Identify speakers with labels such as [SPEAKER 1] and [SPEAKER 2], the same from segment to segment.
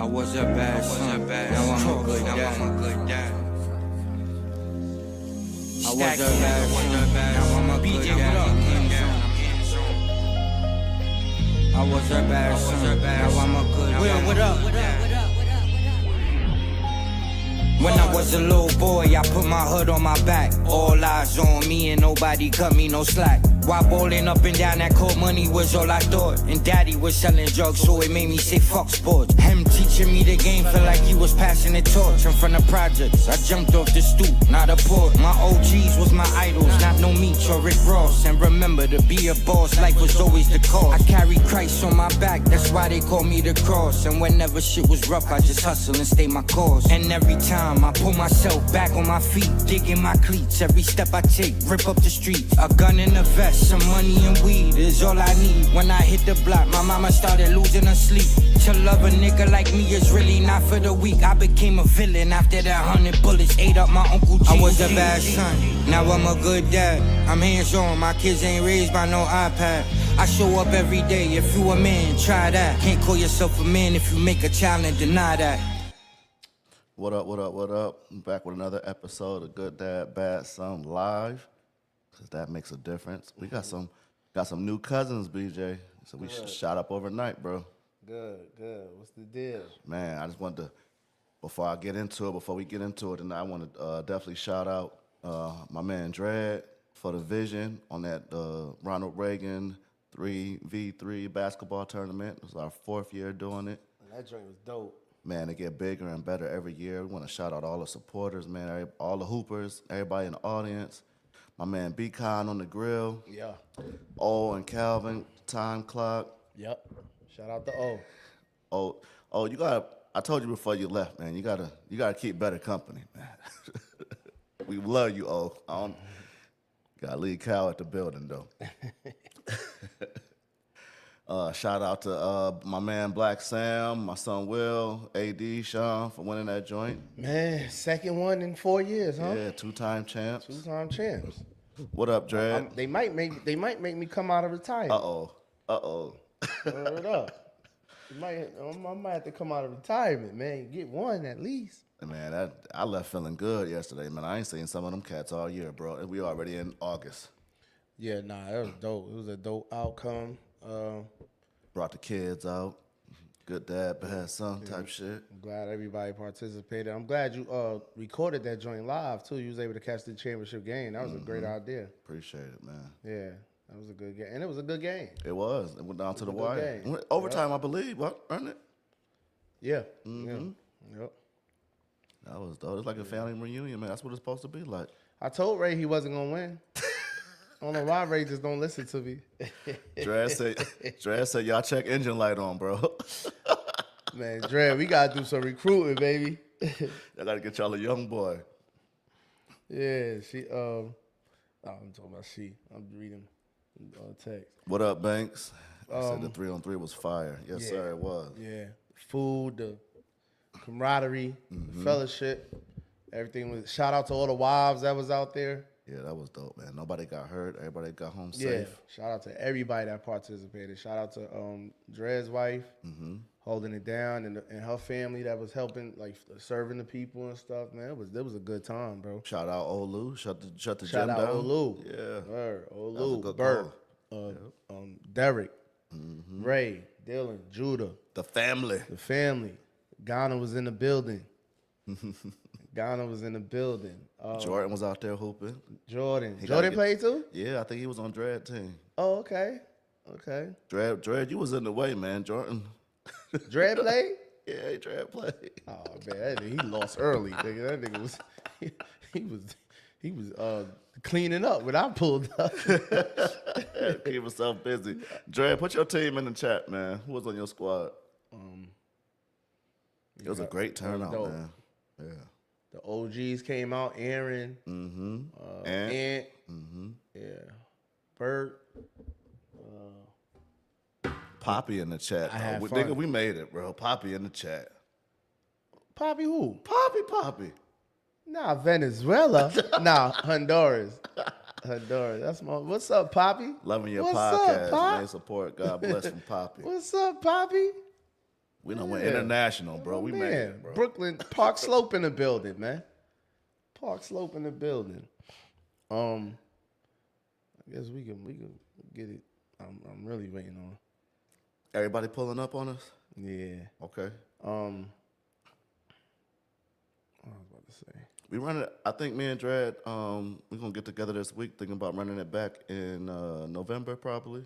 [SPEAKER 1] I was a bad son, now I'm a good dad. I was a bad son, now I'm a good dad. I was a bad son, now I'm a good dad. What up? When I was a little boy, I put my hood on my back. All eyes on me and nobody cut me no slack. While bowling up and down, that cold money was all I thought. And daddy was selling drugs, so it made me say fuck sports. Him teaching me the game, felt like he was passing the torch. In front of projects, I jumped off the stoop, not a port. My OGs was my idols, not no Meech or Rick Ross. And remember, to be a boss, life was always the cause. I carry Christ on my back, that's why they call me the cross. And whenever shit was rough, I just hustle and stay my course. And every time I pull myself back on my feet, digging my cleats, every step I take, rip up the streets. A gun in a vest, some money and weed is all I need. When I hit the block, my mama started losing her sleep. To love a nigga like me is really not for the weak. I became a villain after that 100 bullets ate up my Uncle G. I was a bad son, now I'm a good dad. I'm hands-on, my kids ain't raised by no iPad. I show up every day, if you a man, try that. Can't call yourself a man if you make a child and deny that.
[SPEAKER 2] What up? I'm back with another episode of Good Dad, Bad Son live, because that makes a difference. We got some new cousins, BJ, so we should shot up overnight, bro.
[SPEAKER 3] Good. What's the deal?
[SPEAKER 2] Man, I just wanted to, before we get into it, and I want to definitely shout out my man Dredd for the vision on that Ronald Reagan 3v3 basketball tournament. It was our 4th year doing it.
[SPEAKER 3] And that joint was dope.
[SPEAKER 2] Man, they get bigger and better every year. We want to shout out all the supporters, man, all the hoopers, everybody in the audience. My man B-Con on the grill.
[SPEAKER 3] Yeah.
[SPEAKER 2] O and Calvin, time clock.
[SPEAKER 3] Yep. Shout out to O.
[SPEAKER 2] Oh, you gotta. I told you before you left, man. You gotta keep better company, man. We love you, O. Gotta leave Cal at the building though. Shout out to my man Black Sam, my son Will, AD, Sean for winning that joint.
[SPEAKER 3] Man, second one in 4 years, huh?
[SPEAKER 2] Yeah, two-time champs.
[SPEAKER 3] Two-time champs.
[SPEAKER 2] What up, Dredd?
[SPEAKER 3] They might make me come out of retirement. Word up. I might have to come out of retirement, man. Get one at least.
[SPEAKER 2] Man, I left feeling good yesterday, man. I ain't seen some of them cats all year, bro. And we already in August.
[SPEAKER 3] Yeah, nah, that was dope. It was a dope outcome.
[SPEAKER 2] Brought the kids out. Good dad, bad son type shit.
[SPEAKER 3] I'm glad everybody participated. I'm glad you recorded that joint live, too. You was able to catch the championship game. That was a great idea.
[SPEAKER 2] Appreciate it, man.
[SPEAKER 3] Yeah, that was a good game. And it was a good game.
[SPEAKER 2] It was. It went down to the wire. Overtime, I believe. What? Earned it?
[SPEAKER 3] Yeah.
[SPEAKER 2] Mm-hmm.
[SPEAKER 3] Yeah. Yep.
[SPEAKER 2] That was dope. It's like a family reunion, man. That's what it's supposed to be like.
[SPEAKER 3] I told Ray he wasn't going to win. I don't know why Ray just don't listen to me.
[SPEAKER 2] Dredd said, y'all check engine light on, bro.
[SPEAKER 3] Man, Dredd, we got to do some recruiting, baby.
[SPEAKER 2] Y'all got to get y'all a young boy.
[SPEAKER 3] Yeah, I'm talking about she. I'm reading text.
[SPEAKER 2] What up, Banks? I said the 3-on-3 was fire. Yes, sir, it was.
[SPEAKER 3] Yeah. Food, the camaraderie, the fellowship, everything was. Shout out to all the wives that was out there.
[SPEAKER 2] Yeah, that was dope, man. Nobody got hurt. Everybody got home
[SPEAKER 3] Yeah.
[SPEAKER 2] safe.
[SPEAKER 3] Shout out to everybody that participated. Shout out to Dredd's wife holding it down and her family that was helping, like serving the people and stuff. Man, it was a good time, bro.
[SPEAKER 2] Shout out Olu. Shut the
[SPEAKER 3] Shout
[SPEAKER 2] gym
[SPEAKER 3] out
[SPEAKER 2] down.
[SPEAKER 3] Olu.
[SPEAKER 2] Yeah.
[SPEAKER 3] Olu, Bert, Derek, Ray, Dylan, Judah.
[SPEAKER 2] The family.
[SPEAKER 3] The family. Ghana was in the building.
[SPEAKER 2] Jordan was out there hooping.
[SPEAKER 3] Jordan played too?
[SPEAKER 2] Yeah, I think he was on Dredd team.
[SPEAKER 3] Oh, okay.
[SPEAKER 2] Dredd, you was in the way, man. Jordan.
[SPEAKER 3] Dredd played?
[SPEAKER 2] Yeah, Dredd played.
[SPEAKER 3] Oh man, that nigga, he lost early. Nigga. That nigga was he was cleaning up when I pulled up.
[SPEAKER 2] Keep himself busy. Dredd, put your team in the chat, man. Who was on your squad? It was a great turnout, man. Yeah.
[SPEAKER 3] The OGs came out. Aaron. Ant. Yeah. Bert.
[SPEAKER 2] Poppy in the chat. Nigga, we made it, bro. Poppy in the chat.
[SPEAKER 3] Poppy who?
[SPEAKER 2] Poppy.
[SPEAKER 3] Nah, Venezuela. Nah, Honduras. That's my. What's up, Poppy?
[SPEAKER 2] Loving your
[SPEAKER 3] What's
[SPEAKER 2] podcast.
[SPEAKER 3] Up, Pop?
[SPEAKER 2] Main support. God bless from Poppy.
[SPEAKER 3] What's up, Poppy?
[SPEAKER 2] We done went international, bro. We made
[SPEAKER 3] Man,
[SPEAKER 2] it, bro.
[SPEAKER 3] Brooklyn, Park Slope in the building, man. Park Slope in the building. I guess we can get it. I'm really waiting on.
[SPEAKER 2] Everybody pulling up on us?
[SPEAKER 3] Yeah.
[SPEAKER 2] Okay.
[SPEAKER 3] What I was about to say.
[SPEAKER 2] We run it. I think me and Dredd, we're gonna get together this week, thinking about running it back in November, probably.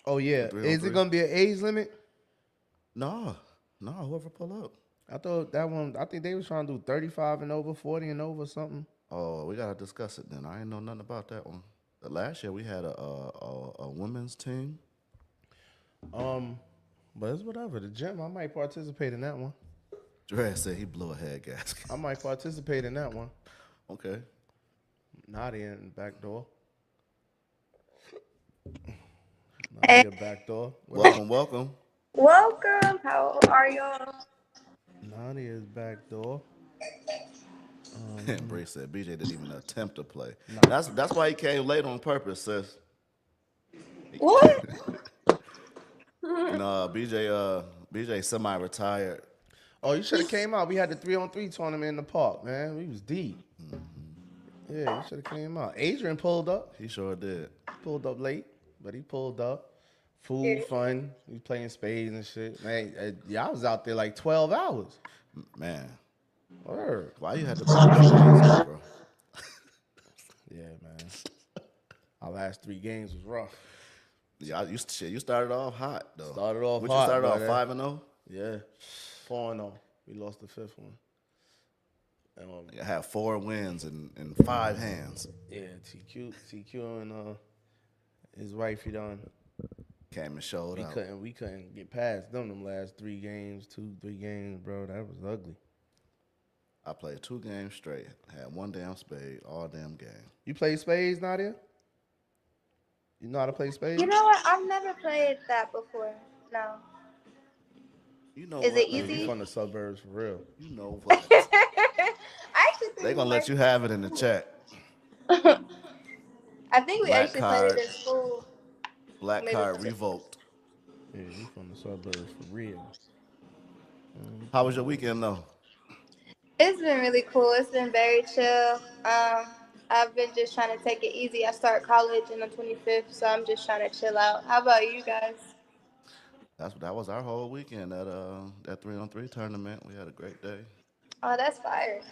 [SPEAKER 3] Oh yeah. Is it gonna be an age limit?
[SPEAKER 2] No, whoever pull up.
[SPEAKER 3] I thought that one. I think they was trying to do 35 and over, 40 and over, something.
[SPEAKER 2] Oh, we gotta discuss it then. I ain't know nothing about that one. Last year we had a women's team.
[SPEAKER 3] But it's whatever. The gym, I might participate in that one.
[SPEAKER 2] Dredd said he blew a head gasket.
[SPEAKER 3] I might participate in that one.
[SPEAKER 2] Okay.
[SPEAKER 3] Nadia in the back door.
[SPEAKER 4] Hey.
[SPEAKER 3] Nadia back door.
[SPEAKER 2] Welcome.
[SPEAKER 4] Welcome. How are y'all?
[SPEAKER 3] Nadia's back door.
[SPEAKER 2] Bree said BJ didn't even attempt to play. That's why he came late on purpose, sis.
[SPEAKER 4] What?
[SPEAKER 2] No, BJ semi-retired.
[SPEAKER 3] Oh, you should have came out. We had the 3-on-3 tournament in the park, man. We was deep. Yeah, you should have came out. Adrian pulled up.
[SPEAKER 2] He sure did.
[SPEAKER 3] Pulled up late, but he pulled up. Food, fun. We playing spades and shit. Man, y'all was out there like 12 hours.
[SPEAKER 2] Man,
[SPEAKER 3] Word.
[SPEAKER 2] why you had to play that, bro?
[SPEAKER 3] Yeah, man. Our last 3 games was rough.
[SPEAKER 2] Yeah, you started off hot though.
[SPEAKER 3] Started off
[SPEAKER 2] What
[SPEAKER 3] hot,
[SPEAKER 2] you started off
[SPEAKER 3] brother.
[SPEAKER 2] 5-0?
[SPEAKER 3] Yeah. 4-0. We lost the 5th one.
[SPEAKER 2] I had 4 wins in 5 hands.
[SPEAKER 3] Yeah, TQ and his wife, he done.
[SPEAKER 2] Came and showed
[SPEAKER 3] We
[SPEAKER 2] up.
[SPEAKER 3] couldn't get past them last 3 games, 2-3 games, bro. That was ugly.
[SPEAKER 2] I played 2 games straight. Had 1 damn spade, all damn game.
[SPEAKER 3] You play spades, Nadia? You know how to play spades?
[SPEAKER 4] You know what? I've never played that before. No.
[SPEAKER 2] You know
[SPEAKER 4] Is
[SPEAKER 2] what?
[SPEAKER 4] it easy?
[SPEAKER 3] You from the suburbs for real.
[SPEAKER 2] You know what?
[SPEAKER 4] I actually think
[SPEAKER 2] They gonna let you have it in the chat.
[SPEAKER 4] I think we
[SPEAKER 2] Black
[SPEAKER 4] actually
[SPEAKER 2] card.
[SPEAKER 4] played it in school.
[SPEAKER 2] Black
[SPEAKER 4] Maybe
[SPEAKER 2] card
[SPEAKER 4] it's-
[SPEAKER 2] revoked.
[SPEAKER 3] Yeah, you from the suburbs for real.
[SPEAKER 2] How was your weekend though?
[SPEAKER 4] It's been really cool. It's been very chill. I've been just trying to take it easy. I start college on the 25th, so I'm just trying to chill out. How about you guys?
[SPEAKER 2] That was our whole weekend at that 3-on-3 tournament. We had a great day.
[SPEAKER 4] Oh, that's fire.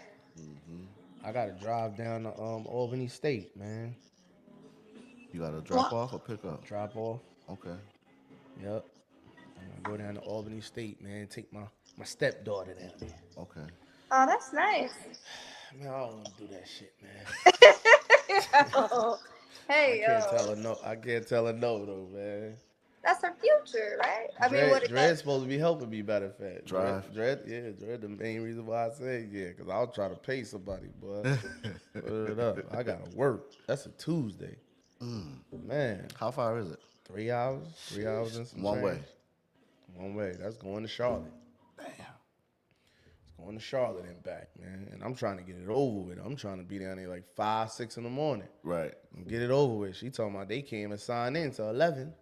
[SPEAKER 3] I gotta drive down to Albany State, man.
[SPEAKER 2] You got to drop off or pick up?
[SPEAKER 3] Drop off.
[SPEAKER 2] Okay.
[SPEAKER 3] Yep. I'm gonna go down to Albany State, man. Take my stepdaughter down there.
[SPEAKER 2] Okay.
[SPEAKER 4] Oh, that's nice.
[SPEAKER 3] Man, I don't want to do that shit, man.
[SPEAKER 4] Hey,
[SPEAKER 3] I can't
[SPEAKER 4] yo.
[SPEAKER 3] tell her no. I can't tell her no though, man.
[SPEAKER 4] That's her future, right? I mean, what it
[SPEAKER 3] Dread's
[SPEAKER 4] does.
[SPEAKER 3] supposed to be helping me better fat.
[SPEAKER 2] Drive.
[SPEAKER 3] Dread, the main reason why I said yeah, because I'll try to pay somebody, boy. Put it up. I gotta work. That's a Tuesday. Man,
[SPEAKER 2] How far is it?
[SPEAKER 3] 3 hours. 3 hours and some
[SPEAKER 2] One
[SPEAKER 3] change.
[SPEAKER 2] way.
[SPEAKER 3] One way. That's going to Charlotte.
[SPEAKER 2] Damn.
[SPEAKER 3] It's going to Charlotte and back, man. And I'm trying to get it over with. I'm trying to be down there like 5, 6 in the morning.
[SPEAKER 2] Right.
[SPEAKER 3] And get it over with. She told me they came and signed in till 11.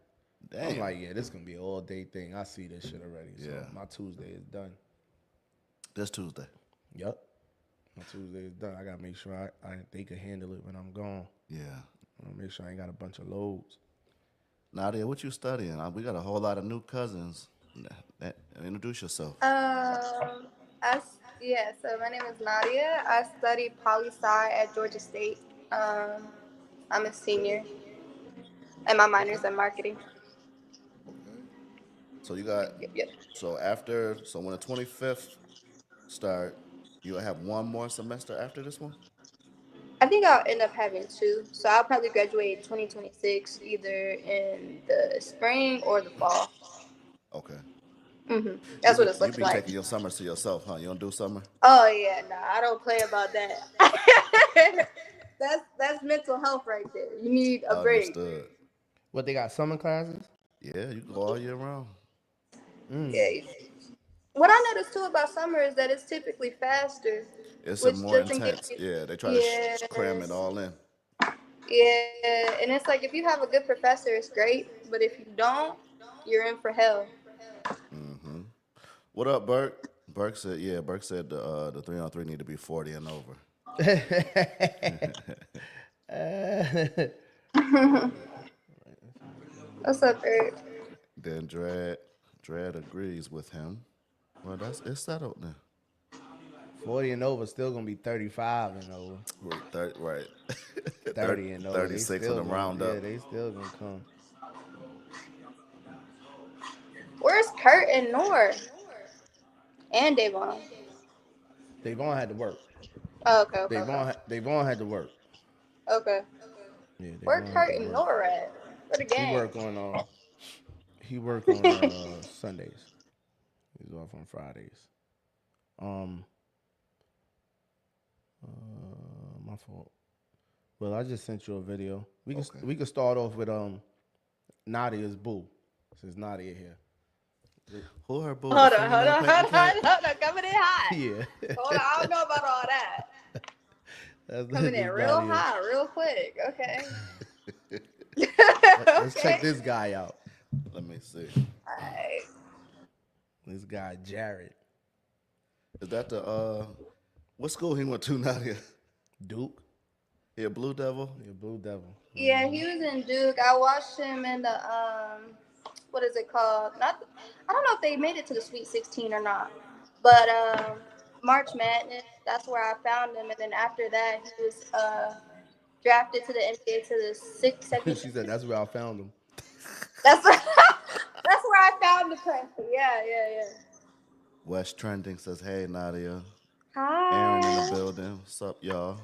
[SPEAKER 2] Damn.
[SPEAKER 3] I'm like, yeah, this gonna be an all day thing. I see this shit already. So
[SPEAKER 2] Yeah.
[SPEAKER 3] my Tuesday is done.
[SPEAKER 2] This Tuesday.
[SPEAKER 3] Yup. My Tuesday is done. I gotta make sure they can handle it when I'm gone.
[SPEAKER 2] Yeah.
[SPEAKER 3] I wanna make sure I ain't got a bunch of loads.
[SPEAKER 2] Nadia, what you studying? We got a whole lot of new cousins. Introduce yourself.
[SPEAKER 4] So my name is Nadia. I study poli-sci at Georgia State. I'm a senior, and my minor's in marketing.
[SPEAKER 2] So you got.
[SPEAKER 4] Yep.
[SPEAKER 2] So when the 25th start, you'll have one more semester after this one.
[SPEAKER 4] I think I'll end up having 2. So I'll probably graduate in 2026, either in the spring or the fall.
[SPEAKER 2] Okay.
[SPEAKER 4] That's what it's
[SPEAKER 2] You
[SPEAKER 4] looking
[SPEAKER 2] be
[SPEAKER 4] like.
[SPEAKER 2] taking your summers to yourself, huh? You don't do summer?
[SPEAKER 4] Oh yeah, nah, I don't play about that. That's mental health right there. You need a break.
[SPEAKER 2] Understood.
[SPEAKER 3] What, they got summer classes?
[SPEAKER 2] Yeah, you can go all year round.
[SPEAKER 4] Yeah. What I noticed too about summer is that it's typically faster.
[SPEAKER 2] It's
[SPEAKER 4] Which
[SPEAKER 2] more
[SPEAKER 4] doesn't give
[SPEAKER 2] intense.
[SPEAKER 4] you-
[SPEAKER 2] Yeah, they try to cram it all in.
[SPEAKER 4] Yeah, and it's like if you have a good professor, it's great. But if you don't, you're in for hell.
[SPEAKER 2] What up, Burke? Burke said, yeah, Burke said the 3-on-3 need to be 40 and over.
[SPEAKER 4] What's up, Eric?
[SPEAKER 2] Then Dread agrees with him. Well, it's settled now.
[SPEAKER 3] 40 and over still gonna be 35 and over.
[SPEAKER 2] Right.
[SPEAKER 3] 30 and over.
[SPEAKER 2] 36 in the roundup.
[SPEAKER 3] Yeah, they still gonna come.
[SPEAKER 4] Where's Kurt and Noor? And Davon.
[SPEAKER 3] Davon had to work.
[SPEAKER 4] Oh, okay.
[SPEAKER 3] Davon had to work.
[SPEAKER 4] Okay.
[SPEAKER 3] Yeah,
[SPEAKER 4] Where
[SPEAKER 3] Davon had
[SPEAKER 4] Kurt
[SPEAKER 3] to
[SPEAKER 4] and
[SPEAKER 3] work.
[SPEAKER 4] Noor at? Where the gang?
[SPEAKER 3] He work on Sundays. He's off on Fridays. My fault. Well, I just sent you a video. We can start off with Nadia's boo. Since Nadia here.
[SPEAKER 2] Who her boo?
[SPEAKER 4] Hold on. Coming in hot.
[SPEAKER 3] Yeah.
[SPEAKER 4] Hold on, I don't know about all that. Coming in real hot, real quick. Okay.
[SPEAKER 3] Let's check this guy out.
[SPEAKER 2] Let me see.
[SPEAKER 4] All right.
[SPEAKER 3] This guy, Jared.
[SPEAKER 2] Is that what school he went to, Nadia?
[SPEAKER 3] Duke.
[SPEAKER 2] He a Blue Devil?
[SPEAKER 3] Yeah, Blue Devil.
[SPEAKER 4] Yeah, he was in Duke. I watched him in the what is it called? I don't know if they made it to the Sweet 16 or not, but March Madness. That's where I found him, and then after that, he was drafted to the NBA to the second.
[SPEAKER 3] She said that's where I found him.
[SPEAKER 4] That's where I found the person. Yeah.
[SPEAKER 2] West Trending says, hey, Nadia.
[SPEAKER 4] Hi.
[SPEAKER 2] Aaron in the building. What's up, y'all?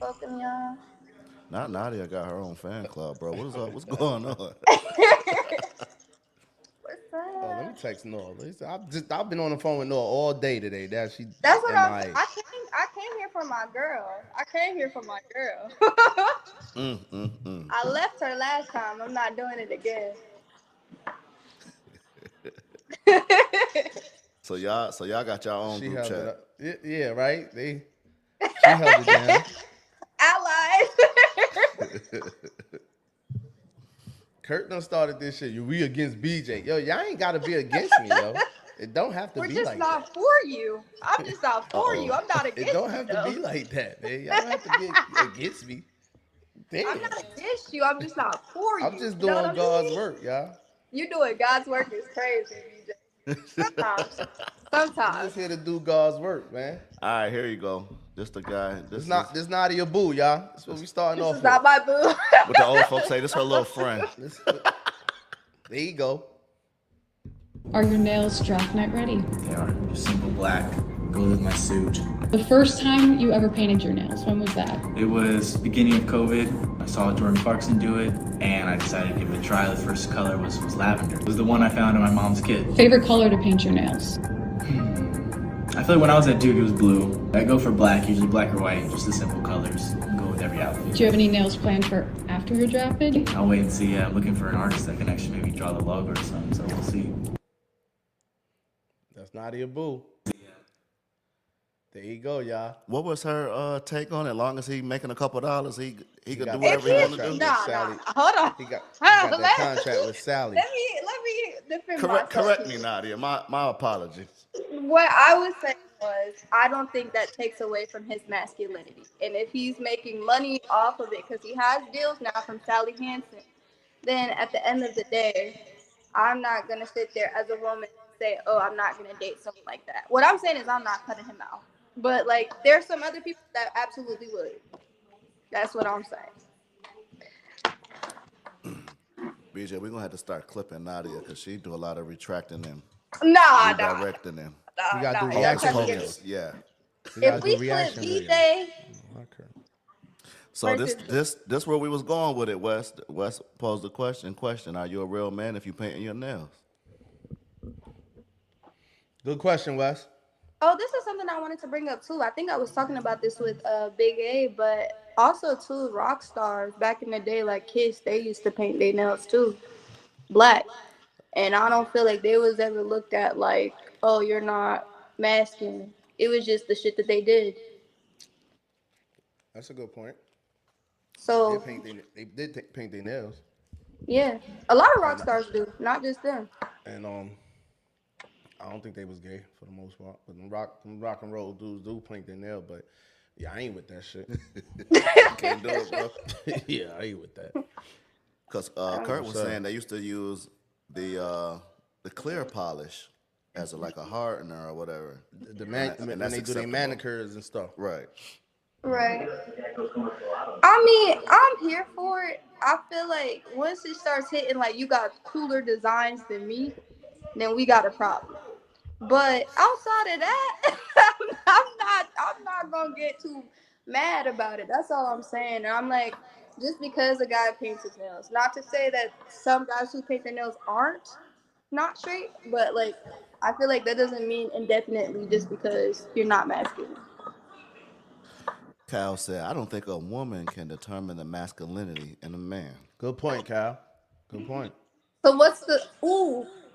[SPEAKER 4] Welcome, y'all.
[SPEAKER 2] Not Nadia got her own fan club, bro. What is up? What's going on?
[SPEAKER 4] What's
[SPEAKER 3] Oh,
[SPEAKER 4] up?
[SPEAKER 3] let me text Noah. I've been on the phone with Noah all day today.
[SPEAKER 4] That's what I came here for my girl. I left her last time. I'm not doing it again.
[SPEAKER 2] So y'all got your own group chat.
[SPEAKER 3] Yeah, right. She held it down.
[SPEAKER 4] Allies.
[SPEAKER 3] Kurt done started this shit. We against BJ. Yo, y'all ain't gotta be against me, yo. It don't have to be like that.
[SPEAKER 4] We're just not for you. I'm just not for you. I'm not against you.
[SPEAKER 3] It don't have to be like that, man. Y'all don't have to be against me. Damn.
[SPEAKER 4] I'm not against you. I'm just not for you.
[SPEAKER 3] I'm just doing God's work, y'all.
[SPEAKER 4] You doing God's work is crazy, BJ. Sometimes.
[SPEAKER 3] I'm just here to do God's work, man.
[SPEAKER 2] All right, here you go. This the guy.
[SPEAKER 3] This not your boo, y'all. That's what we starting off with.
[SPEAKER 4] This is not my boo.
[SPEAKER 2] What the old folks say, this her little friend.
[SPEAKER 3] There you go.
[SPEAKER 5] Are your nails draft night ready?
[SPEAKER 6] They are. Just simple black. Goes with my suit.
[SPEAKER 5] The first time you ever painted your nails, when was that?
[SPEAKER 6] It was beginning of COVID. I saw Jordan Clarkson do it, and I decided to give it a try. The first color was lavender. It was the one I found in my mom's kit.
[SPEAKER 5] Favorite color to paint your nails?
[SPEAKER 6] I feel like when I was at Duke, it was blue. I go for black, usually black or white, just the simple colors. Go with every outfit.
[SPEAKER 5] Do you have any nails planned for after you're drafted?
[SPEAKER 6] I'll wait and see. I'm looking for an artist that can actually maybe draw the logo or something, so we'll see.
[SPEAKER 3] That's not your boo. There you go, y'all.
[SPEAKER 2] What was her take on it? As long as he making a couple dollars, he could do
[SPEAKER 3] got
[SPEAKER 2] whatever he
[SPEAKER 3] that
[SPEAKER 2] want to do.
[SPEAKER 3] contract.
[SPEAKER 4] Nah. Hold on.
[SPEAKER 3] He got that contract with Sally.
[SPEAKER 4] Let me defend myself.
[SPEAKER 2] Correct me, Nadia. My apologies.
[SPEAKER 4] What I was saying was, I don't think that takes away from his masculinity. And if he's making money off of it, because he has deals now from Sally Hansen, then at the end of the day, I'm not going to sit there as a woman and say, oh, I'm not going to date someone like that. What I'm saying is I'm not cutting him out. But, like, there's some other people that absolutely would. That's what I'm saying.
[SPEAKER 2] BJ, we're going to have to start clipping Nadia because she do a lot of retracting and
[SPEAKER 4] Nah.
[SPEAKER 2] redirecting them.
[SPEAKER 3] You got to do
[SPEAKER 4] Y'all
[SPEAKER 3] reaction
[SPEAKER 4] trying to
[SPEAKER 3] videos.
[SPEAKER 4] get me.
[SPEAKER 2] Yeah.
[SPEAKER 4] If we clip DJ,
[SPEAKER 3] Okay.
[SPEAKER 2] So this where we was going with it, Wes. Wes posed the question, are you a real man if you painting your nails?
[SPEAKER 3] Good question, Wes.
[SPEAKER 4] oh, this is something I wanted to bring up too. I think I was talking about this with Big A, but also too, rock stars back in the day, like Kiss, they used to paint their nails too, black. And I don't feel like they was ever looked at like, oh, you're not masculine. It was just the shit that they did.
[SPEAKER 3] That's a good point.
[SPEAKER 4] So
[SPEAKER 3] They did paint their nails.
[SPEAKER 4] yeah, a lot of rock stars do, not just them.
[SPEAKER 3] And I don't think they was gay for the most part. But them rock and roll dudes do paint their nail, but yeah, I ain't with that shit.
[SPEAKER 2] Can't do it, bro.
[SPEAKER 3] Yeah, I ain't with that.
[SPEAKER 2] Because Kurt was saying they used to use the clear polish as like a hardener or whatever.
[SPEAKER 3] When they do their manicures and stuff.
[SPEAKER 2] Right.
[SPEAKER 4] Right. I mean, I'm here for it. I feel like once it starts hitting like you got cooler designs than me, then we got a problem. But outside of that, I'm not gonna get too mad about it. That's all I'm saying. And I'm like, just because a guy paints his nails, not to say that some guys who paint their nails aren't not straight, but like I feel like that doesn't mean indefinitely just because you're not masculine.
[SPEAKER 2] Kyle said, I don't think a woman can determine the masculinity in a man.
[SPEAKER 3] Good point, Kyle. Good point.
[SPEAKER 4] So what's the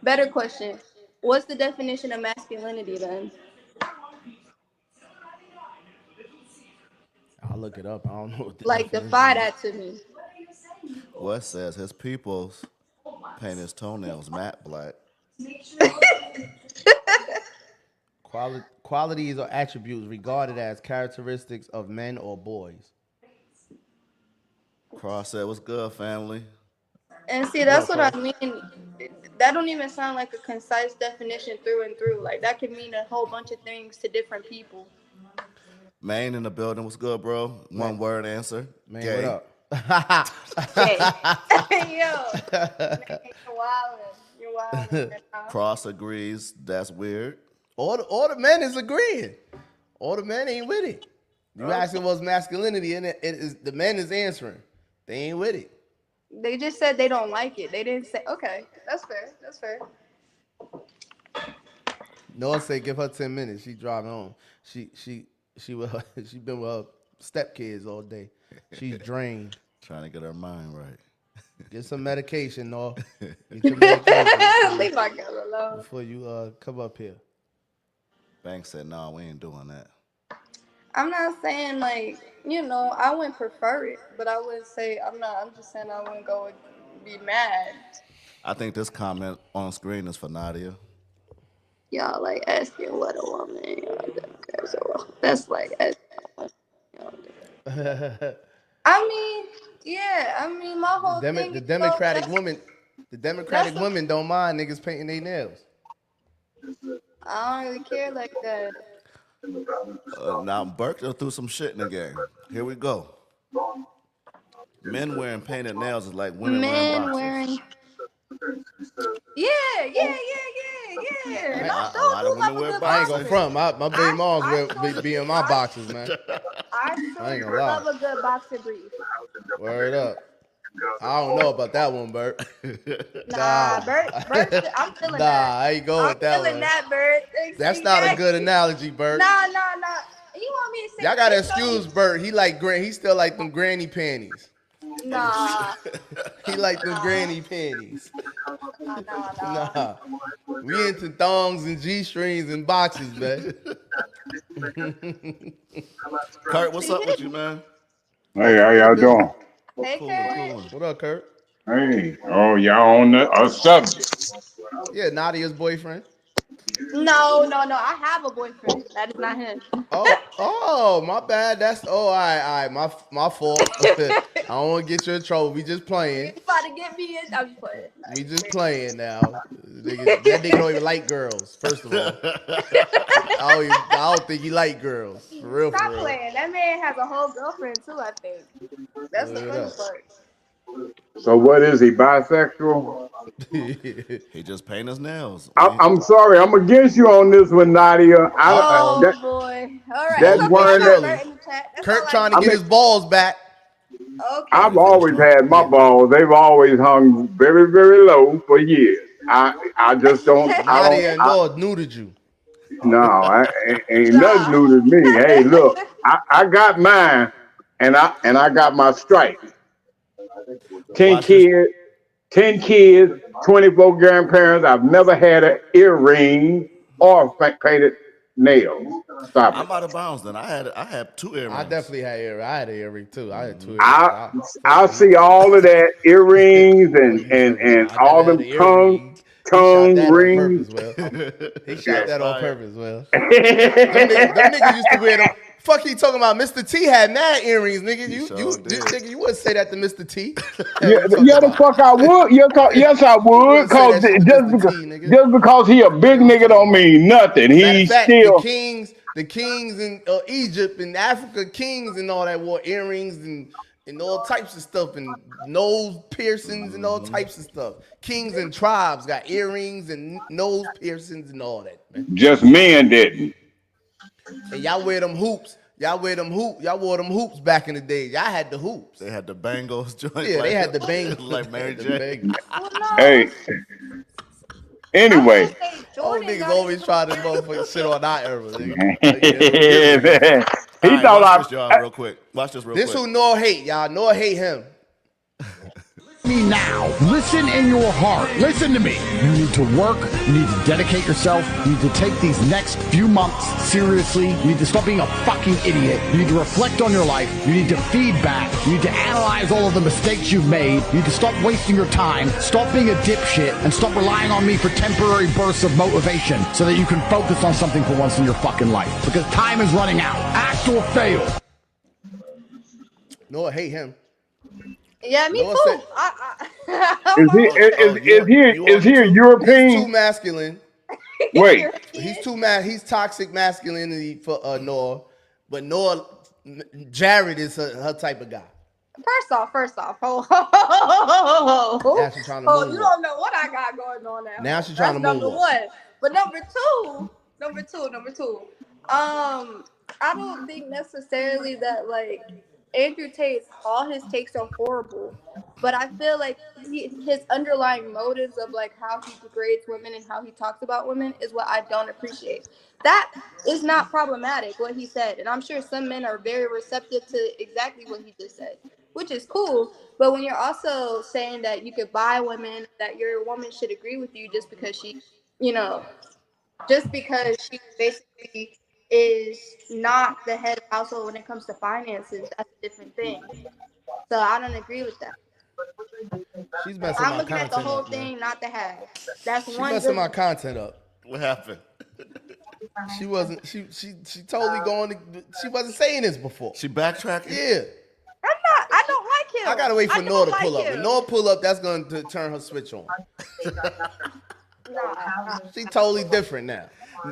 [SPEAKER 4] better question? What's the definition of masculinity then?
[SPEAKER 3] I'll look it up. I don't know what the
[SPEAKER 4] Like
[SPEAKER 3] definition
[SPEAKER 4] define
[SPEAKER 3] is.
[SPEAKER 4] that to me.
[SPEAKER 2] Wes says his peoples paint his toenails matte black.
[SPEAKER 3] Qualities or attributes regarded as characteristics of men or boys.
[SPEAKER 2] Cross said, what's good, family?
[SPEAKER 4] And see, that's what I mean. That don't even sound like a concise definition through and through. Like that could mean a whole bunch of things to different people.
[SPEAKER 2] Maine in the building, what's good, bro? One word answer.
[SPEAKER 3] Man,
[SPEAKER 2] Gay.
[SPEAKER 3] what up?
[SPEAKER 4] Hey. Yo, man, you're wildin'.
[SPEAKER 2] Cross agrees, that's weird.
[SPEAKER 3] All the men is agreeing. All the men ain't with it. You asking what's masculinity, and it is the men is answering. They ain't with it.
[SPEAKER 4] They just said they don't like it. They didn't say, okay, that's fair. That's fair.
[SPEAKER 3] Noah say give her 10 minutes. She driving home. She been with her stepkids all day. She's drained.
[SPEAKER 2] Trying to get her mind right.
[SPEAKER 3] Get some medication, Noah. Get your medication
[SPEAKER 4] Leave my girl alone.
[SPEAKER 3] before you come up here.
[SPEAKER 2] Banks said, no, we ain't doing that.
[SPEAKER 4] I'm not saying like, I wouldn't prefer it, but I would say I'm just saying I wouldn't go and be mad.
[SPEAKER 2] I think this comment on screen is for Nadia.
[SPEAKER 4] Y'all like asking what a woman. That's like asking. I mean, yeah. I mean, my whole thing.
[SPEAKER 3] The Democratic women don't mind niggas painting their nails.
[SPEAKER 4] I don't really care like that.
[SPEAKER 2] Now, Burke threw some shit in the game. Here we go. Men wearing painted nails is like women wearing boxers.
[SPEAKER 4] Yeah.
[SPEAKER 2] A lot of women wear
[SPEAKER 3] I ain't
[SPEAKER 2] boxers.
[SPEAKER 3] gonna front. My baby moms be in my boxes, man.
[SPEAKER 4] I
[SPEAKER 3] ain't gonna lie.
[SPEAKER 4] love a good boxer brief.
[SPEAKER 3] Word up. I don't know about that one, Bert.
[SPEAKER 4] Nah, Bert, I'm feeling that.
[SPEAKER 3] Nah, I ain't going with that one.
[SPEAKER 4] I'm feeling that, Bert.
[SPEAKER 3] That's not a good analogy, Bert.
[SPEAKER 4] Nah. You want me to say?
[SPEAKER 3] Y'all gotta excuse Bert. He still like them granny panties.
[SPEAKER 4] Nah.
[SPEAKER 3] He like them granny panties.
[SPEAKER 4] Nah.
[SPEAKER 3] Nah. We into thongs and G-strings and boxes, man.
[SPEAKER 2] Kurt, what's up with you, man?
[SPEAKER 7] Hey, how y'all doing?
[SPEAKER 4] Hey, Kurt.
[SPEAKER 3] What up, Kurt?
[SPEAKER 7] Hey, y'all on a subject.
[SPEAKER 3] Yeah, Nadia's boyfriend.
[SPEAKER 4] No. I have a boyfriend. That is not him.
[SPEAKER 3] Oh, my bad. All right. My fault. I don't want to get you in trouble. We just playing.
[SPEAKER 4] You about to get me in? I'm just playing.
[SPEAKER 3] We just playing now. That nigga don't even like girls. First of all, I don't think he like girls. For real.
[SPEAKER 4] Stop playing. That man has a whole girlfriend too. I think that's the funny part.
[SPEAKER 7] So what is he, bisexual?
[SPEAKER 2] He just paint his nails.
[SPEAKER 7] I'm sorry, I'm against you on this one, Nadia.
[SPEAKER 4] Boy. All right.
[SPEAKER 7] That's one
[SPEAKER 3] Kurt trying to get his balls back.
[SPEAKER 4] Okay.
[SPEAKER 7] I've always had my balls. They've always hung very, very low for years. I just don't.
[SPEAKER 3] Nadia and Noah neutered you.
[SPEAKER 7] No, ain't nothing new to me. Hey, look, I got mine, and I got my stripes. 10 kids, 24 grandparents. I've never had an earring or painted nails. Stop it.
[SPEAKER 2] I'm out of bounds then. I had 2 earrings.
[SPEAKER 3] I definitely had earrings. I had an earring too. I had 2 earrings.
[SPEAKER 7] I see all of that earrings and all them tongues. tongue
[SPEAKER 3] that on
[SPEAKER 7] ring.
[SPEAKER 3] purpose, Will. He shot that on purpose, Will. Them
[SPEAKER 7] Them
[SPEAKER 3] niggas used to wear them. Fuck you talking about? Mr. T had mad earrings, nigga. You
[SPEAKER 2] did.
[SPEAKER 3] nigga, you wouldn't say that to Mr. T.
[SPEAKER 7] Yeah, the fuck I would. Yes, I would.
[SPEAKER 3] wouldn't say
[SPEAKER 7] Cause
[SPEAKER 3] that shit to Mr. T, nigga.
[SPEAKER 7] just because he a big nigga don't mean nothing.
[SPEAKER 3] Matter of
[SPEAKER 7] He's
[SPEAKER 3] fact,
[SPEAKER 7] still
[SPEAKER 3] the kings in Egypt and Africa, kings and all that wore earrings and all types of stuff and nose piercings and all types of stuff. Kings and tribes got earrings and nose piercings and all that, man.
[SPEAKER 7] just men didn't.
[SPEAKER 3] And y'all wear them hoops. Y'all wore them hoops back in the day. Y'all had the hoops.
[SPEAKER 2] They had the bangles joint.
[SPEAKER 3] Yeah, they had the bangles.
[SPEAKER 2] like Mary J.
[SPEAKER 4] Well, no,
[SPEAKER 7] Hey. Anyway.
[SPEAKER 3] All
[SPEAKER 4] Jordan
[SPEAKER 3] niggas
[SPEAKER 4] got
[SPEAKER 3] always
[SPEAKER 4] it.
[SPEAKER 3] try to motherfucking shit on our era, nigga.
[SPEAKER 7] He
[SPEAKER 2] All right,
[SPEAKER 7] thought
[SPEAKER 2] watch this, y'all, real quick. Watch this real
[SPEAKER 3] This
[SPEAKER 2] quick.
[SPEAKER 3] who Noah hate, y'all. Noah hate him.
[SPEAKER 8] Me now. Listen in your heart. Listen to me. You need to work. You need to dedicate yourself. You need to take these next few months seriously. You need to stop being a fucking idiot. You need to reflect on your life. You need to feedback. You need to analyze all of the mistakes you've made. You need to stop wasting your time. Stop being a dipshit and stop relying on me for temporary bursts of motivation so that you can focus on something for once in your fucking life. Because time is running out. Act or fail.
[SPEAKER 3] Noah hate him.
[SPEAKER 4] Yeah, me
[SPEAKER 3] Noah
[SPEAKER 4] too.
[SPEAKER 3] said-
[SPEAKER 7] Is he a
[SPEAKER 3] He's
[SPEAKER 7] European?
[SPEAKER 3] too masculine.
[SPEAKER 7] Wait,
[SPEAKER 3] He's He's toxic masculinity for Noah, but Noah, Jared is her type of guy.
[SPEAKER 4] First off, oh,
[SPEAKER 3] Now she's trying to move
[SPEAKER 4] you
[SPEAKER 3] on.
[SPEAKER 4] don't know what I got going on now.
[SPEAKER 3] Now she's trying to
[SPEAKER 4] That's
[SPEAKER 3] move
[SPEAKER 4] number
[SPEAKER 3] on.
[SPEAKER 4] one. But number two. I don't think necessarily that like Andrew Tate's all his takes are horrible, but I feel like his underlying motives of like how he degrades women and how he talks about women is what I don't appreciate. That is not problematic, what he said, and I'm sure some men are very receptive to exactly what he just said, which is cool. But when you're also saying that you could buy women, that your woman should agree with you just because she, just because she basically is not the head of household when it comes to finances, that's a different thing. So I don't agree with that.
[SPEAKER 3] She's messing
[SPEAKER 4] I'm
[SPEAKER 3] my
[SPEAKER 4] looking at the
[SPEAKER 3] content
[SPEAKER 4] whole
[SPEAKER 3] up, man.
[SPEAKER 4] thing, not the half. That's
[SPEAKER 3] She
[SPEAKER 4] one.
[SPEAKER 3] messing
[SPEAKER 4] Good
[SPEAKER 3] my content up.
[SPEAKER 2] What happened?
[SPEAKER 3] She wasn't. She totally going to. She wasn't saying this before.
[SPEAKER 2] She backtracking?
[SPEAKER 3] Yeah.
[SPEAKER 4] I'm not. I don't like him.
[SPEAKER 3] I gotta wait for
[SPEAKER 4] I
[SPEAKER 3] Noah to
[SPEAKER 4] don't
[SPEAKER 3] pull
[SPEAKER 4] like
[SPEAKER 3] up.
[SPEAKER 4] him.
[SPEAKER 3] When Noah pull up, that's going to turn her switch on.
[SPEAKER 4] Nah.
[SPEAKER 3] She totally different now.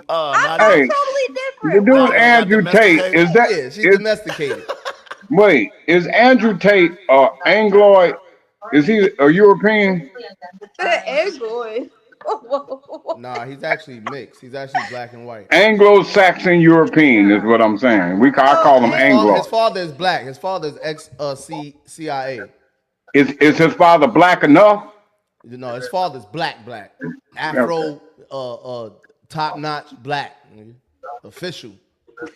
[SPEAKER 4] I'm
[SPEAKER 7] Hey,
[SPEAKER 4] totally
[SPEAKER 7] the
[SPEAKER 4] different.
[SPEAKER 7] dude
[SPEAKER 2] Not
[SPEAKER 7] Andrew Tate
[SPEAKER 2] domesticated?
[SPEAKER 7] is that?
[SPEAKER 3] Yeah, she's
[SPEAKER 7] is-
[SPEAKER 3] domesticated.
[SPEAKER 7] Wait, is Andrew Tate Angloid? Is he a European?
[SPEAKER 4] Angloid.
[SPEAKER 3] Nah, he's actually mixed. He's actually black and white.
[SPEAKER 7] Anglo-Saxon European is what I'm saying. I call him Anglo.
[SPEAKER 3] His father is black. His father is CIA.
[SPEAKER 7] Is his father black enough?
[SPEAKER 3] His father's black. Afro, top notch black. Nigga. Official.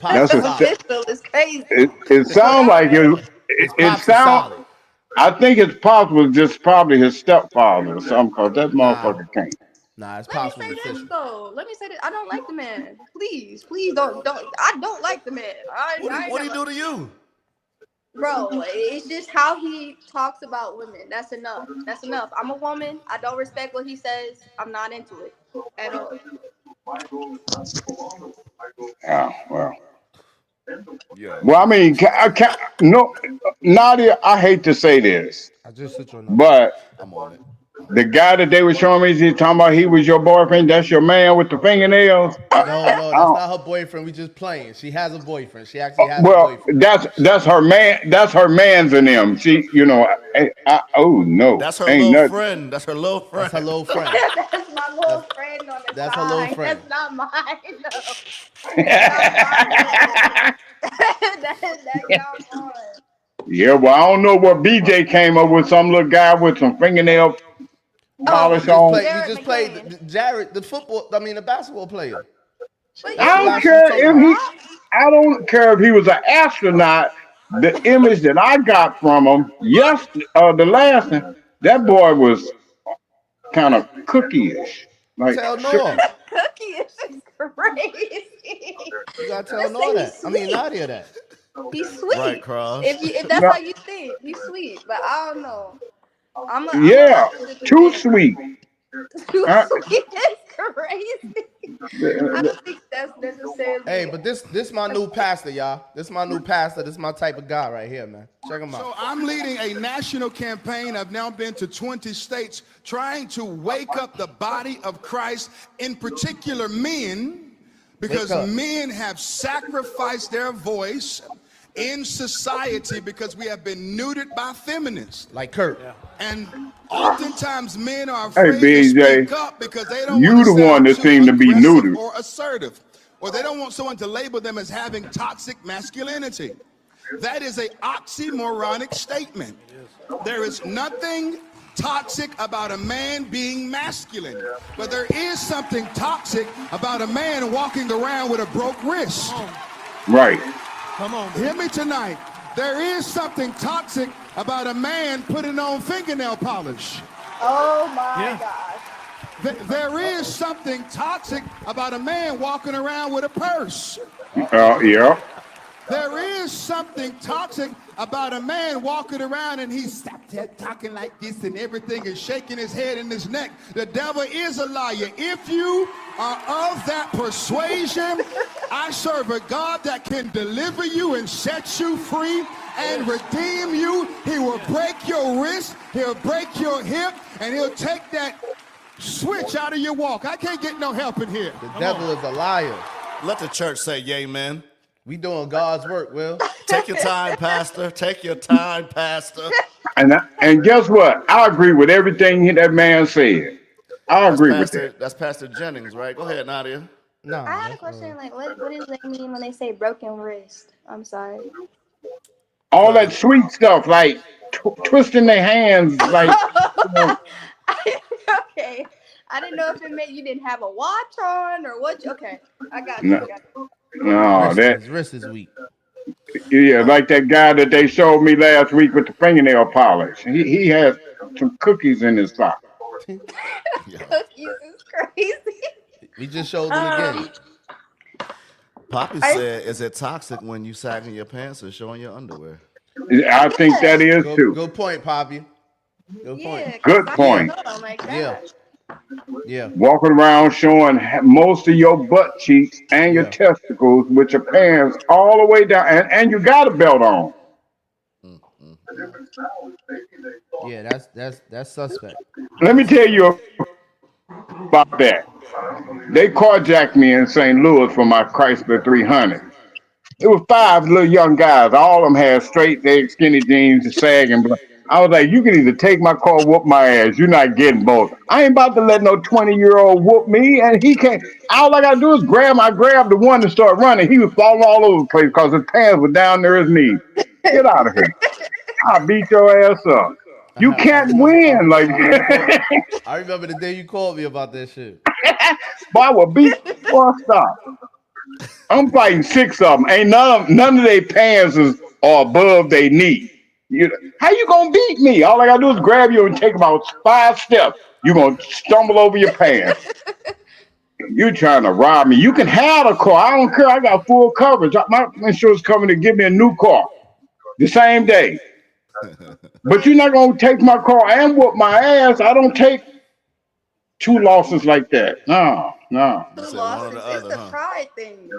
[SPEAKER 7] That's a-
[SPEAKER 4] Official is crazy.
[SPEAKER 7] It sounds like it.
[SPEAKER 3] His
[SPEAKER 7] It
[SPEAKER 3] pops is
[SPEAKER 7] sounds.
[SPEAKER 3] solid.
[SPEAKER 7] I think his pops was just probably his stepfather or something, cause that motherfucker can't.
[SPEAKER 3] Nah, his
[SPEAKER 4] Let me
[SPEAKER 3] pops was
[SPEAKER 4] say this
[SPEAKER 3] official.
[SPEAKER 4] though. Let me say this. I don't like the man. Please don't. I don't like the man.
[SPEAKER 2] What do he do to you?
[SPEAKER 4] Bro, it's just how he talks about women. That's enough. I'm a woman. I don't respect what he says. I'm not into it at all.
[SPEAKER 7] Yeah, well.
[SPEAKER 2] Yeah.
[SPEAKER 7] Well, I mean, no, Nadia. I hate to say this,
[SPEAKER 3] I just switch on.
[SPEAKER 7] but
[SPEAKER 2] I'm on it.
[SPEAKER 7] the guy that they were showing me, he talking about he was your boyfriend. That's your man with the fingernails.
[SPEAKER 3] No, that's not her boyfriend. We just playing. She has a boyfriend. She actually has a
[SPEAKER 7] Well,
[SPEAKER 3] boyfriend.
[SPEAKER 7] that's her man. That's her man's in them. She, oh no,
[SPEAKER 2] That's her
[SPEAKER 7] ain't
[SPEAKER 2] little
[SPEAKER 7] nothing.
[SPEAKER 2] friend. That's her little friend.
[SPEAKER 3] That's her little friend.
[SPEAKER 4] That's my little friend on the
[SPEAKER 3] That's
[SPEAKER 4] side.
[SPEAKER 3] her little friend.
[SPEAKER 4] That's not mine. No. That's not mine.
[SPEAKER 7] Yeah, well, I don't know what BJ came up with. Some little guy with some fingernail polish on.
[SPEAKER 3] We just played Jared, the basketball player.
[SPEAKER 7] I don't care I don't care if he was an astronaut. The image that I got from him, the last one, that boy was kind of cookie-ish. Like,
[SPEAKER 3] Tell Noah.
[SPEAKER 4] Cookie is just crazy.
[SPEAKER 3] You gotta tell
[SPEAKER 4] Let's
[SPEAKER 3] Noah
[SPEAKER 4] say
[SPEAKER 3] that.
[SPEAKER 4] he's
[SPEAKER 3] I mean,
[SPEAKER 4] sweet.
[SPEAKER 3] Nadia that.
[SPEAKER 4] He's sweet.
[SPEAKER 2] Right, Cross.
[SPEAKER 4] If that's how you think, he's sweet. But I don't know.
[SPEAKER 7] yeah, too sweet.
[SPEAKER 4] Too sweet is crazy. I don't think that's necessarily.
[SPEAKER 3] Hey, but this my new pastor, y'all. This my new pastor. This my type of guy right here, man. Check him out.
[SPEAKER 9] So I'm leading a national campaign. I've now been to 20 states trying to wake up the body of Christ, in particular men, because men have sacrificed their voice in society because we have been neutered by feminists.
[SPEAKER 3] Like Kurt.
[SPEAKER 9] Yeah. And oftentimes men are afraid to
[SPEAKER 7] BJ,
[SPEAKER 9] speak up because they don't
[SPEAKER 7] you
[SPEAKER 9] want to
[SPEAKER 7] the one that
[SPEAKER 9] sound
[SPEAKER 7] seem to be
[SPEAKER 9] aggressive
[SPEAKER 7] neutered.
[SPEAKER 9] or assertive, or they don't want someone to label them as having toxic masculinity. That is a oxymoronic statement. There is nothing toxic about a man being masculine, but there is something toxic about a man walking around with a broke wrist.
[SPEAKER 7] Right.
[SPEAKER 9] Come on, hear me tonight. There is something toxic about a man putting on fingernail polish.
[SPEAKER 4] Oh my God.
[SPEAKER 9] There is something toxic about a man walking around with a purse.
[SPEAKER 7] Yeah.
[SPEAKER 9] There is something toxic about a man walking around and he's talking like this and everything is shaking his head and his neck. The devil is a liar. If you are of that persuasion, I serve a God that can deliver you and set you free and redeem you. He will break your wrist, he'll break your hip, and he'll take that switch out of your walk. I can't get no help in here.
[SPEAKER 3] The devil is a liar.
[SPEAKER 2] Let the church say yay, man.
[SPEAKER 3] We doing God's work, Will.
[SPEAKER 2] Take your time, Pastor. Take your time, Pastor.
[SPEAKER 7] And guess what? I agree with everything that man said. I agree with that.
[SPEAKER 2] That's Pastor Jennings, right? Go ahead, Nadia.
[SPEAKER 3] No.
[SPEAKER 4] I had a question. Like, what does they mean when they say broken wrist? I'm sorry.
[SPEAKER 7] All that sweet stuff, like twisting their hands, like.
[SPEAKER 4] Okay. I didn't know if it meant you didn't have a watch on or what. Okay, I got you.
[SPEAKER 7] No,
[SPEAKER 3] his wrist is weak.
[SPEAKER 7] Yeah, like that guy that they showed me last week with the fingernail polish. He has some cookies in his sock.
[SPEAKER 4] Cookies is crazy.
[SPEAKER 3] We just showed them again.
[SPEAKER 2] Poppy said, is it toxic when you sagging your pants or showing your underwear?
[SPEAKER 7] I think that is too.
[SPEAKER 3] Good point, Poppy. Good point.
[SPEAKER 7] Good point.
[SPEAKER 3] Yeah.
[SPEAKER 7] Walking around showing most of your butt cheeks and your testicles with your pants all the way down, and you got a belt on.
[SPEAKER 3] Yeah, that's suspect.
[SPEAKER 7] Let me tell you about that. They carjacked me in St. Louis for my Chrysler 300. It was 5 little young guys. All of them had straight leg, skinny jeans, and sagging. I was like, you can either take my car or whoop my ass. You're not getting both. I ain't about to let no 20-year-old whoop me, and he can't. All I got to do is I grabbed the one and start running. He was falling all over the place because his pants were down near his knees. Get out of here. I'll beat your ass up. You can't win like that.
[SPEAKER 3] I remember the day you called me about that shit.
[SPEAKER 7] Boy, I will beat. Boy, stop. I'm fighting 6 of them. Ain't none of their pants are above their knee. How you gonna beat me? All I gotta do is grab you and take about 5 steps. You gonna stumble over your pants. You trying to rob me? You can have a car. I don't care. I got full coverage. My insurance company to give me a new car the same day. But you're not gonna take my car and whoop my ass. I don't take 2 losses like that. No.
[SPEAKER 4] 2 losses. It's the pride thing.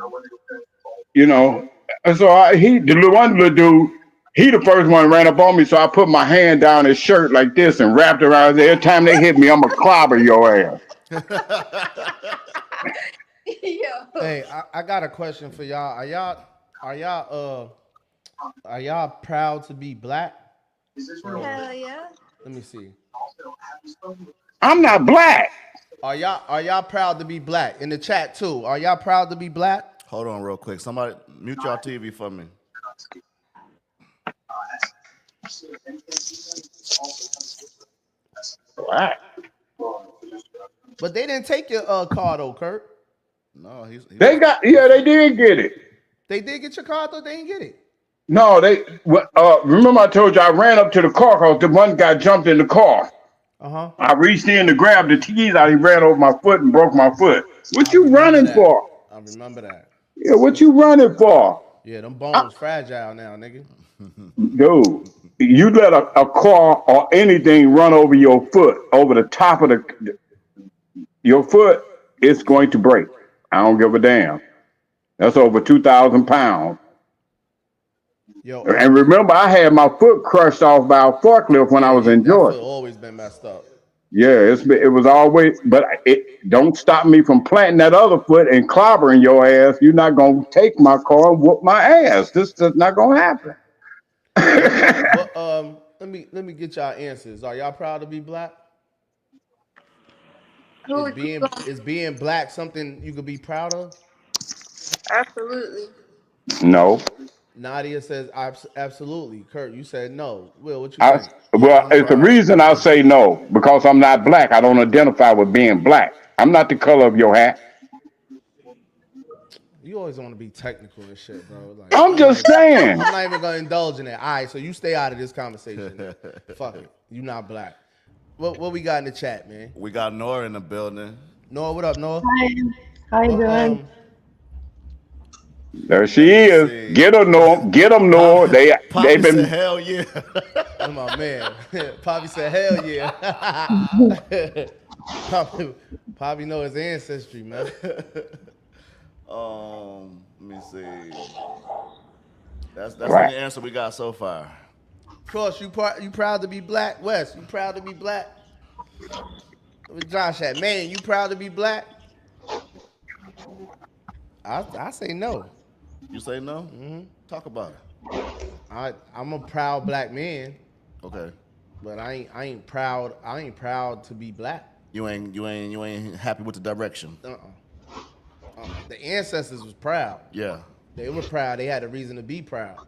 [SPEAKER 7] You know. And so the one little dude. He the first one ran up on me, so I put my hand down his shirt like this and wrapped around it. Every time they hit me, I'm going to clobber your ass.
[SPEAKER 3] Hey, I got a question for y'all. Are y'all proud to be black?
[SPEAKER 4] Hell yeah.
[SPEAKER 3] Let me see.
[SPEAKER 7] I'm not black.
[SPEAKER 3] Are y'all proud to be black? In the chat too. Are y'all proud to be black?
[SPEAKER 2] Hold on real quick. Somebody mute y'all TV for me.
[SPEAKER 7] Black.
[SPEAKER 3] But they didn't take your car though, Kurt.
[SPEAKER 2] No,
[SPEAKER 7] they did get it.
[SPEAKER 3] They did get your car, though they didn't get it.
[SPEAKER 7] No, remember I told you I ran up to the car because the one guy jumped in the car. I reached in to grab the keys out. He ran over my foot and broke my foot. What you running for?
[SPEAKER 3] I remember that.
[SPEAKER 7] Yeah, what you running for?
[SPEAKER 3] Yeah, them bones fragile now, nigga.
[SPEAKER 7] Dude, you let a car or anything run over your foot, over the top of your foot is going to break. I don't give a damn. That's over 2,000 pounds.
[SPEAKER 3] Yo,
[SPEAKER 7] And remember, I had my foot crushed off by a forklift when I was in
[SPEAKER 3] that foot
[SPEAKER 7] Georgia.
[SPEAKER 3] always been messed up.
[SPEAKER 7] Yeah, it was always, but it don't stop me from planting that other foot and clobbering your ass. You're not gonna take my car and whoop my ass. This is not gonna happen.
[SPEAKER 3] But let me get y'all answers. Are y'all proud to be black?
[SPEAKER 4] Who would keep going?
[SPEAKER 3] Is being black something you could be proud of?
[SPEAKER 4] Absolutely.
[SPEAKER 7] No,
[SPEAKER 3] Nadia says absolutely. Kurt, you said no. Will, what you
[SPEAKER 7] I
[SPEAKER 3] think?
[SPEAKER 2] Yeah,
[SPEAKER 7] well,
[SPEAKER 2] I'm
[SPEAKER 7] it's the
[SPEAKER 2] proud.
[SPEAKER 7] reason I say no because I'm not black. I don't identify with being black. I'm not the color of your hat.
[SPEAKER 3] You always want to be technical and shit, bro. Like
[SPEAKER 7] I'm just saying.
[SPEAKER 3] I'm not even gonna indulge in that. All right, so you stay out of this conversation. Fuck it. You not black. What we got in the chat, man?
[SPEAKER 2] We got Nora in the building.
[SPEAKER 3] Noah, what up, Noah?
[SPEAKER 10] Hi, how you doing?
[SPEAKER 7] There
[SPEAKER 2] Let
[SPEAKER 7] she
[SPEAKER 2] me
[SPEAKER 7] is.
[SPEAKER 2] see.
[SPEAKER 7] Get her, Noah. Get them, Noah.
[SPEAKER 2] Poppy
[SPEAKER 7] They've
[SPEAKER 2] said,
[SPEAKER 7] been.
[SPEAKER 2] "Hell yeah."
[SPEAKER 3] That's my man. Poppy said, "Hell yeah." Poppy know his ancestry, man.
[SPEAKER 2] Let me see. That's the
[SPEAKER 7] Right.
[SPEAKER 2] only answer we got so far.
[SPEAKER 3] Cross, you proud to be black? Wes, you proud to be black? Where Josh at? Man, you proud to be black? I say no.
[SPEAKER 2] You say no? Mm-hmm. Talk about it.
[SPEAKER 3] I'm a proud black man,
[SPEAKER 2] Okay.
[SPEAKER 3] but I ain't proud. I ain't proud to be black.
[SPEAKER 2] You ain't happy with the direction.
[SPEAKER 3] The ancestors was proud.
[SPEAKER 2] Yeah.
[SPEAKER 3] They were proud. They had a reason to be proud.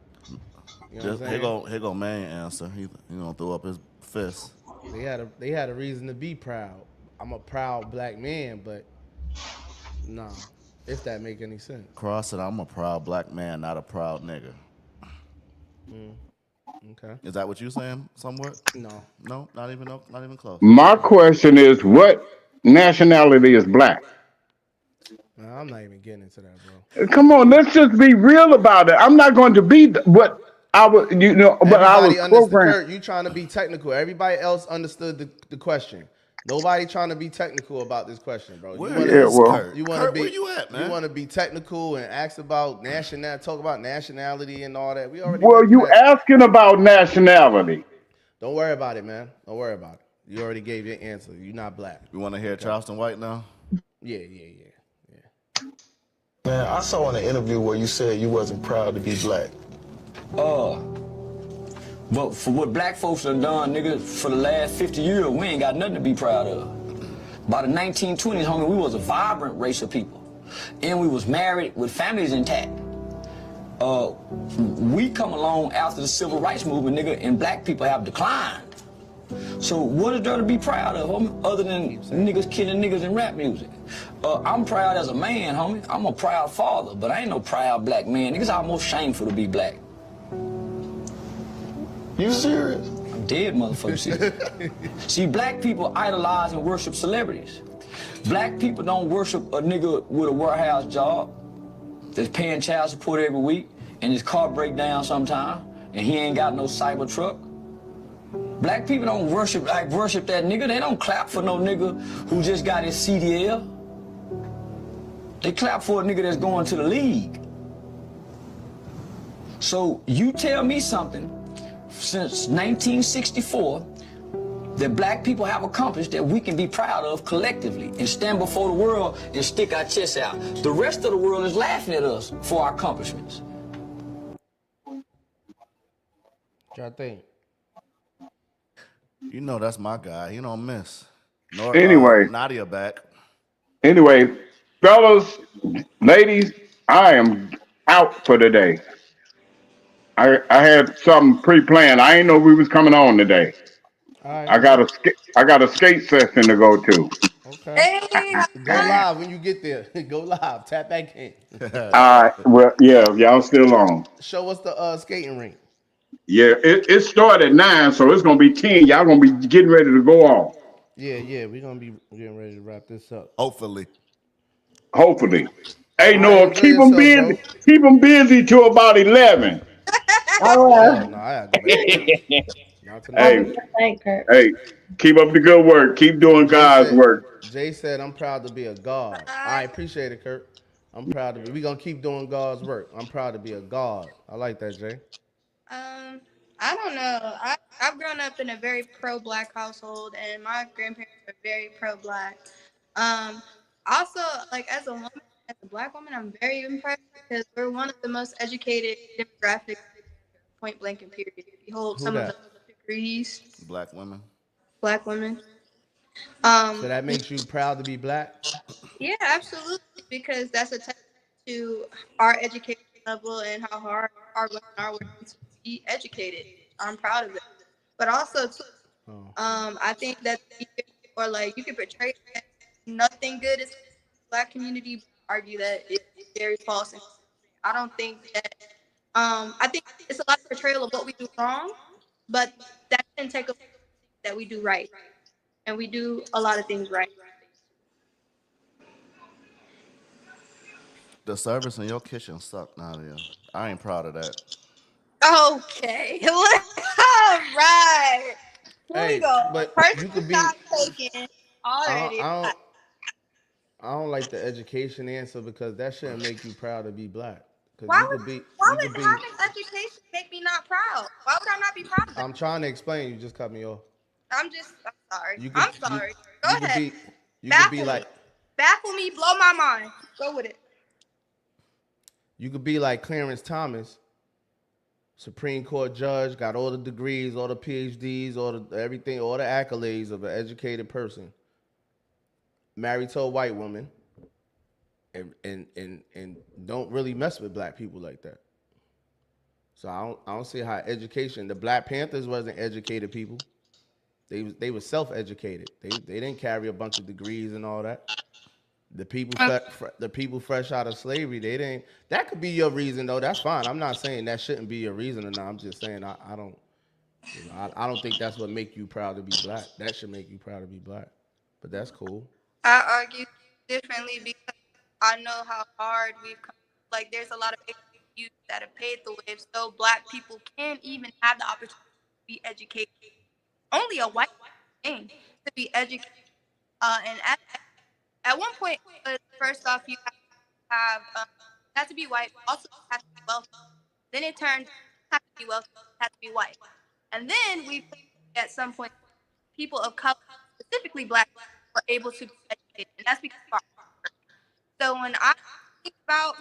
[SPEAKER 3] You know what I'm saying?
[SPEAKER 2] Here go man answer. He gonna throw up his fist.
[SPEAKER 3] They had a reason to be proud. I'm a proud black man, but nah, if that make any sense.
[SPEAKER 2] Cross said, "I'm a proud black man, not a proud nigga."
[SPEAKER 3] Okay.
[SPEAKER 2] Is that what you saying? Somewhat?
[SPEAKER 3] No.
[SPEAKER 2] No, not even close.
[SPEAKER 7] My question is, what nationality is black?
[SPEAKER 3] Nah, I'm not even getting into that, bro.
[SPEAKER 7] Come on, let's just be real about it. I'm not going to be what I was, but I was
[SPEAKER 3] Everybody understood.
[SPEAKER 7] programmed.
[SPEAKER 3] Kurt, you trying to be technical. Everybody else understood the question. Nobody trying to be technical about this question, bro.
[SPEAKER 2] Where
[SPEAKER 7] Kurt?
[SPEAKER 2] where you at, man?
[SPEAKER 3] You want to be technical and ask about talk about nationality and all that. We already
[SPEAKER 7] Well,
[SPEAKER 3] went through
[SPEAKER 7] you
[SPEAKER 3] that.
[SPEAKER 7] asking about nationality.
[SPEAKER 3] Don't worry about it, man. Don't worry about it. You already gave your answer. You're not black.
[SPEAKER 2] You want to hear Charleston White now?
[SPEAKER 3] Yeah.
[SPEAKER 11] Man, I saw in an interview where you said you wasn't proud to be black.
[SPEAKER 12] But for what black folks have done, nigga, for the last 50 years, we ain't got nothing to be proud of. By the 1920s, homie, we was a vibrant race of people. And we was married with families intact. We come along after the civil rights movement, nigga, and black people have declined. So what is there to be proud of, homie, other than niggas killing niggas in rap music? I'm proud as a man, homie. I'm a proud father, but I ain't no proud black man. Niggas almost shameful to be black.
[SPEAKER 11] You serious?
[SPEAKER 12] I'm dead, motherfucker. Serious. See, black people idolize and worship celebrities. Black people don't worship a nigga with a warehouse job that's paying child support every week and his car break down sometime and he ain't got no cyber truck. Black people don't worship that nigga. They don't clap for no nigga who just got his CDL. They clap for a nigga that's going to the league. So you tell me something since 1964 that black people have accomplished that we can be proud of collectively and stand before the world and stick our chests out. The rest of the world is laughing at us for our accomplishments.
[SPEAKER 3] What y'all think?
[SPEAKER 2] You know that's my guy. He don't miss.
[SPEAKER 7] Anyway.
[SPEAKER 2] Nadia back.
[SPEAKER 7] Anyway, fellas, ladies, I am out for today. I had something pre-planned. I ain't know we was coming on today.
[SPEAKER 3] All right,
[SPEAKER 7] I got a skate session to go to.
[SPEAKER 3] Okay.
[SPEAKER 4] Hey,
[SPEAKER 3] Go live when you get there. Go live. Tap back in.
[SPEAKER 7] Well, yeah, y'all still on.
[SPEAKER 3] Show us the skating rink.
[SPEAKER 7] Yeah, it started at 9, so it's gonna be 10. Y'all gonna be getting ready to go off.
[SPEAKER 3] Yeah, we're gonna be getting ready to wrap this up.
[SPEAKER 2] Hopefully.
[SPEAKER 7] Hey, Noah,
[SPEAKER 3] enjoy
[SPEAKER 7] keep them
[SPEAKER 3] yourself,
[SPEAKER 7] busy.
[SPEAKER 3] bro.
[SPEAKER 7] Keep them busy till about 11.
[SPEAKER 10] Oh,
[SPEAKER 3] Hell
[SPEAKER 10] well.
[SPEAKER 3] no, I gotta go back to work. Not tonight.
[SPEAKER 7] Hey, keep up the good work. Keep doing God's work.
[SPEAKER 3] Jay said, I'm proud to be a God. I appreciate it, Kurt. I'm proud to be. We're going to keep doing God's work. I'm proud to be a God. I like that, Jay.
[SPEAKER 4] I don't know. I've grown up in a very pro-black household, and my grandparents are very pro-black. Also, like as a woman, as a black woman, I'm very impressed because we're one of the most educated demographics, point blank and period. Behold,
[SPEAKER 3] Who
[SPEAKER 4] some of
[SPEAKER 3] that?
[SPEAKER 4] the degrees.
[SPEAKER 2] Black women.
[SPEAKER 4] Black women.
[SPEAKER 3] So that makes you proud to be black?
[SPEAKER 4] Yeah, absolutely, because that's a testament to our education level and how hard our women are working to be educated. I'm proud of it. But also, too, I think that or like you can portray that nothing good is in the black community, but argue that it's very false. And I don't think that. I think it's a lot of portrayal of what we do wrong, but that can take away that we do right, and we do a lot of things right.
[SPEAKER 2] The service in your kitchen sucked, Nadia. I ain't proud of that.
[SPEAKER 4] Okay. All right. Here we
[SPEAKER 3] Hey,
[SPEAKER 4] go.
[SPEAKER 3] but
[SPEAKER 4] Personal
[SPEAKER 3] you could be.
[SPEAKER 4] shot taken
[SPEAKER 3] I don't,
[SPEAKER 4] already.
[SPEAKER 3] I don't. I don't like the education answer because that shouldn't make you proud to be black. Because
[SPEAKER 4] Why
[SPEAKER 3] you
[SPEAKER 4] would
[SPEAKER 3] could be.
[SPEAKER 4] why
[SPEAKER 3] You could
[SPEAKER 4] would
[SPEAKER 3] be.
[SPEAKER 4] having education make me not proud? Why would I not be proud of that?
[SPEAKER 3] I'm trying to explain. You just cut me off.
[SPEAKER 4] I'm sorry.
[SPEAKER 3] You could.
[SPEAKER 4] I'm sorry. Go
[SPEAKER 3] You could
[SPEAKER 4] ahead.
[SPEAKER 3] be. You could be
[SPEAKER 4] Baffle me.
[SPEAKER 3] like.
[SPEAKER 4] Baffle me, blow my mind. Go with it.
[SPEAKER 3] You could be like Clarence Thomas, Supreme Court judge, got all the degrees, all the PhDs, all the everything, all the accolades of an educated person. Married to a white woman, and don't really mess with black people like that. So I don't see how education. The Black Panthers wasn't educated people. They were self-educated. They didn't carry a bunch of degrees and all that. The people fresh out of slavery, they didn't. That could be your reason though. That's fine. I'm not saying that shouldn't be your reason or not. I'm just saying I don't. I don't think that's what make you proud to be black. That should make you proud to be black. But that's cool.
[SPEAKER 4] I argue differently because I know how hard we've come. Like, there's a lot of youth that have paid the way so black people can even have the opportunity to be educated. Only a white thing to be educated. And at one point, first off, you have to be white, also have to be wealthy. Then it turned have to be wealthy, have to be white. And then we at some point people of color, specifically black, were able to be educated, and that's because of our work. So when I think about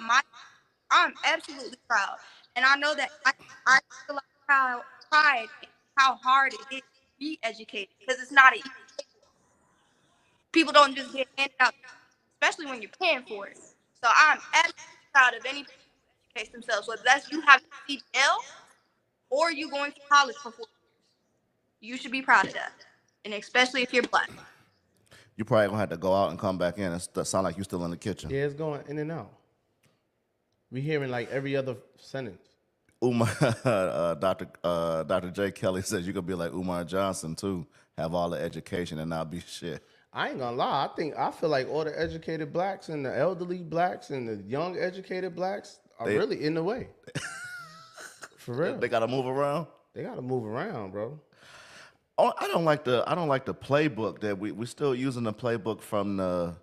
[SPEAKER 4] I'm absolutely proud, and I know that I feel a lot of pride in how hard it is to be educated because it's not an easy thing. People don't just get handed out, especially when you're paying for it. So I'm absolutely proud of any person who educates themselves, whether that's you having a CDL or you going to college for 4 years. You should be proud of that, and especially if you're black.
[SPEAKER 2] You probably gonna have to go out and come back in. It sound like you still in the kitchen.
[SPEAKER 3] Yeah, it's going in and out. We hearing like every other sentence.
[SPEAKER 2] Dr. J. Kelly says you could be like Umar Johnson too, have all the education and not be shit.
[SPEAKER 3] I ain't gonna lie. I feel like all the educated blacks and the elderly blacks and the young educated blacks are really in the way. For real.
[SPEAKER 2] They gotta move around.
[SPEAKER 3] They gotta move around, bro.
[SPEAKER 2] Oh, I don't like the playbook that we still using the playbook from the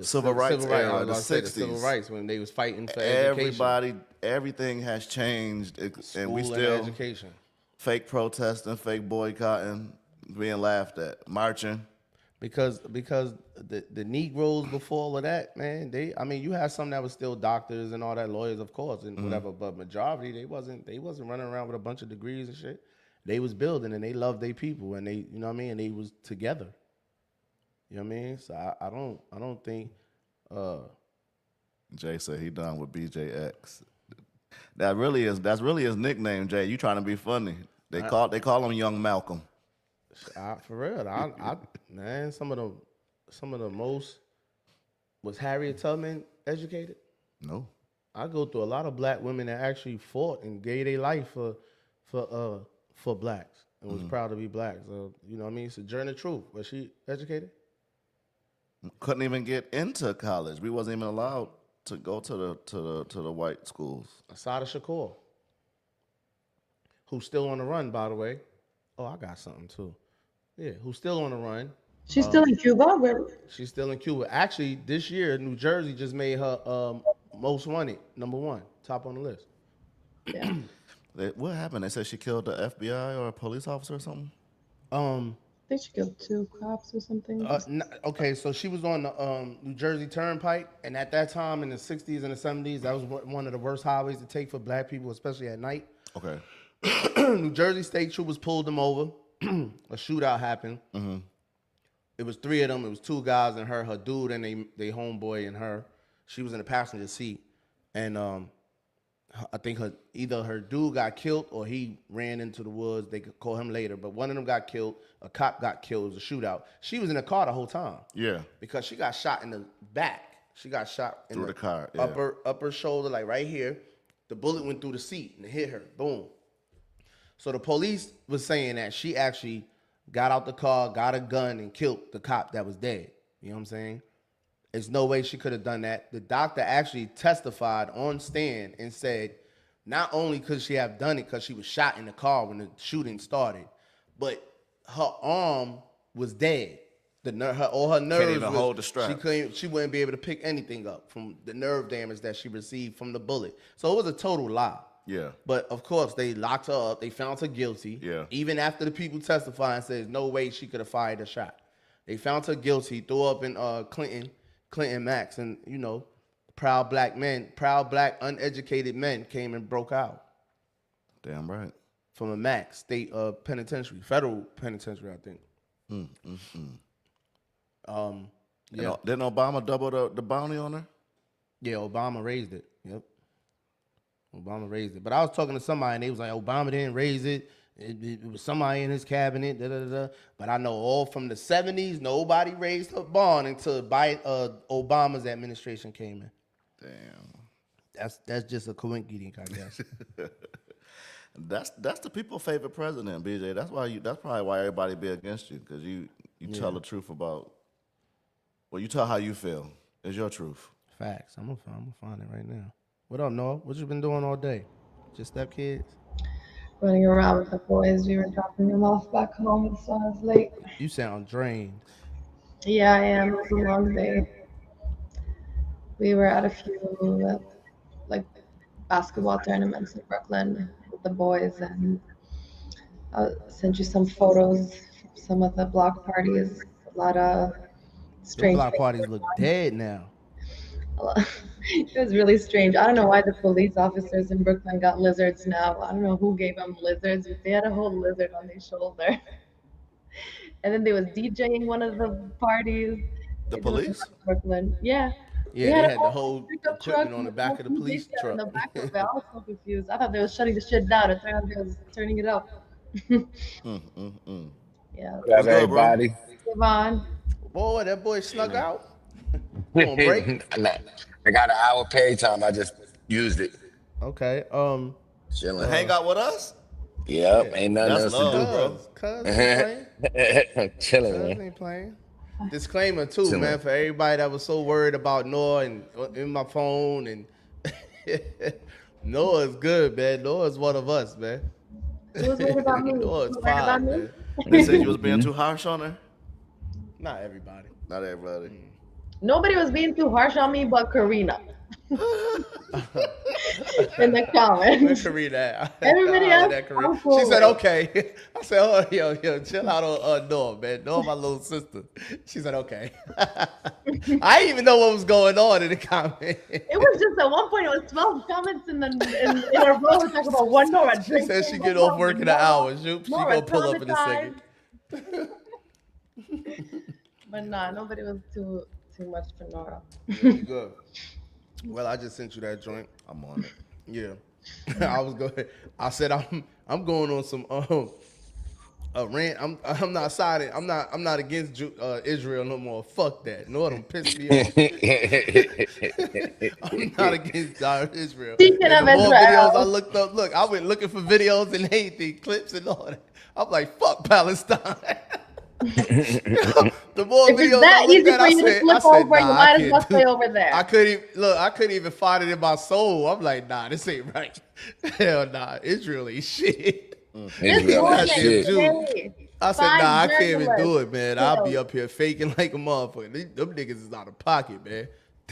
[SPEAKER 2] civil rights era, the 60s.
[SPEAKER 3] The civil rights when they was fighting for education.
[SPEAKER 2] Everything has changed, and we
[SPEAKER 3] School
[SPEAKER 2] still
[SPEAKER 3] and education.
[SPEAKER 2] Fake protesting, fake boycotting, being laughed at, marching.
[SPEAKER 3] Because the Negroes before all of that, man, you had some that was still doctors and all that, lawyers, of course, and whatever, but majority they wasn't running around with a bunch of degrees and shit. They was building and they loved their people and they, you know what I mean, and they was together. You know what I mean? So I don't think
[SPEAKER 2] Jay said he done with BJX. That's really his nickname, Jay. You trying to be funny. They call him Young Malcolm.
[SPEAKER 3] For real, man, some of the most. Was Harriet Tubman educated?
[SPEAKER 2] No.
[SPEAKER 3] I go through a lot of black women that actually fought and gave their life for blacks and was proud to be black. So you know what I mean. Sojourner Truth, was she educated?
[SPEAKER 2] Couldn't even get into college. We wasn't even allowed to go to the white schools.
[SPEAKER 3] Assata Shakur. who's still on the run, by the way. Oh, I got something too. Yeah, who's still on the run.
[SPEAKER 10] She's still in Cuba?
[SPEAKER 3] She's still in Cuba. Actually, this year, New Jersey just made her most wanted, #1, top on the list.
[SPEAKER 10] Yeah.
[SPEAKER 2] What happened? They said she killed the FBI or a police officer or something?
[SPEAKER 10] I think she killed 2 cops or something.
[SPEAKER 3] Okay, so she was on the New Jersey Turnpike, and at that time in the 60s and the 70s, that was one of the worst highways to take for black people, especially at night.
[SPEAKER 2] Okay.
[SPEAKER 3] New Jersey state troopers pulled them over. A shootout happened.
[SPEAKER 2] Mm-hmm.
[SPEAKER 3] It was 3 of them. It was 2 guys and her dude and they homeboy and her. She was in the passenger seat, and I think either her dude got killed or he ran into the woods. They could call him later, but one of them got killed. A cop got killed. It was a shootout. She was in the car the whole time.
[SPEAKER 2] Yeah.
[SPEAKER 3] Because she got shot in the back. She got shot in
[SPEAKER 2] through the car. Yeah.
[SPEAKER 3] Upper shoulder, like right here. The bullet went through the seat and it hit her. Boom. So the police was saying that she actually got out the car, got a gun, and killed the cop that was dead. You know what I'm saying? There's no way she could have done that. The doctor actually testified on stand and said, not only could she have done it because she was shot in the car when the shooting started, but her arm was dead. All her nerves
[SPEAKER 2] Can't even hold the strap.
[SPEAKER 3] She wouldn't be able to pick anything up from the nerve damage that she received from the bullet. So it was a total lie.
[SPEAKER 2] Yeah.
[SPEAKER 3] But of course, they locked her up. They found her guilty.
[SPEAKER 2] Yeah.
[SPEAKER 3] Even after the people testified and said no way she could have fired a shot. They found her guilty, threw up in Clinton Max, and proud black uneducated men came and broke out.
[SPEAKER 2] Damn right.
[SPEAKER 3] From a Max state penitentiary, federal penitentiary, I think. Yeah.
[SPEAKER 2] Didn't Obama double the bounty on her?
[SPEAKER 3] Yeah, Obama raised it. Yep. Obama raised it. But I was talking to somebody and they was like, Obama didn't raise it. It was somebody in his cabinet. But I know all from the 70s, nobody raised her bond until Obama's administration came in.
[SPEAKER 2] Damn.
[SPEAKER 3] That's just a coincidence, I guess.
[SPEAKER 2] That's the people's favorite president, BJ. That's probably why everybody be against you, because you tell the truth about. Well, you tell how you feel. It's your truth.
[SPEAKER 3] Facts. I'm gonna find it right now. What up, Noah? What you been doing all day? Just stepkids?
[SPEAKER 10] Running around with the boys. We were dropping them off back home, so I was late.
[SPEAKER 3] You sound drained.
[SPEAKER 10] Yeah, I am. It was a long day. We were at a few basketball tournaments in Brooklyn with the boys, and I'll send you some photos from some of the block parties. A lot of strange.
[SPEAKER 3] The block parties look dead now.
[SPEAKER 10] It was really strange. I don't know why the police officers in Brooklyn got lizards now. I don't know who gave them lizards, but they had a whole lizard on their shoulder. And then they was DJing one of the parties.
[SPEAKER 2] The police?
[SPEAKER 10] Brooklyn. Yeah.
[SPEAKER 3] Yeah, they had the whole equipment on the back of the police truck.
[SPEAKER 10] On the back of it. I was so confused. I thought they were shutting the shit down. It turned out they was turning it up. Yeah.
[SPEAKER 13] What's up, everybody?
[SPEAKER 10] Devon.
[SPEAKER 3] Boy, that boy snuck out. On break.
[SPEAKER 13] I got an hour pay time. I just used it.
[SPEAKER 3] Okay.
[SPEAKER 13] Chilling.
[SPEAKER 2] Hang out with us?
[SPEAKER 13] Yep. Ain't nothing else
[SPEAKER 2] love,
[SPEAKER 13] to do, bro. Chilling, man.
[SPEAKER 3] Ain't playing. Disclaimer too, man, for everybody that was so worried about Noah and in my phone, and Noah's good, man. Noah's one of us, man.
[SPEAKER 10] Who was worried about me?
[SPEAKER 3] Noah's fine, man.
[SPEAKER 2] They said you was being too harsh on her?
[SPEAKER 3] Not everybody.
[SPEAKER 2] Not everybody.
[SPEAKER 10] Nobody was being too harsh on me but Karina. In the comments.
[SPEAKER 3] Karina.
[SPEAKER 10] Everybody else.
[SPEAKER 3] She said, okay. I said, oh, yo, chill out on Noah, man. Noah, my little sister. She said, okay. I didn't even know what was going on in the comments.
[SPEAKER 10] It was just at one point, it was 12 comments in a row. We're talking about one Nora.
[SPEAKER 3] She said she get off work in an hour. She gonna pull up in a second.
[SPEAKER 10] But nah, nobody was too much for Nora.
[SPEAKER 3] Good. Well, I just sent you that joint.
[SPEAKER 2] I'm on it.
[SPEAKER 3] Yeah. I was going. I said I'm going on some a rant. I'm not siding. I'm not against Israel no more. Fuck that. No, them pissed me off. I'm not against Israel.
[SPEAKER 10] Speaking of
[SPEAKER 3] the more
[SPEAKER 10] Israel.
[SPEAKER 3] videos I looked up. Look, I went looking for videos and anything, clips and all that. I'm like, fuck Palestine. The more
[SPEAKER 10] if
[SPEAKER 3] videos
[SPEAKER 10] it's that
[SPEAKER 3] I looked
[SPEAKER 10] easy
[SPEAKER 3] at,
[SPEAKER 10] for you to flip over,
[SPEAKER 3] nah,
[SPEAKER 10] you might as well stay over there.
[SPEAKER 3] I couldn't even find it in my soul. I'm like, nah, this ain't right. Hell nah, Israel ain't shit.
[SPEAKER 10] This
[SPEAKER 13] Israel ain't
[SPEAKER 10] morning,
[SPEAKER 13] shit.
[SPEAKER 10] today,
[SPEAKER 3] I said,
[SPEAKER 10] 5
[SPEAKER 3] nah, I can't even do
[SPEAKER 10] journalists
[SPEAKER 3] it, man. I'll be
[SPEAKER 10] killed.
[SPEAKER 3] up here faking like a motherfucker. Them niggas is out of pocket, man.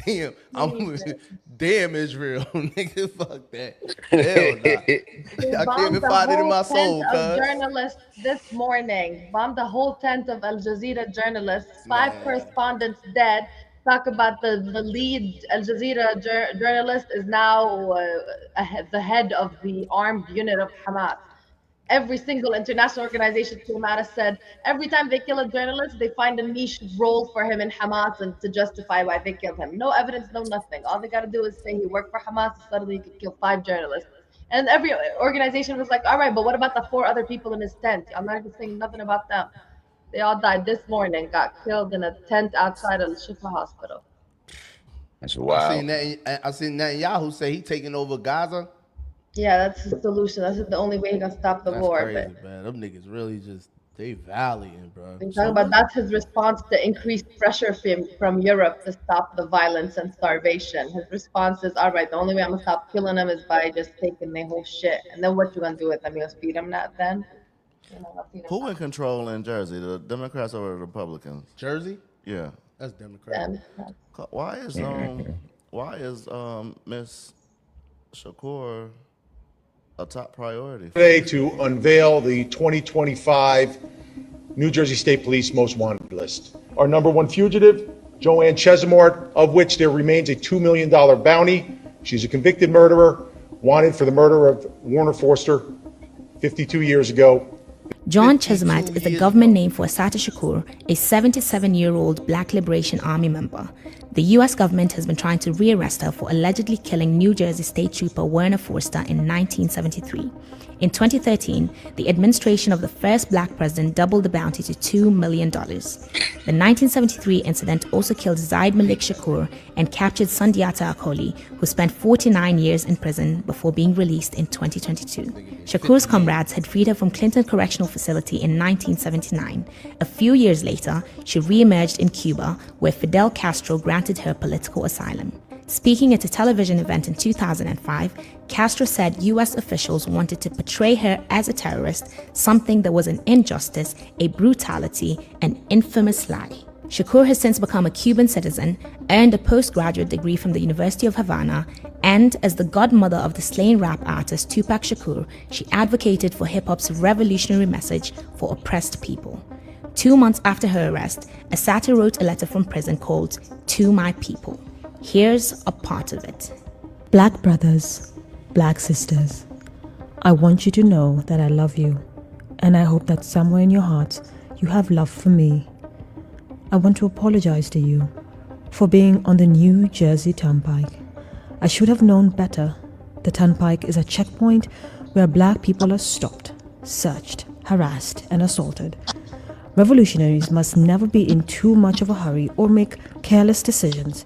[SPEAKER 3] Damn,
[SPEAKER 10] Jesus.
[SPEAKER 3] damn Israel, nigga. Fuck that. Hell nah.
[SPEAKER 10] They
[SPEAKER 3] I can't
[SPEAKER 10] bombed
[SPEAKER 3] even
[SPEAKER 10] the
[SPEAKER 3] find it in
[SPEAKER 10] whole
[SPEAKER 3] my
[SPEAKER 10] tent
[SPEAKER 3] soul,
[SPEAKER 10] of
[SPEAKER 3] cuz.
[SPEAKER 10] journalists this morning. Bombed the whole tent of Al Jazeera journalists. 5
[SPEAKER 3] Man.
[SPEAKER 10] correspondents dead. Talk about the lead Al Jazeera journalist is now the head of the armed unit of Hamas. Every single international organization came out and said every time they kill a journalist, they find a niche role for him in Hamas and to justify why they killed him. No evidence, no nothing. All they got to do is say he worked for Hamas, and suddenly you could kill 5 journalists. And every organization was like, all right, but what about the 4 other people in his tent? I'm not even saying nothing about them. They all died this morning, got killed in a tent outside of the Shifa hospital.
[SPEAKER 13] That's
[SPEAKER 3] I
[SPEAKER 13] wild.
[SPEAKER 3] seen Netanyahu say he taking over Gaza.
[SPEAKER 10] Yeah, that's the solution. That's the only way he can stop the
[SPEAKER 3] That's
[SPEAKER 10] war.
[SPEAKER 3] crazy,
[SPEAKER 10] But
[SPEAKER 3] man. Them niggas really just they valiant, bro.
[SPEAKER 10] you're talking about that's his response to increased pressure from Europe to stop the violence and starvation. His response is, all right, the only way I'm gonna stop killing them is by just taking their whole shit. And then what you gonna do with them? You gonna feed them that then? You're not gonna feed them
[SPEAKER 2] Who in control in Jersey? The Democrats or the Republicans?
[SPEAKER 3] Jersey?
[SPEAKER 2] Yeah.
[SPEAKER 3] That's Democrat.
[SPEAKER 2] Why is Miss Shakur a top priority?
[SPEAKER 14] Today to unveil the 2025 New Jersey State Police Most Wanted list. Our number 1 fugitive, Joanne Chesimard, of which there remains a $2 million bounty. She's a convicted murderer, wanted for the murder of Warner Forster 52 years ago.
[SPEAKER 15] John Chesimard is the government name for Assata Shakur, a 77-year-old Black Liberation Army member. The U.S. government has been trying to rearrest her for allegedly killing New Jersey State Trooper Werner Forster in 1973. In 2013, the administration of the first black president doubled the bounty to $2 million. The 1973 incident also killed Zaid Malik Shakur and captured Sundiata Akoli, who spent 49 years in prison before being released in 2022. Shakur's comrades had freed her from Clinton Correctional Facility in 1979. A few years later, she re-emerged in Cuba, where Fidel Castro granted her political asylum. Speaking at a television event in 2005, Castro said U.S. officials wanted to portray her as a terrorist, something that was an injustice, a brutality, an infamous lie. Shakur has since become a Cuban citizen, earned a postgraduate degree from the University of Havana, and as the godmother of the slain rap artist Tupac Shakur, she advocated for hip-hop's revolutionary message for oppressed people. 2 months after her arrest, Assata wrote a letter from prison called To My People. Here's a part of it.
[SPEAKER 16] Black brothers, black sisters, I want you to know that I love you, and I hope that somewhere in your hearts you have love for me. I want to apologize to you for being on the New Jersey Turnpike. I should have known better. The Turnpike is a checkpoint where black people are stopped, searched, harassed, and assaulted. Revolutionaries must never be in too much of a hurry or make careless decisions.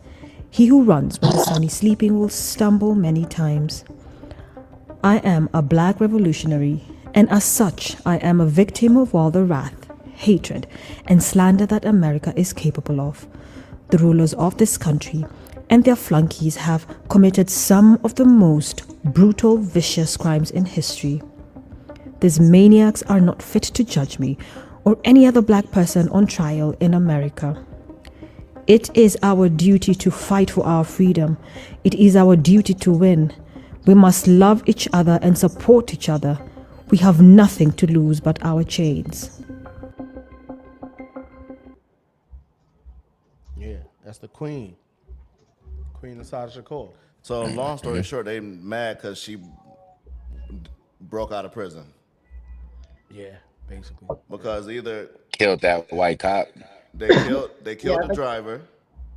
[SPEAKER 16] He who runs when the sun is sleeping will stumble many times. I am a black revolutionary, and as such, I am a victim of all the wrath, hatred, and slander that America is capable of. The rulers of this country and their flunkies have committed some of the most brutal, vicious crimes in history. These maniacs are not fit to judge me or any other black person on trial in America. It is our duty to fight for our freedom. It is our duty to win. We must love each other and support each other. We have nothing to lose but our chains.
[SPEAKER 3] Yeah, that's the queen. Queen Assata Shakur.
[SPEAKER 2] So long story short, they mad because she broke out of prison.
[SPEAKER 3] Yeah, basically.
[SPEAKER 2] Because either
[SPEAKER 13] Killed that white cop.
[SPEAKER 2] they killed the driver,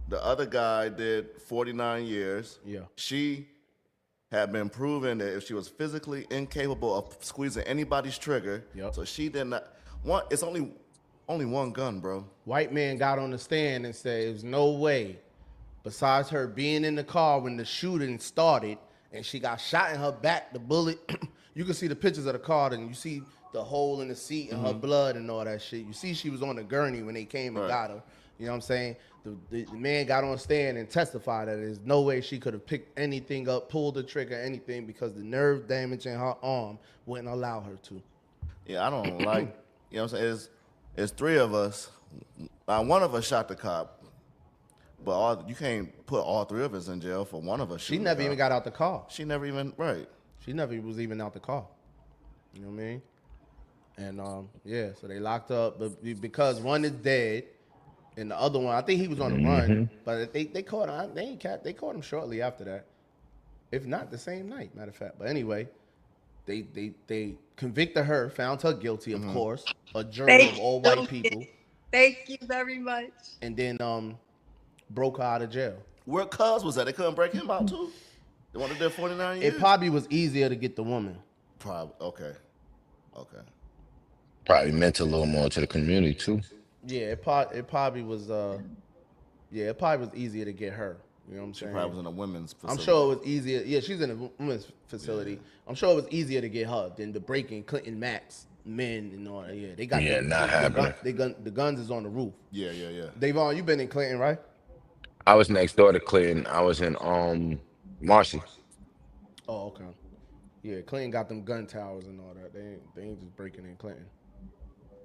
[SPEAKER 2] the other guy did 49 years.
[SPEAKER 3] Yeah.
[SPEAKER 2] She had been proven that if she was physically incapable of squeezing anybody's trigger, so she did not. It's only one gun, bro.
[SPEAKER 3] White man got on the stand and said there's no way, besides her being in the car when the shooting started and she got shot in her back, the bullet, you can see the pictures of the car and you see the hole in the seat and her blood and all that shit. You see she was on the gurney when they came and got her. You know what I'm saying? The man got on stand and testified that there's no way she could have picked anything up, pulled the trigger, anything, because the nerve damage in her arm wouldn't allow her to.
[SPEAKER 2] Yeah, I don't like. You know what I'm saying? It's three of us. One of us shot the cop, but you can't put all three of us in jail for one of us.
[SPEAKER 3] She never even got out the car.
[SPEAKER 2] She never even
[SPEAKER 3] She never was even out the car. You know what I mean? And yeah, so they locked up, but because one is dead, and the other one, I think he was on the run, but they caught him. They caught him shortly after that, if not the same night. Matter of fact, but anyway, they convicted her, found her guilty, of course, a jury of all white people.
[SPEAKER 4] Thank you very much.
[SPEAKER 3] And then broke her out of jail.
[SPEAKER 2] Where Cuz was at? They couldn't break him out too. They wanted to do 49 years.
[SPEAKER 3] It probably was easier to get the woman.
[SPEAKER 2] Probably okay.
[SPEAKER 13] Probably meant a little more to the community too.
[SPEAKER 3] Yeah, it probably was. It probably was easier to get her. You know what I'm saying?
[SPEAKER 2] She probably was in a women's facility.
[SPEAKER 3] I'm sure it was easier. Yeah, she's in a women's facility. Yeah. I'm sure it was easier to get her than the breaking Clinton Max men and all that. Yeah, they got
[SPEAKER 13] not happening.
[SPEAKER 3] The guns is on the roof.
[SPEAKER 2] Yeah.
[SPEAKER 3] Davon, you been in Clinton, right?
[SPEAKER 13] I was next door to Clinton. I was in Marcy.
[SPEAKER 3] Oh, okay. Yeah, Clinton got them gun towers and all that. They ain't just breaking in Clinton.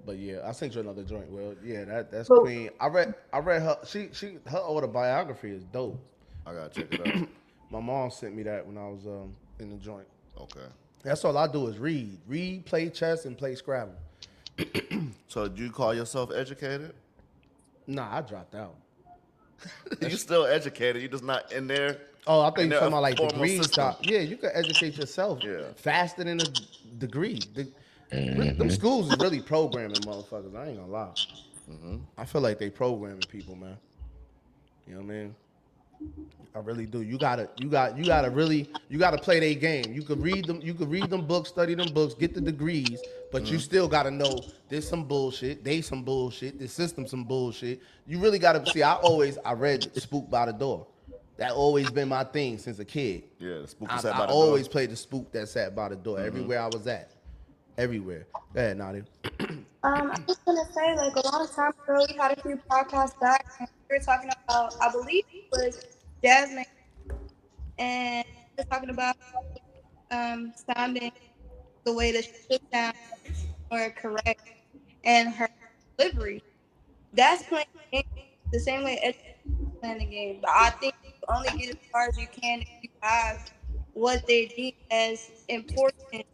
[SPEAKER 3] But yeah, I sent you another joint. Well, yeah, that's Queen. I read her. Her autobiography is dope.
[SPEAKER 2] I gotta check it out.
[SPEAKER 3] My mom sent me that when I was in the joint.
[SPEAKER 2] Okay.
[SPEAKER 3] That's all I do is read, play chess, and play Scrabble.
[SPEAKER 2] So do you call yourself educated?
[SPEAKER 3] Nah, I dropped out.
[SPEAKER 2] You're still educated. You're just not in there.
[SPEAKER 3] Oh, I think you're talking about like degrees.
[SPEAKER 2] System.
[SPEAKER 3] Yeah, you can educate yourself faster than a degree.
[SPEAKER 2] Mm-hmm.
[SPEAKER 3] Them schools is really programming motherfuckers. I ain't gonna lie.
[SPEAKER 2] Mm-hmm.
[SPEAKER 3] I feel like they programming people, man. You know what I mean? I really do. You gotta play their game. You could read them books, study them books, get the degrees, but you still gotta know there's some bullshit, some bullshit, this system some bullshit. You really gotta see. I read Spook by the Door. That always been my thing since a kid.
[SPEAKER 2] Yeah, the spook that sat by the door.
[SPEAKER 3] I always played the spook that sat by the door everywhere I was at. Everywhere. Go ahead, Nadia.
[SPEAKER 4] I was gonna say, like, a long time ago, we had a few podcasts back, and we were talking about, I believe it was Jasmine, and we were talking about sounding the way that she should sound, or correct, and her delivery. That's playing the game the same way education playing the game. But I think you only get as far as you can if you have what they deem as important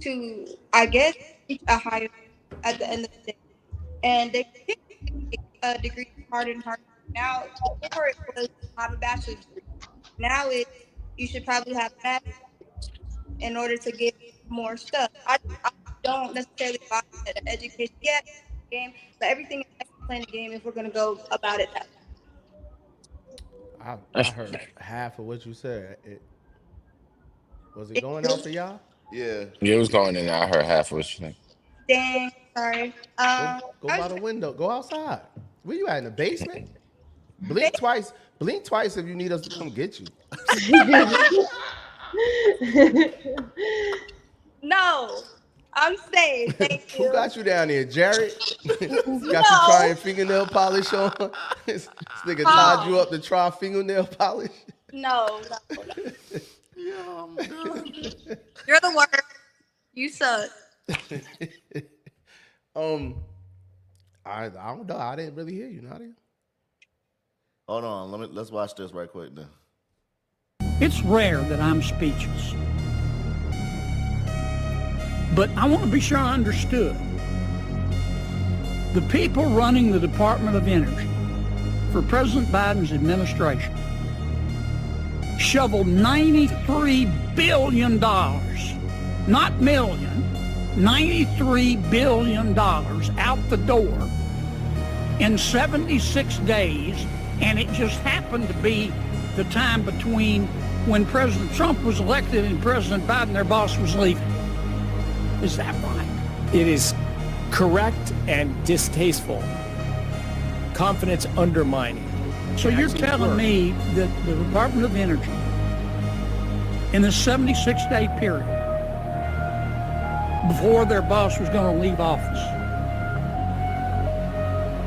[SPEAKER 4] to, I guess, reach a higher at the end of the day. And they take a degree harder and harder. Now, before it was have a bachelor's degree. Now you should probably have a master's in order to get more stuff. I don't necessarily buy that education yet game, but everything is playing the game if we're gonna go about it that way.
[SPEAKER 3] I heard half of what you said. Was it going out for y'all?
[SPEAKER 2] Yeah.
[SPEAKER 13] Yeah, it was going in. I heard half of what you said.
[SPEAKER 4] Dang, sorry.
[SPEAKER 3] Go by the window. Go outside. Where you at, in the basement? Blink twice. Blink twice if you need us to come get you.
[SPEAKER 4] No, I'm safe. Thank you.
[SPEAKER 3] Who got you down there, Jared? Got you trying fingernail polish on? This nigga tied you up to try fingernail polish?
[SPEAKER 4] No.
[SPEAKER 2] Yeah, I'm done.
[SPEAKER 4] You're the worst. You suck.
[SPEAKER 3] I don't know. I didn't really hear you, Nadia.
[SPEAKER 2] Hold on. Let's watch this right quick then.
[SPEAKER 17] It's rare that I'm speechless. But I want to be sure I understood. The people running the Department of Energy for President Biden's administration shoveled $93 billion, not million, $93 billion out the door in 76 days, and it just happened to be the time between when President Trump was elected and President Biden, their boss, was leaving. Is that right?
[SPEAKER 18] It is correct and distasteful. Confidence undermining.
[SPEAKER 17] So you're telling me that the Department of Energy, in the 76-day period, before their boss was going to leave office,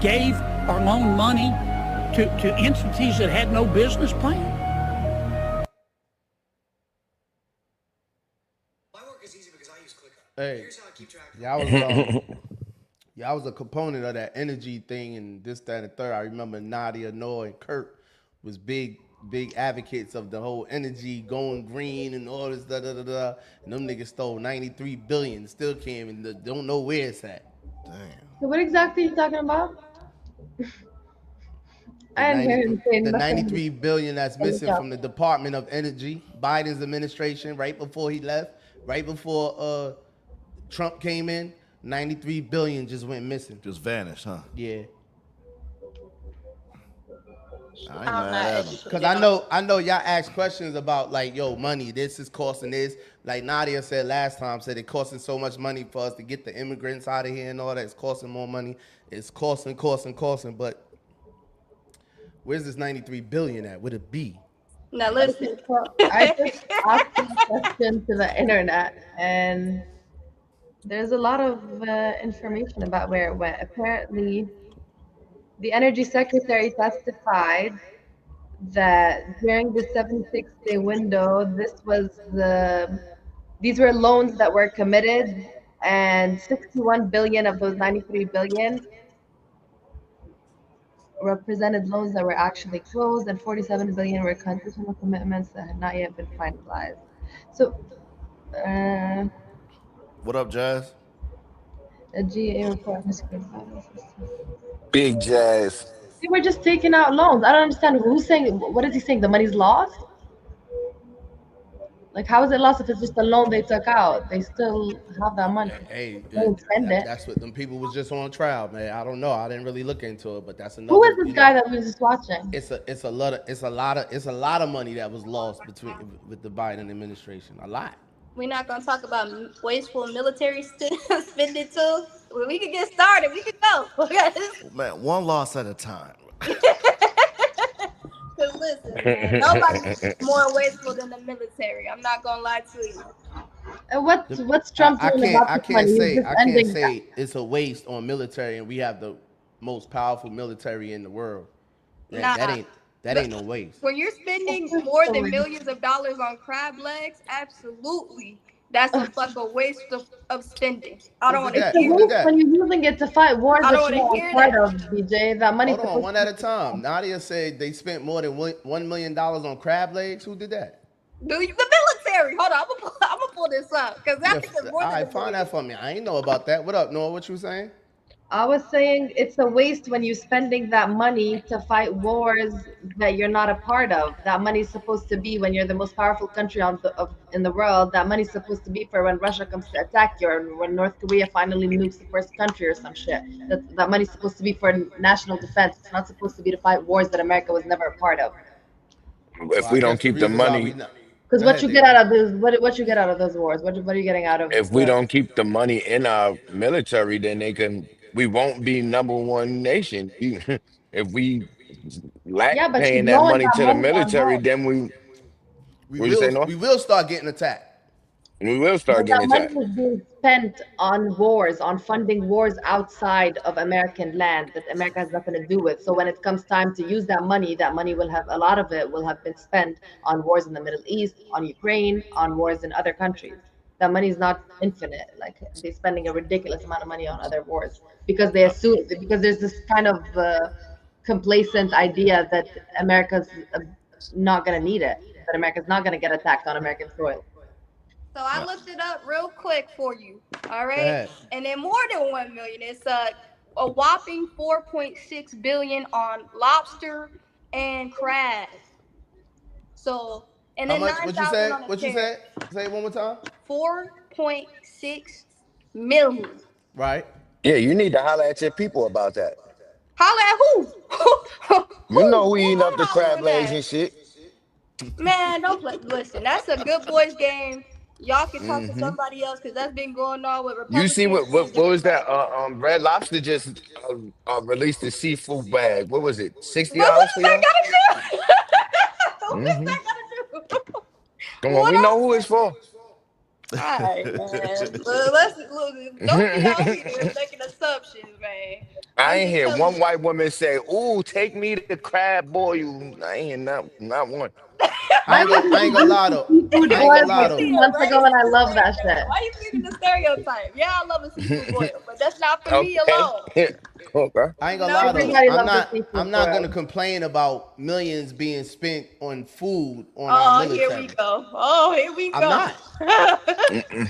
[SPEAKER 17] gave or loaned money to entities that had no business plan?
[SPEAKER 19] My work is easy because I use ClickUp.
[SPEAKER 3] Hey, y'all was a component of that energy thing and this, that, and the third. I remember Nadia, Noah, and Kurt was big advocates of the whole energy going green and all this da da da da. And them niggas stole 93 billion, still came and don't know where it's at.
[SPEAKER 2] Damn.
[SPEAKER 10] So what exactly are you talking about?
[SPEAKER 3] The
[SPEAKER 10] I didn't hear
[SPEAKER 3] 93
[SPEAKER 10] him saying
[SPEAKER 3] the
[SPEAKER 10] nothing.
[SPEAKER 3] 93 billion that's
[SPEAKER 10] From the
[SPEAKER 3] missing
[SPEAKER 10] top.
[SPEAKER 3] from the Department of Energy, Biden's administration, right before he left, right before Trump came in, 93 billion just went missing.
[SPEAKER 2] Just vanished, huh?
[SPEAKER 3] Yeah.
[SPEAKER 2] I ain't mad at him.
[SPEAKER 3] Cause I know y'all asked questions about like, yo, money. This is costing this. Like Nadia said last time, said it costing so much money for us to get the immigrants out of here and all that. It's costing more money. It's costing. But where's this 93 billion at? Would it be?
[SPEAKER 4] Now listen.
[SPEAKER 10] I just asked a question to the internet, and there's a lot of information about where it went. Apparently, the energy secretary testified that during the 76-day window, these were loans that were committed, and 61 billion of those 93 billion represented loans that were actually closed, and 47 billion were conditional commitments that had not yet been finalized. So,
[SPEAKER 2] What up, Jazz?
[SPEAKER 10] a GA report.
[SPEAKER 13] Big Jazz.
[SPEAKER 10] They were just taking out loans. I don't understand who's saying. What is he saying? The money's lost? Like, how is it lost if it's just a loan they took out? They still have that money.
[SPEAKER 3] Hey,
[SPEAKER 10] They didn't spend it.
[SPEAKER 3] that's what them people was just on trial, man. I don't know. I didn't really look into it, but that's another.
[SPEAKER 10] Who is this guy that we were just watching?
[SPEAKER 3] It's a lot of money that was lost with the Biden administration. A lot.
[SPEAKER 4] We're not gonna talk about wasteful military spending too. When we can get started, we can go.
[SPEAKER 2] Man, one loss at a time.
[SPEAKER 4] Cause listen, man, nobody's more wasteful than the military. I'm not gonna lie to you.
[SPEAKER 10] And what's Trump doing about this money? He's
[SPEAKER 3] I can't
[SPEAKER 10] ending
[SPEAKER 3] say it's a waste on military, and we have the most powerful military in the world. That ain't no waste.
[SPEAKER 4] When you're spending more than millions of dollars on crab legs, absolutely, that's a fucking waste of spending. I don't want to hear
[SPEAKER 10] it. When you're using it to fight wars
[SPEAKER 4] I don't
[SPEAKER 10] that you're
[SPEAKER 4] wanna
[SPEAKER 10] not part of, BJ, that money.
[SPEAKER 3] Hold on, one at a time. Nadia said they spent more than $1 million on crab legs. Who did that?
[SPEAKER 4] The military. Hold on, I'm gonna pull this up because I think it's more
[SPEAKER 3] All
[SPEAKER 4] than
[SPEAKER 3] right, find that for me. I ain't know about that. What up, Noah? What you saying?
[SPEAKER 10] I was saying it's a waste when you're spending that money to fight wars that you're not a part of. That money's supposed to be when you're the most powerful country in the world. That money's supposed to be for when Russia comes to attack you, or when North Korea finally nukes the first country or some shit. That money's supposed to be for national defense. It's not supposed to be to fight wars that America was never a part of.
[SPEAKER 13] If we don't keep the money,
[SPEAKER 10] because what you get out of those, what you get out of those wars? What are you getting out of?
[SPEAKER 13] if we don't keep the money in our military, then we won't be number one nation. If we lack paying that money to the military, then
[SPEAKER 3] we will start getting attacked.
[SPEAKER 13] We will start getting attacked.
[SPEAKER 10] Money is being spent on wars, on funding wars outside of American land that America has nothing to do with. So when it comes time to use that money will have, a lot of it will have been spent on wars in the Middle East, on Ukraine, on wars in other countries. That money is not infinite. Like, they're spending a ridiculous amount of money on other wars because they assume, because there's this kind of complacent idea that America's not going to need it, that America's not going to get attacked on American soil.
[SPEAKER 4] So I looked it up real quick for you. All right. And then more than 1 million. It's a whopping 4.6 billion on lobster and crab. So, and then
[SPEAKER 3] how much? What you said? What you said? Say it one more time.
[SPEAKER 4] 4.6 million.
[SPEAKER 3] Right.
[SPEAKER 13] Yeah, you need to holler at your people about that.
[SPEAKER 4] Holler at who?
[SPEAKER 13] You know we eating up the crab legs and shit.
[SPEAKER 4] Man, don't play. Listen, that's a good boys game. Y'all can talk to somebody else because that's been going on with Republicans.
[SPEAKER 13] You see what was that? Red Lobster just released the seafood bag. What was it? $60 for y'all?
[SPEAKER 4] What that gotta do?
[SPEAKER 13] Come on, we know who it's for.
[SPEAKER 4] All right, man. Let's don't be out here making assumptions, man.
[SPEAKER 13] I ain't hear one white woman say, "Ooh, take me to crab boil." I ain't not one.
[SPEAKER 3] I ain't gonna lie though.
[SPEAKER 10] Seafood
[SPEAKER 3] I ain't
[SPEAKER 10] boil
[SPEAKER 3] gonna lie
[SPEAKER 10] like
[SPEAKER 3] though.
[SPEAKER 10] 2 months ago, and I love that shit.
[SPEAKER 4] Why you feeding the stereotype? Yeah, I love a seafood boil, but that's not for me
[SPEAKER 13] Okay.
[SPEAKER 4] alone.
[SPEAKER 13] Okay.
[SPEAKER 3] I ain't gonna
[SPEAKER 4] No.
[SPEAKER 3] lie though.
[SPEAKER 10] Everybody loves the seafood
[SPEAKER 3] I'm not
[SPEAKER 10] boil.
[SPEAKER 3] gonna complain about millions being spent on food on our
[SPEAKER 4] Oh, here
[SPEAKER 3] military.
[SPEAKER 4] we go. Oh, here we go.
[SPEAKER 3] I'm not.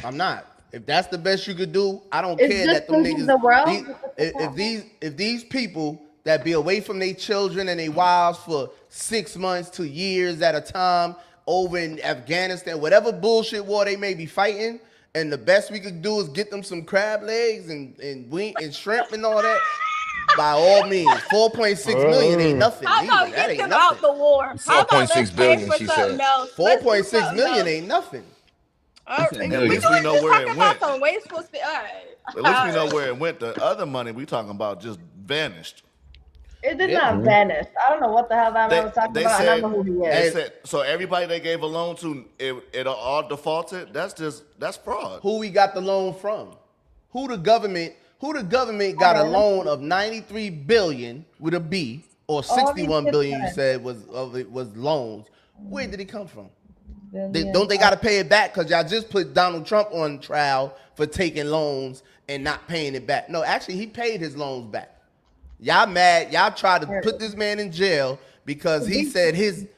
[SPEAKER 3] I'm not. If that's the best you could do, I don't
[SPEAKER 10] It's
[SPEAKER 3] care
[SPEAKER 10] just
[SPEAKER 3] that them
[SPEAKER 10] losing
[SPEAKER 3] niggas.
[SPEAKER 10] the world.
[SPEAKER 3] If these people that be away from their children and their wives for 6 months to years at a time over in Afghanistan, whatever bullshit war they may be fighting, and the best we could do is get them some crab legs and shrimp and all that. By all means, 4.6 million ain't nothing.
[SPEAKER 4] How about
[SPEAKER 3] Either. That
[SPEAKER 4] get
[SPEAKER 3] ain't
[SPEAKER 4] them
[SPEAKER 3] nothing.
[SPEAKER 4] out the war? How about let's
[SPEAKER 13] 4.6
[SPEAKER 4] pay
[SPEAKER 13] billion,
[SPEAKER 4] for
[SPEAKER 13] she
[SPEAKER 4] something
[SPEAKER 13] said.
[SPEAKER 4] else? Let's do
[SPEAKER 3] 4.6
[SPEAKER 4] something
[SPEAKER 3] million
[SPEAKER 4] else.
[SPEAKER 3] ain't nothing.
[SPEAKER 2] At
[SPEAKER 4] We
[SPEAKER 2] least we know
[SPEAKER 4] just
[SPEAKER 2] where
[SPEAKER 4] talking
[SPEAKER 2] it
[SPEAKER 4] about
[SPEAKER 2] went.
[SPEAKER 4] some wasteful All right.
[SPEAKER 2] At least we know where it went. The other money we talking about just vanished.
[SPEAKER 10] It did
[SPEAKER 3] Yeah.
[SPEAKER 10] not vanish. I don't know what the hell that man was talking
[SPEAKER 2] They
[SPEAKER 10] about, and I
[SPEAKER 2] said,
[SPEAKER 10] know who he
[SPEAKER 2] they
[SPEAKER 10] is.
[SPEAKER 2] said, so everybody they gave a loan to, it all defaulted. That's fraud.
[SPEAKER 3] Who we got the loan from? Who the government got a loan of 93 billion with a B or 61 billion you said was loans. Where did it come from? Don't they got to pay it back because y'all just put Donald Trump on trial for taking loans and not paying it back? No, actually he paid his loans back. Y'all mad? Y'all tried to put this man in jail because he said his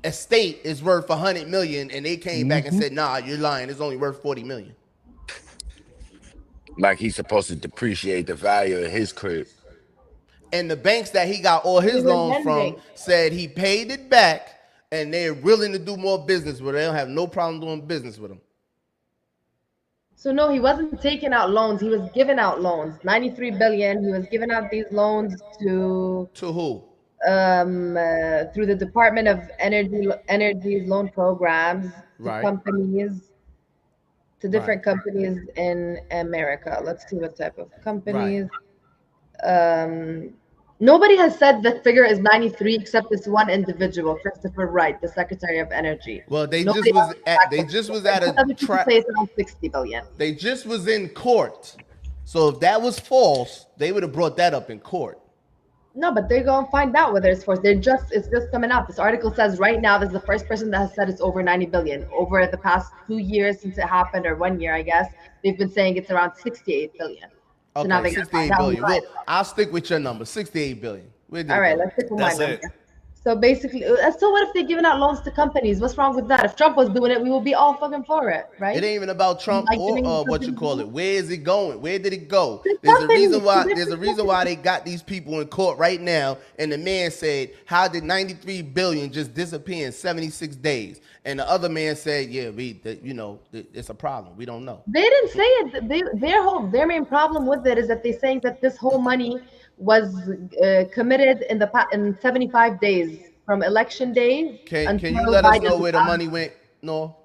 [SPEAKER 3] estate is worth 100 million, and they came back and said, "Nah, you're lying. It's only worth 40 million."
[SPEAKER 13] Like he's supposed to depreciate the value of his crib.
[SPEAKER 3] And the banks that he got all his loans from said he paid it back, and they're willing to do more business with him. They don't have no problem doing business with him.
[SPEAKER 10] So no, he wasn't taking out loans. He was giving out loans. 93 billion. He was giving out these loans to
[SPEAKER 3] who?
[SPEAKER 10] Through the Department of Energy's loan programs to
[SPEAKER 3] Right.
[SPEAKER 10] companies, to different companies in America. Let's see what type of companies. Nobody has said the figure is 93 except this one individual, Christopher Wright, the Secretary of Energy.
[SPEAKER 3] Well, they
[SPEAKER 10] Nobody
[SPEAKER 3] just was at a
[SPEAKER 10] other people say it's around 60 billion.
[SPEAKER 3] They just was in court. So if that was false, they would have brought that up in court.
[SPEAKER 10] No, but they're gonna find out whether it's false. It's just coming out. This article says right now this is the first person that has said it's over 90 billion. Over the past 2 years since it happened, or 1 year, I guess, they've been saying it's around 68 billion. So now
[SPEAKER 3] Okay,
[SPEAKER 10] they
[SPEAKER 3] 68 billion. Well, I'll stick with your number, 68 billion.
[SPEAKER 10] All right, let's stick with my number. So basically, so what if they're giving out loans to companies? What's wrong with that? If Trump was doing it, we would be all fucking for it, right?
[SPEAKER 3] It ain't even about Trump or what you call it. Where is it going? Where did it go?
[SPEAKER 10] The
[SPEAKER 3] There's
[SPEAKER 10] companies.
[SPEAKER 3] a reason why they got these people in court right now. And the man said, "How did 93 billion just disappear in 76 days?" And the other man said, "Yeah, it's a problem. We don't know."
[SPEAKER 10] They didn't say it. Their main problem with it is that they're saying that this whole money was committed in 75 days from election day.
[SPEAKER 3] Can you let us know where the money went? No.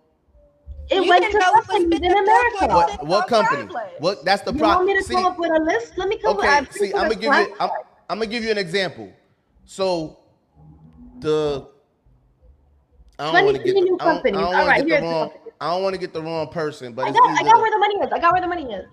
[SPEAKER 10] It went to companies in America.
[SPEAKER 3] What company? What? That's the problem.
[SPEAKER 10] You want me to come up with a list? Let me come
[SPEAKER 3] Okay.
[SPEAKER 10] up.
[SPEAKER 3] See, I'm gonna give you an example. So I don't want to get the wrong person, but
[SPEAKER 10] I got where the money is. I got where the money is.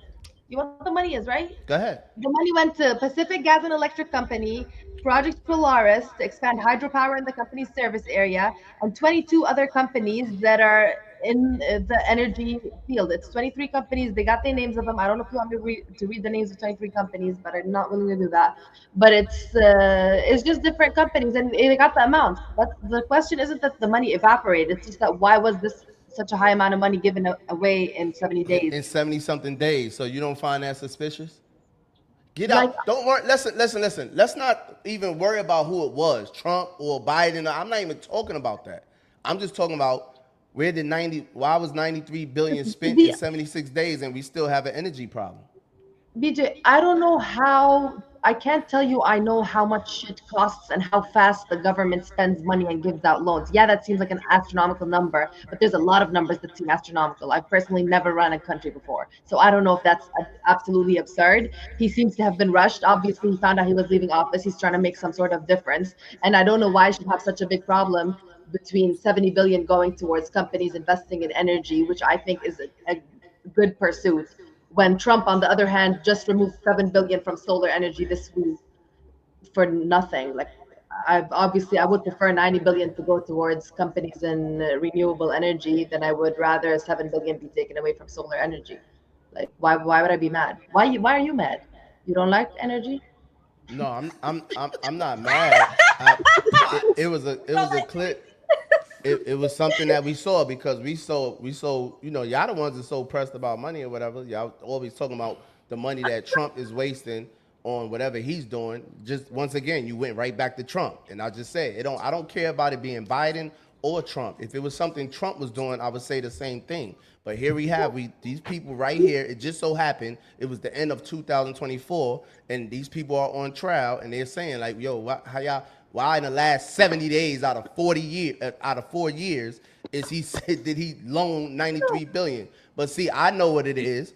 [SPEAKER 10] You want what the money is, right?
[SPEAKER 3] Go ahead.
[SPEAKER 10] The money went to Pacific Gas and Electric Company, Project Polaris to expand hydropower in the company's service area, and 22 other companies that are in the energy field. It's 23 companies. They got the names of them. I don't know if you want me to read the names of 23 companies, but I'm not willing to do that. But it's just different companies, and they got the amounts. But the question isn't that the money evaporated. It's just that why was this such a high amount of money given away in 70 days?
[SPEAKER 3] In 70 something days. So you don't find that suspicious? Get out. Don't worry. Listen. Let's not even worry about who it was, Trump or Biden. I'm not even talking about that. I'm just talking about why was 93 billion spent in 76 days and we still have an energy problem?
[SPEAKER 10] BJ, I don't know how. I can't tell you I know how much shit costs and how fast the government spends money and gives out loans. Yeah, that seems like an astronomical number, but there's a lot of numbers that seem astronomical. I've personally never run a country before, so I don't know if that's absolutely absurd. He seems to have been rushed. Obviously, he found out he was leaving office. He's trying to make some sort of difference, and I don't know why he should have such a big problem between 70 billion going towards companies investing in energy, which I think is a good pursuit, when Trump, on the other hand, just removed 7 billion from solar energy this week for nothing. Like, I would prefer 90 billion to go towards companies in renewable energy than I would rather 7 billion be taken away from solar energy. Like, why would I be mad? Why are you mad? You don't like energy?
[SPEAKER 3] No, I'm not mad. It was a clip. It was something that we saw because we saw y'all the ones that so pressed about money or whatever. Y'all always talking about the money that Trump is wasting on whatever he's doing. Just once again, you went right back to Trump, and I just said I don't care about it being Biden or Trump. If it was something Trump was doing, I would say the same thing. But here we have these people right here. It just so happened it was the end of 2024, and these people are on trial, and they're saying like, "Yo, why in the last 70 days out of 4 years did he loan 93 billion?" But see, I know what it is.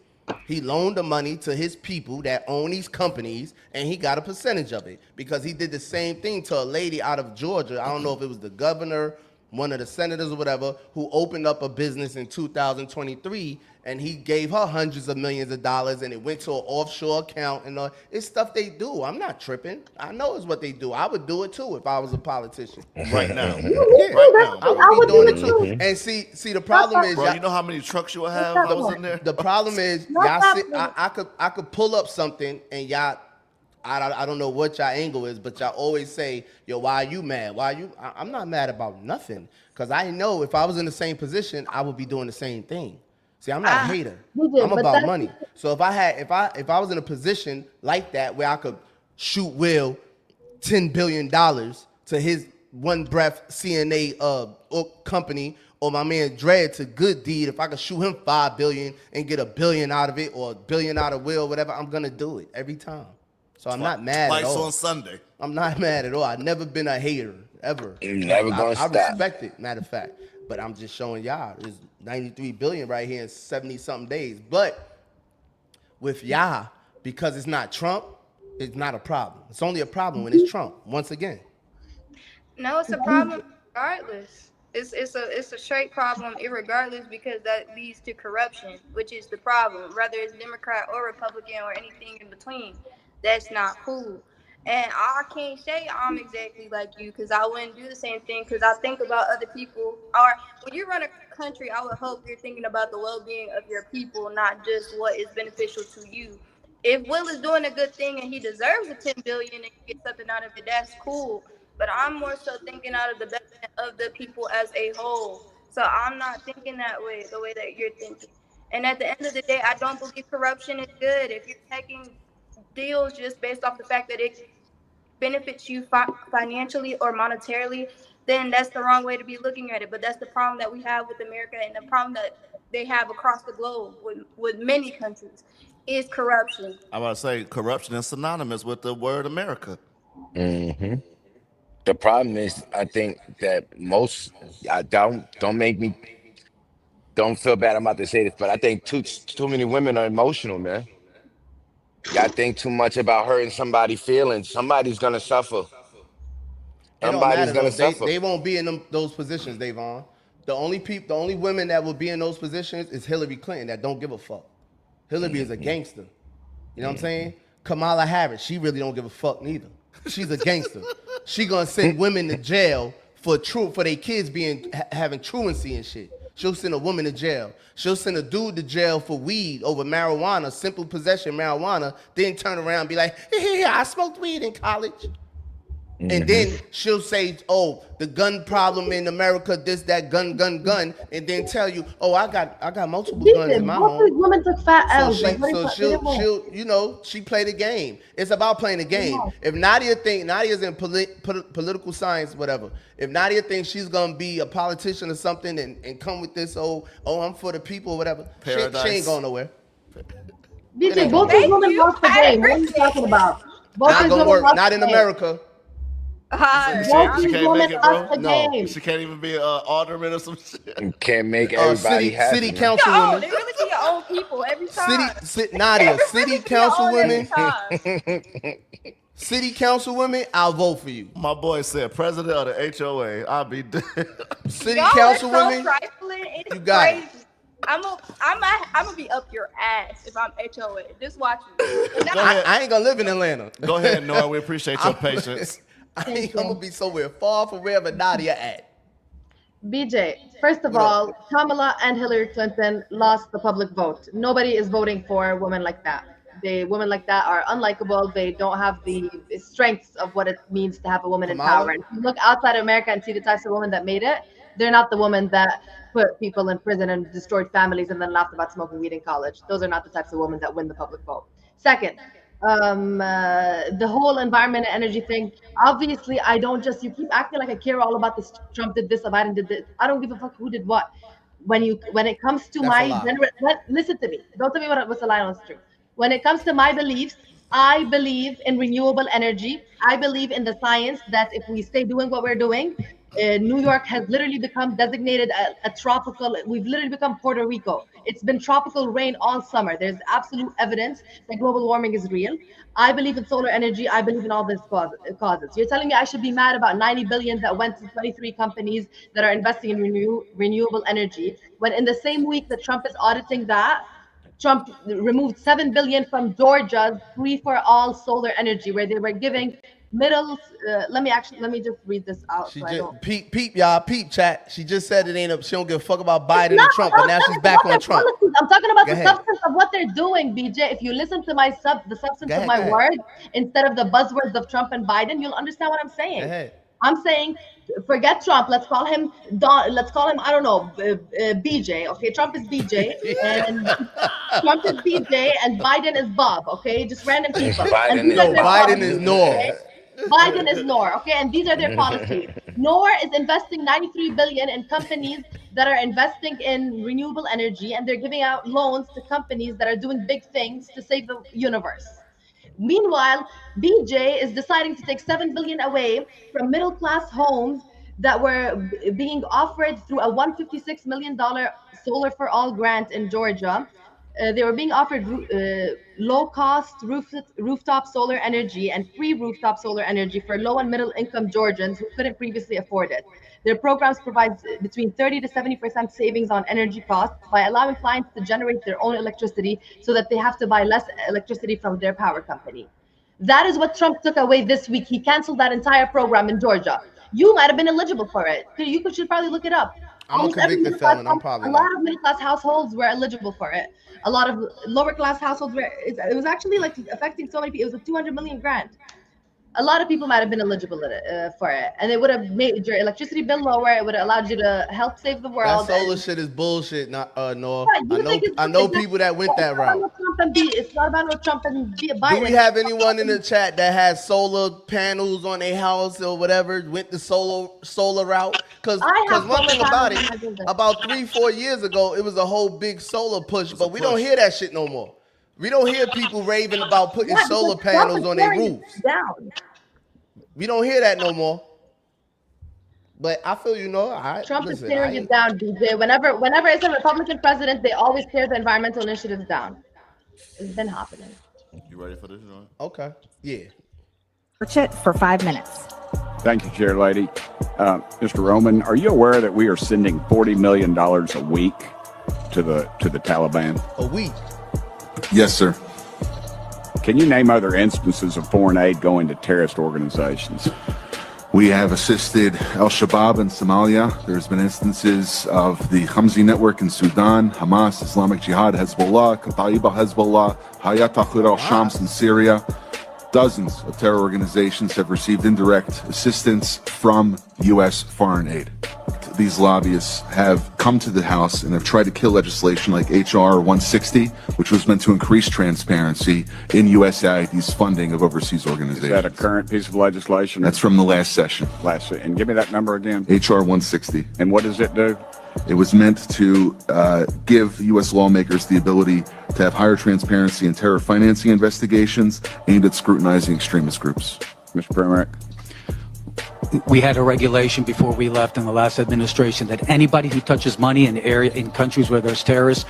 [SPEAKER 3] He loaned the money to his people that own these companies, and he got a percentage of it because he did the same thing to a lady out of Georgia. I don't know if it was the governor, one of the senators or whatever, who opened up a business in 2023, and he gave her hundreds of millions of dollars, and it went to an offshore account, and it's stuff they do. I'm not tripping. I know it's what they do. I would do it too if I was a politician.
[SPEAKER 2] Right now.
[SPEAKER 3] Yeah,
[SPEAKER 2] Right now.
[SPEAKER 3] I would be doing it too. And see, the problem is,
[SPEAKER 2] bro, you know how many trucks you would have if I was in there?
[SPEAKER 3] The problem is, I could pull up something, and y'all, I don't know what y'all angle is, but y'all always say, "Yo, why are you mad? I'm not mad about nothing, because I know if I was in the same position, I would be doing the same thing. See, I'm not a hater. I'm about money. So if I was in a position like that where I could shoot Will $10 billion to his one breath CNA company, or my man Dredd to Good Deed, if I could shoot him $5 billion and get $1 billion out of it, or $1 billion out of Will, whatever, I'm gonna do it every time. So I'm not mad at all.
[SPEAKER 2] Twice on Sunday.
[SPEAKER 3] I'm not mad at all. I've never been a hater, ever.
[SPEAKER 13] You're never gonna
[SPEAKER 3] I
[SPEAKER 13] stop.
[SPEAKER 3] respect it, matter of fact. But I'm just showing y'all, there's 93 billion right here in 70-something days. But with y'all, because it's not Trump, it's not a problem. It's only a problem when it's Trump, once again.
[SPEAKER 4] No, it's a problem regardless. It's a straight problem irregardless, because that leads to corruption, which is the problem. Whether it's Democrat or Republican or anything in between, that's not cool. And I can't say I'm exactly like you, because I wouldn't do the same thing, because I think about other people. Or when you run a country, I would hope you're thinking about the well-being of your people, not just what is beneficial to you. If Will is doing a good thing and he deserves a $10 billion and he gets something out of it, that's cool. But I'm more so thinking out of the betterment of the people as a whole. So I'm not thinking that way, the way that you're thinking. And at the end of the day, I don't believe corruption is good. If you're taking deals just based off the fact that it benefits you financially or monetarily, then that's the wrong way to be looking at it. But that's the problem that we have with America, and the problem that they have across the globe with many countries is corruption.
[SPEAKER 2] I'm about to say corruption is synonymous with the word America.
[SPEAKER 13] Mm-hmm. The problem is, I think that don't feel bad. I'm about to say this, but I think too many women are emotional, man. Y'all think too much about hurting somebody's feelings. Somebody's gonna suffer.
[SPEAKER 3] It don't matter though. They won't be in those positions, Davon. The only women that will be in those positions is Hillary Clinton, that don't give a fuck. Hillary is a gangster. You know what I'm saying? Kamala Harris, she really don't give a fuck neither. She's a gangster. She gonna send women to jail for their kids having truancy and shit. She'll send a woman to jail. She'll send a dude to jail for weed over marijuana, simple possession marijuana, then turn around and be like, hey, I smoked weed in college. Mm-hmm. And then she'll say, oh, the gun problem in America, this, that, gun, and then tell you, oh, I got multiple guns in my home.
[SPEAKER 10] Women took fat L's.
[SPEAKER 3] She played a game. It's about playing a game. Yeah. If Nadia's in political science, whatever. If Nadia thinks she's gonna be a politician or something and come with this, oh, I'm for the people, whatever. She ain't going nowhere.
[SPEAKER 10] DJ, both these women lost the game. What are you talking about?
[SPEAKER 3] Not gonna work. Not in America.
[SPEAKER 2] She can't make it, bro. No, she can't even be an alderman or some shit.
[SPEAKER 13] You can't make everybody happy.
[SPEAKER 3] City council women.
[SPEAKER 4] They really be your own people every time.
[SPEAKER 3] Nadia, city council women. City council women, I'll vote for you.
[SPEAKER 2] My boy said, president of the HOA, I'll be dead.
[SPEAKER 3] City council women,
[SPEAKER 4] you got it. I'm gonna be up your ass if I'm HOA. Just watch me.
[SPEAKER 3] I ain't gonna live in Atlanta.
[SPEAKER 2] Go ahead, Nora. We appreciate your patience.
[SPEAKER 3] I'm gonna be somewhere far from wherever Nadia at.
[SPEAKER 10] BJ, first of all, Kamala and Hillary Clinton lost the public vote. Nobody is voting for women like that. Women like that are unlikable. They don't have the strengths of what it means to have a woman in power. And if you look outside of America and see the types of women that made it, they're not the women that put people in prison and destroyed families and then laughed about smoking weed in college. Those are not the types of women that win the public vote. Second, the whole environment and energy thing. Obviously, I don't just, you keep acting like I care all about this. Trump did this, Biden did this. I don't give a fuck who did what. When it comes to listen to me. Don't tell me what's a lie on the street. When it comes to my beliefs, I believe in renewable energy. I believe in the science that if we stay doing what we're doing, New York has literally become designated a tropical. We've literally become Puerto Rico. It's been tropical rain all summer. There's absolute evidence that global warming is real. I believe in solar energy. I believe in all these causes. You're telling me I should be mad about 90 billion that went to 23 companies that are investing in renewable energy, when in the same week that Trump is auditing that, Trump removed 7 billion from Georgia's free for all solar energy, where they were giving let me just read this out.
[SPEAKER 3] She just peep y'all, peep chat. She just said it ain't up. She don't give a fuck about Biden and Trump, but now she's back on Trump.
[SPEAKER 10] Policies. I'm talking about the substance of what they're doing, BJ. If you listen to the substance of my words instead of the buzzwords of Trump and Biden, you'll understand what I'm saying. I'm saying, forget Trump. Let's call him Don. Let's call him, I don't know, BJ. Okay, Trump is BJ, and Trump is BJ, and Biden is Bob. Okay, just random people.
[SPEAKER 3] Biden is Nor.
[SPEAKER 10] Okay? Biden is Nor. Okay, and these are their policies. Nor is investing 93 billion in companies that are investing in renewable energy, and they're giving out loans to companies that are doing big things to save the universe. Meanwhile, BJ is deciding to take 7 billion away from middle-class homes that were being offered through a $156 million Solar for All grant in Georgia. They were being offered low-cost rooftop solar energy and free rooftop solar energy for low and middle-income Georgians who couldn't previously afford it. Their programs provide between 30 to 70% savings on energy costs by allowing clients to generate their own electricity so that they have to buy less electricity from their power company. That is what Trump took away this week. He canceled that entire program in Georgia. You might have been eligible for it. You should probably look it up.
[SPEAKER 3] I'm a convicted felon. I'm probably
[SPEAKER 10] a lot of middle-class households were eligible for it. A lot of lower-class households were. It was actually like affecting so many people. It was a 200 million grant. A lot of people might have been eligible for it, and it would have made your electricity bill lower. It would have allowed you to help save the world.
[SPEAKER 3] That solar shit is bullshit, Noah. I know people that went that route.
[SPEAKER 10] It's not about no Trump and Biden.
[SPEAKER 3] Do we have anyone in the chat that has solar panels on their house or whatever, went the solar route? Because one thing about it, about 3-4 years ago, it was a whole big solar push, but we don't hear that shit no more. We don't hear people raving about putting solar panels on their roofs. We don't hear that no more. But I feel
[SPEAKER 10] Trump is tearing it down, DJ. Whenever it's a Republican president, they always tear the environmental initiatives down. It's been happening.
[SPEAKER 2] You ready for this, John?
[SPEAKER 3] Okay. Yeah.
[SPEAKER 19] Search it for 5 minutes.
[SPEAKER 20] Thank you, Chair Lady. Mr. Roman, are you aware that we are sending $40 million a week to the Taliban?
[SPEAKER 3] A week?
[SPEAKER 11] Yes, sir.
[SPEAKER 20] Can you name other instances of foreign aid going to terrorist organizations?
[SPEAKER 11] We have assisted al-Shabaab in Somalia. There's been instances of the Hamzi network in Sudan, Hamas, Islamic Jihad, Hezbollah, Kataiba Hezbollah, Hayat Tahrir al-Shams in Syria. Dozens of terror organizations have received indirect assistance from U.S. foreign aid. These lobbyists have come to the House and have tried to kill legislation like H.R. 160, which was meant to increase transparency in USAID's funding of overseas organizations.
[SPEAKER 20] Is that a current piece of legislation?
[SPEAKER 11] That's from the last session.
[SPEAKER 20] And give me that number again.
[SPEAKER 11] H.R. 160.
[SPEAKER 20] And what does it do?
[SPEAKER 11] It was meant to give U.S. lawmakers the ability to have higher transparency in terror financing investigations aimed at scrutinizing extremist groups.
[SPEAKER 20] Mr. Premack?
[SPEAKER 21] We had a regulation before we left in the last administration that anybody who touches money in countries where there's terrorists,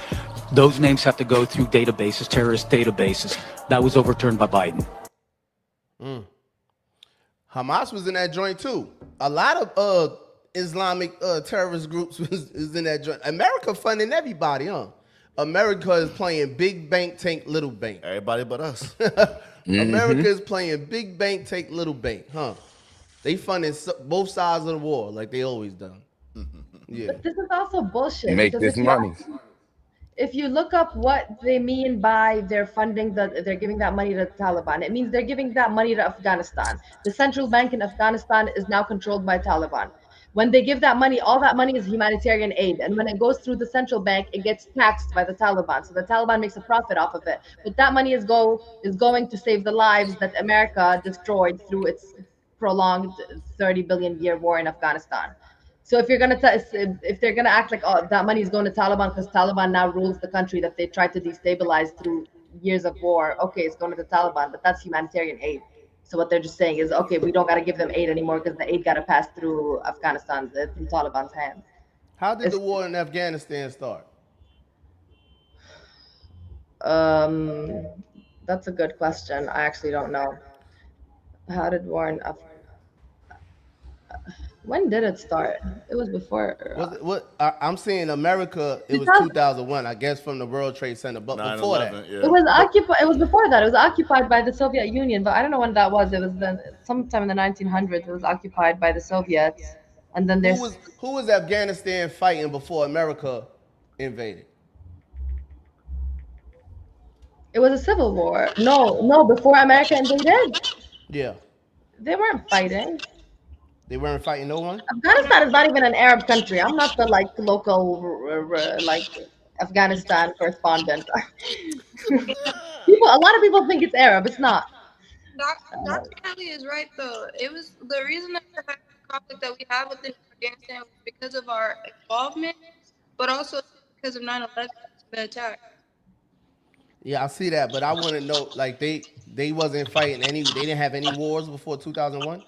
[SPEAKER 21] those names have to go through databases, terrorist databases. That was overturned by Biden.
[SPEAKER 3] Hamas was in that joint too. A lot of Islamic terrorist groups is in that joint. America funding everybody, huh? America is playing big bank, take little bank.
[SPEAKER 2] Everybody but us.
[SPEAKER 3] America is playing big bank, take little bank, huh? They funding both sides of the war like they always done. Yeah.
[SPEAKER 10] But this is also bullshit
[SPEAKER 13] Make
[SPEAKER 10] because
[SPEAKER 13] this money.
[SPEAKER 10] if you look up what they mean by they're funding they're giving that money to the Taliban, it means they're giving that money to Afghanistan. The central bank in Afghanistan is now controlled by Taliban. When they give that money, all that money is humanitarian aid, and when it goes through the central bank, it gets taxed by the Taliban. So the Taliban makes a profit off of it. But that money is going to save the lives that America destroyed through its prolonged 30 billion year war in Afghanistan. So if they're gonna act like, oh, that money is going to Taliban because Taliban now rules the country that they tried to destabilize through years of war, okay, it's going to the Taliban, but that's humanitarian aid. So what they're just saying is, okay, we don't got to give them aid anymore because the aid got to pass through through Taliban's hands.
[SPEAKER 3] How did the war in Afghanistan start?
[SPEAKER 10] That's a good question. I actually don't know. How did war in When did it start? It was before.
[SPEAKER 3] I'm saying America. It was 2001, I guess, from the World Trade Center. But before that,
[SPEAKER 10] it was occupied. It was before that. It was occupied by the Soviet Union, but I don't know when that was. It was sometime in the 1900s. It was occupied by the Soviets, and then
[SPEAKER 3] who was Afghanistan fighting before America invaded?
[SPEAKER 10] It was a civil war. No, before America invaded.
[SPEAKER 3] Yeah.
[SPEAKER 10] They weren't fighting.
[SPEAKER 3] They weren't fighting no one?
[SPEAKER 10] Afghanistan is not even an Arab country. I'm not the local Afghanistan correspondent. A lot of people think it's Arab. It's not.
[SPEAKER 4] Dr. Kelly is right though. It was the reason that the conflict that we have within Afghanistan was because of our involvement, but also because of 9/11, the attack.
[SPEAKER 3] Yeah, I see that, but I want to know, like they wasn't fighting they didn't have any wars before 2001.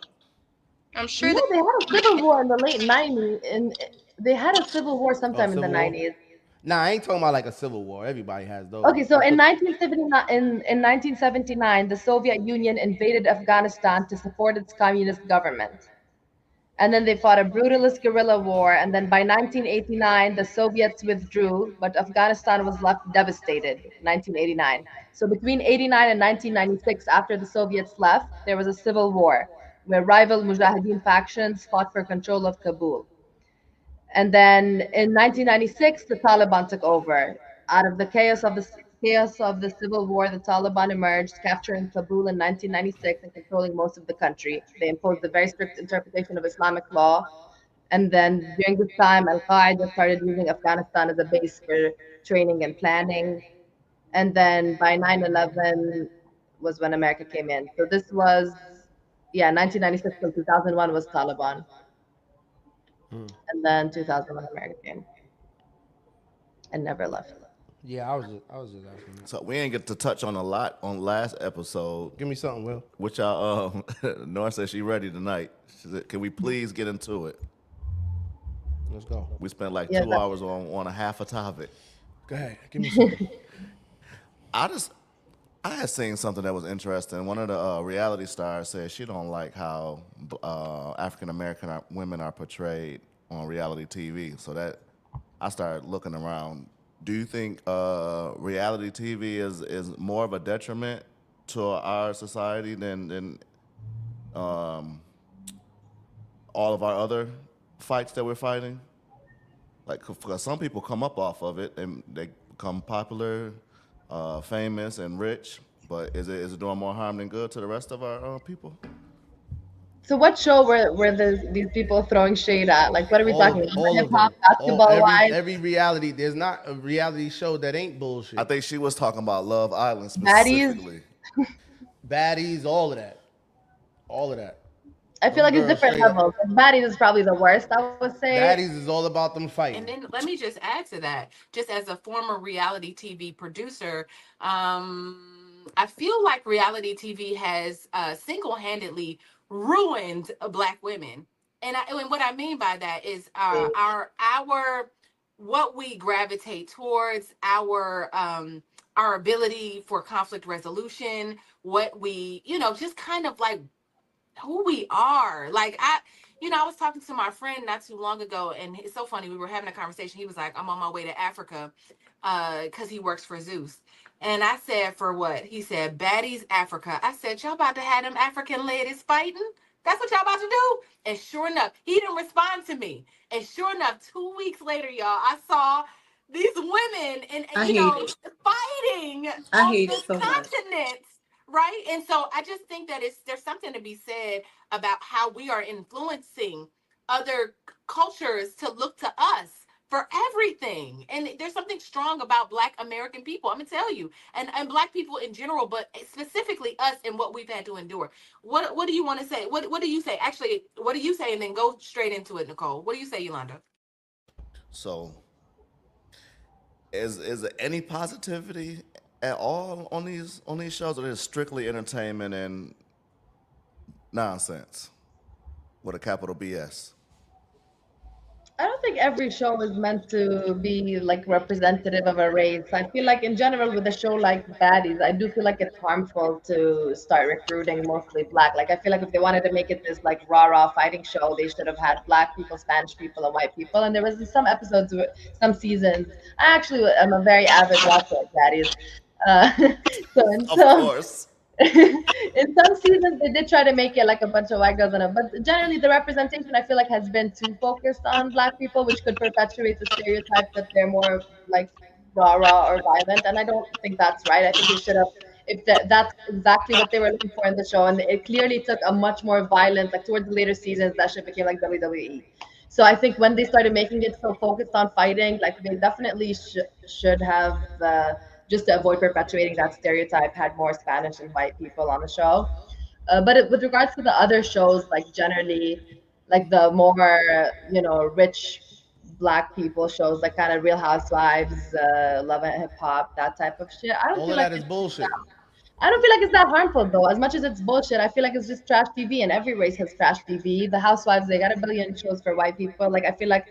[SPEAKER 4] I'm sure.
[SPEAKER 10] No, they had a civil war in the late 90s, and they had a civil war sometime in the 90s.
[SPEAKER 3] Nah, I ain't talking about like a civil war. Everybody has those.
[SPEAKER 10] Okay, so in 1979, the Soviet Union invaded Afghanistan to support its communist government. And then they fought a brutalist guerrilla war. And then by 1989, the Soviets withdrew, but Afghanistan was left devastated in 1989. So between 89 and 1996, after the Soviets left, there was a civil war where rival Mujahideen factions fought for control of Kabul. And then in 1996, the Taliban took over. Out of the chaos of the civil war, the Taliban emerged, capturing Kabul in 1996 and controlling most of the country. They imposed a very strict interpretation of Islamic law. And then during this time, Al-Qaeda started using Afghanistan as a base for training and planning. And then by 9/11 was when America came in. So this was, 1996 till 2001 was Taliban. And then 2001 America came and never left.
[SPEAKER 3] Yeah, I was just asking.
[SPEAKER 2] So we ain't get to touch on a lot on last episode.
[SPEAKER 3] Give me something, Will.
[SPEAKER 2] Which Nora said she ready tonight. She said, can we please get into it?
[SPEAKER 3] Let's go.
[SPEAKER 2] We spent like 2 hours on a half a topic.
[SPEAKER 3] Go ahead, give me something.
[SPEAKER 2] I had seen something that was interesting. One of the reality stars said she don't like how African American women are portrayed on reality TV. So that I started looking around. Do you think reality TV is more of a detriment to our society than all of our other fights that we're fighting? Like, because some people come up off of it and they become popular, famous, and rich. But is it doing more harm than good to the rest of our people?
[SPEAKER 10] So what show were these people throwing shade at? Like, what are we talking about? Hip-hop, basketball-wise?
[SPEAKER 3] Every reality. There's not a reality show that ain't bullshit.
[SPEAKER 2] I think she was talking about Love Island specifically.
[SPEAKER 3] Baddies, all of that. All of that.
[SPEAKER 10] I feel like it's different levels. Baddies is probably the worst, I would say.
[SPEAKER 3] Baddies is all about them fighting.
[SPEAKER 1] And then let me just add to that, just as a former reality TV producer, I feel like reality TV has single-handedly ruined Black women. And what I mean by that is our what we gravitate towards, our ability for conflict resolution, what we, just kind of like who we are. Like I was talking to my friend not too long ago, and it's so funny. We were having a conversation. He was like, I'm on my way to Africa because he works for Zeus. And I said, for what? He said, Baddies Africa. I said, y'all about to have them African ladies fighting? That's what y'all about to do? And sure enough, he didn't respond to me. And sure enough, 2 weeks later, y'all, I saw these women and
[SPEAKER 5] I
[SPEAKER 1] you
[SPEAKER 5] hate
[SPEAKER 1] know
[SPEAKER 5] it.
[SPEAKER 1] fighting
[SPEAKER 5] I
[SPEAKER 1] on
[SPEAKER 5] hate it
[SPEAKER 1] this
[SPEAKER 5] so much.
[SPEAKER 1] continent, right? And so I just think that there's something to be said about how we are influencing other cultures to look to us for everything. And there's something strong about Black American people. I'm gonna tell you, and Black people in general, but specifically us and what we've had to endure. What do you want to say? What do you say? Actually, what do you say? And then go straight into it, Nicole. What do you say, Yolanda?
[SPEAKER 2] So, is there any positivity at all on these shows, or is it strictly entertainment and nonsense with a capital BS?
[SPEAKER 10] I don't think every show is meant to be like representative of a race. I feel like in general with a show like Baddies, I do feel like it's harmful to start recruiting mostly black. Like I feel like if they wanted to make it this like rah-rah fighting show, they should have had black people, Spanish people, and white people. And there was some episodes, some seasons. I actually am a very avid watcher of Baddies. Uh, so in
[SPEAKER 2] Of
[SPEAKER 10] some
[SPEAKER 2] course.
[SPEAKER 10] in some seasons they did try to make it like a bunch of white girls in it, but generally the representation I feel like has been too focused on black people, which could perpetuate the stereotype that they're more like rah or violent, and I don't think that's right. I think they should have, if that's exactly what they were looking for in the show, and it clearly took a much more violent, like towards the later seasons that shit became like WWE. So I think when they started making it so focused on fighting, like they definitely should have just to avoid perpetuating that stereotype, had more Spanish and white people on the show. With regards to the other shows, like generally, like the more rich black people shows, like kind of Real Housewives, Love and Hip Hop, that type of shit. I don't
[SPEAKER 3] All
[SPEAKER 10] feel
[SPEAKER 3] of
[SPEAKER 10] like
[SPEAKER 3] that is bullshit.
[SPEAKER 10] I don't feel like it's that harmful though. As much as it's bullshit, I feel like it's just trash TV, and every race has trash TV. The Housewives, they got a billion shows for white people. Like I feel like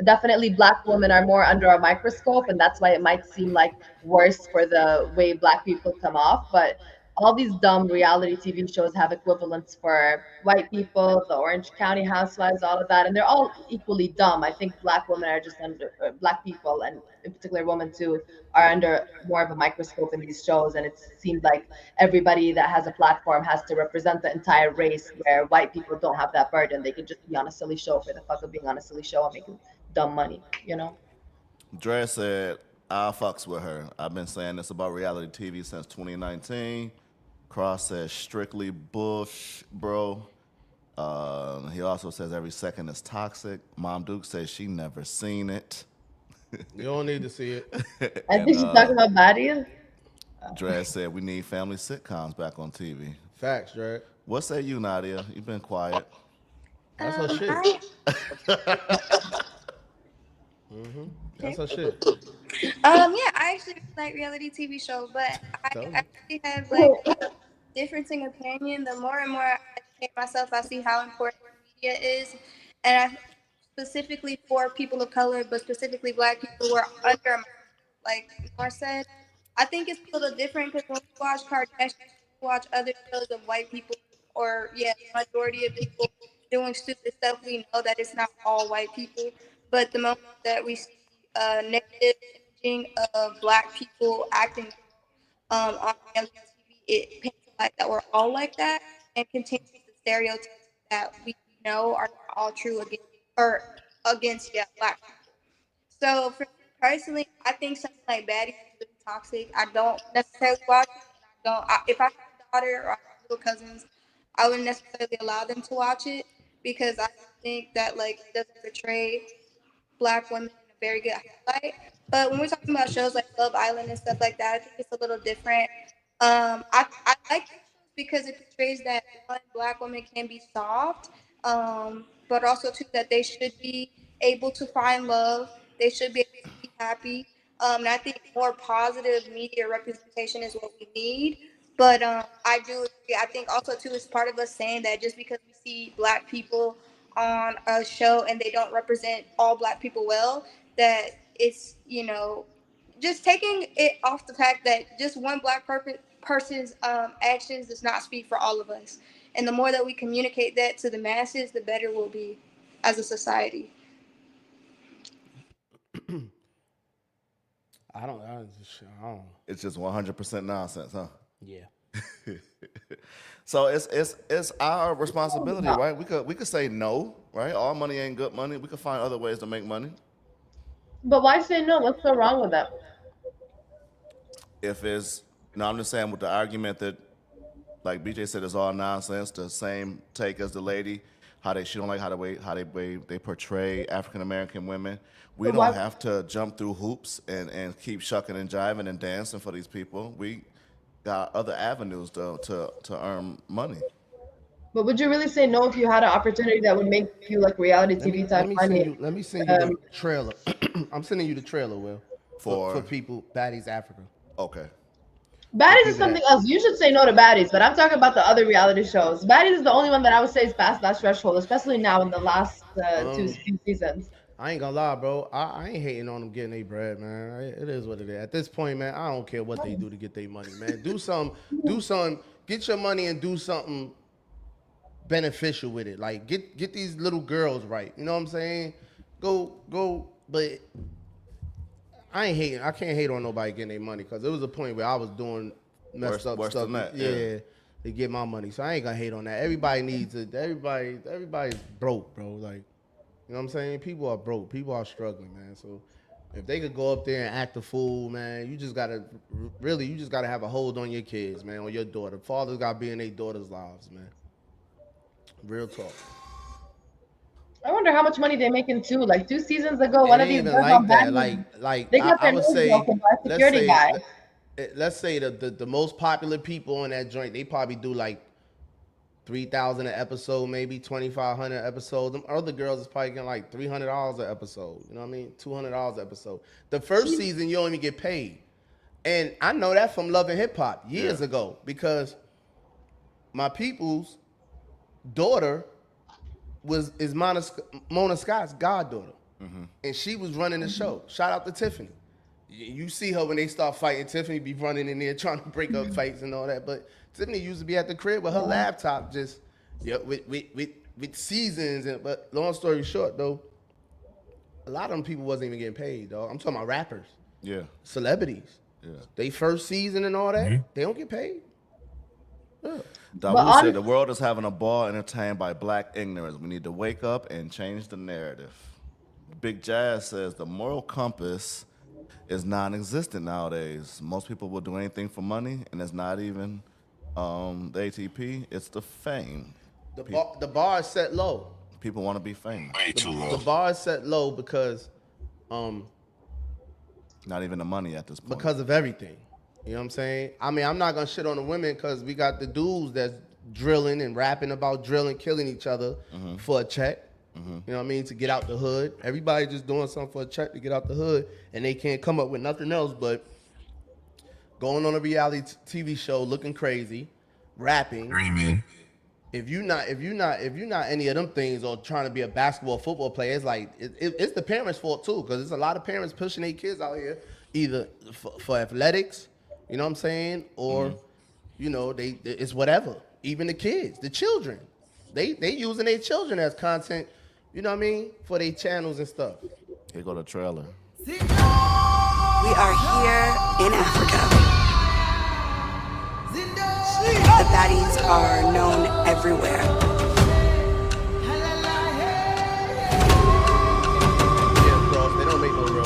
[SPEAKER 10] definitely black women are more under a microscope, and that's why it might seem like worse for the way black people come off. But all these dumb reality TV shows have equivalents for white people, the Orange County Housewives, all of that, and they're all equally dumb. I think black women are just under black people, and in particular women too, are under more of a microscope in these shows, and it seems like everybody that has a platform has to represent the entire race, where white people don't have that burden. They can just be on a silly show for the fuck of being on a silly show and making dumb money, you know?
[SPEAKER 2] Dre said, I fucks with her. I've been saying this about reality TV since 2019. Cross says, strictly bush, bro. He also says every second is toxic. Mom Duke says she never seen it.
[SPEAKER 3] You don't need to see it.
[SPEAKER 10] I think she's talking about Baddies.
[SPEAKER 2] Dre said we need family sitcoms back on TV.
[SPEAKER 3] Facts, Dre.
[SPEAKER 2] What say you, Nadia? You've been quiet.
[SPEAKER 3] That's her shit. That's her shit.
[SPEAKER 4] Yeah, I actually really like reality TV show, but I actually have like a differing opinion. The more and more I educate myself, I see how important media is, and I specifically for people of color, but specifically Black people who are under, like Nor said. I think it's a little different because when we watch Kardashians, we watch other shows of white people, or majority of people doing stupid stuff. We know that it's not all white people, but the moment that we see negative imaging of Black people acting on reality TV, it paints a light that we're all like that, and continues the stereotypes that we know are not all true against Black people. So for me personally, I think something like Baddies is really toxic. I don't necessarily watch it, and if I had a daughter or I had little cousins, I wouldn't necessarily allow them to watch it because I think that like it doesn't portray Black women in a very good highlight. But when we're talking about shows like Love Island and stuff like that, I think it's a little different. I like those shows because it portrays that one, Black women can be soft, but also too that they should be able to find love. They should be able to be happy. And I think more positive media representation is what we need. But I do agree. I think also too it's part of us saying that just because we see Black people on a show and they don't represent all Black people well, that it's just taking it off the fact that just one Black person's actions does not speak for all of us. And the more that we communicate that to the masses, the better we'll be as a society.
[SPEAKER 3] I don't.
[SPEAKER 2] It's just 100% nonsense, huh?
[SPEAKER 3] Yeah.
[SPEAKER 2] So it's our responsibility, right? We could say no, right? All money ain't good money. We could find other ways to make money.
[SPEAKER 10] But why say no? What's so wrong with that?
[SPEAKER 2] If it's no, I'm just saying with the argument that, like BJ said, it's all nonsense. The same take as the lady, she don't like how they portray African American women. We don't have to jump through hoops and keep shucking and jiving and dancing for these people. We got other avenues to earn money.
[SPEAKER 10] But would you really say no if you had an opportunity that would make you like reality TV type money?
[SPEAKER 3] Let me send you the trailer. I'm sending you the trailer, Will, for people, Baddies Africa.
[SPEAKER 2] Okay.
[SPEAKER 10] Baddies is something else. You should say no to Baddies, but I'm talking about the other reality shows. Baddies is the only one that I would say is past that threshold, especially now in the last two seasons.
[SPEAKER 3] I ain't gonna lie, bro. I ain't hating on them getting their bread, man. It is what it is. At this point, man, I don't care what they do to get their money, man. Do something. Get your money and do something beneficial with it. Like get these little girls right. You know what I'm saying? Go. But I ain't hating. I can't hate on nobody getting their money because there was a point where I was doing messed up stuff. Yeah, to get my money. So I ain't gonna hate on that. Everybody needs it. Everybody's broke, bro. Like, you know what I'm saying? People are broke. People are struggling, man. So if they could go up there and act a fool, man, you just gotta have a hold on your kids, man, on your daughter. Fathers gotta be in their daughters' lives, man. Real talk.
[SPEAKER 10] I wonder how much money they're making too. Like 2 seasons ago, one of these girls
[SPEAKER 3] like
[SPEAKER 10] on
[SPEAKER 3] that.
[SPEAKER 10] Baddies, they got their nose broken by a security guy.
[SPEAKER 3] Let's say the most popular people on that joint, they probably do like 3,000 an episode, maybe 2,500 an episode. Them other girls is probably getting like $300 an episode. You know what I mean? $200 an episode. The first season you don't even get paid, and I know that from Love and Hip Hop years ago because my people's daughter is Mona Scott's goddaughter, and she was running the show. Shout out to Tiffany. You see her when they start fighting. Tiffany be running in there trying to break up fights and all that. But Tiffany used to be at the crib with her laptop, just with seasons. But long story short, though, a lot of them people wasn't even getting paid, dog. I'm talking about rappers, celebrities. They first season and all that, they don't get paid.
[SPEAKER 2] Dawu said the world is having a ball entertained by black ignorance. We need to wake up and change the narrative. Big Jazz says the moral compass is non-existent nowadays. Most people will do anything for money, and it's not even the ATP, it's the fame.
[SPEAKER 3] The bar is set low.
[SPEAKER 2] People want to be famous.
[SPEAKER 13] Way too low.
[SPEAKER 3] The bar is set low because
[SPEAKER 2] not even the money at this point.
[SPEAKER 3] Because of everything. You know what I'm saying? I mean, I'm not going to shit on the women because we got the dudes that's drilling and rapping about drilling, killing each other for a check. You know what I mean? To get out the hood. Everybody just doing something for a check to get out the hood, and they can't come up with nothing else but going on a reality TV show, looking crazy, rapping.
[SPEAKER 13] Dreaming.
[SPEAKER 3] If you're not any of them things or trying to be a basketball, football player, it's like it's the parents' fault too, because there's a lot of parents pushing their kids out here either for athletics. You know what I'm saying? Or, you know, it's whatever. Even the kids, the children, they using their children as content, you know what I mean, for their channels and stuff.
[SPEAKER 2] Here go the trailer.
[SPEAKER 5] We are here in Africa. The baddies are known everywhere.
[SPEAKER 3] Yeah, bro, they don't make no real.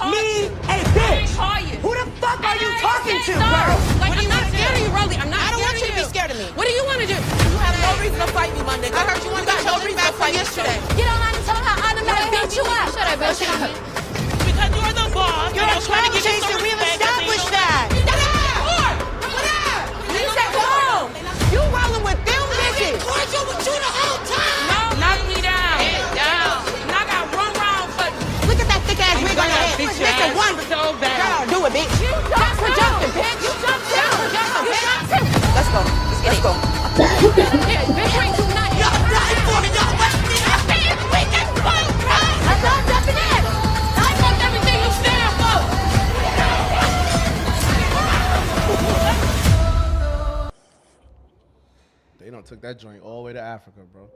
[SPEAKER 5] Me a bitch. Who the fuck are you talking to, bro?
[SPEAKER 22] Like, I'm not scared of you, Rolly. I don't want you to be scared of me. What do you want to do? You have no reason to fight me, my nigga. I heard you got no reason to fight yesterday.
[SPEAKER 23] You don't want to tell how automatic beat you up.
[SPEAKER 22] Shut up, bitch. Because you're the boss.
[SPEAKER 5] You're a clown chaser. We've established that.
[SPEAKER 23] You said go.
[SPEAKER 5] You rolling with them bitches.
[SPEAKER 22] I'm cordial with you the whole time. No, knock me down. Down. And I got one round for you.
[SPEAKER 5] Look at that thick ass wig on your head. Listen, one.
[SPEAKER 22] So bad.
[SPEAKER 5] Girl, do it, bitch.
[SPEAKER 23] You
[SPEAKER 5] Stop projecting, bitch.
[SPEAKER 23] You jumped down.
[SPEAKER 5] Let's go. Let's go.
[SPEAKER 23] Yeah, bitch, ain't too nice.
[SPEAKER 5] Y'all die for it. Y'all let me.
[SPEAKER 23] We can fight, right? I'm not jumping in. I fuck everything you stand for.
[SPEAKER 3] They done took that joint all the way to Africa, bro.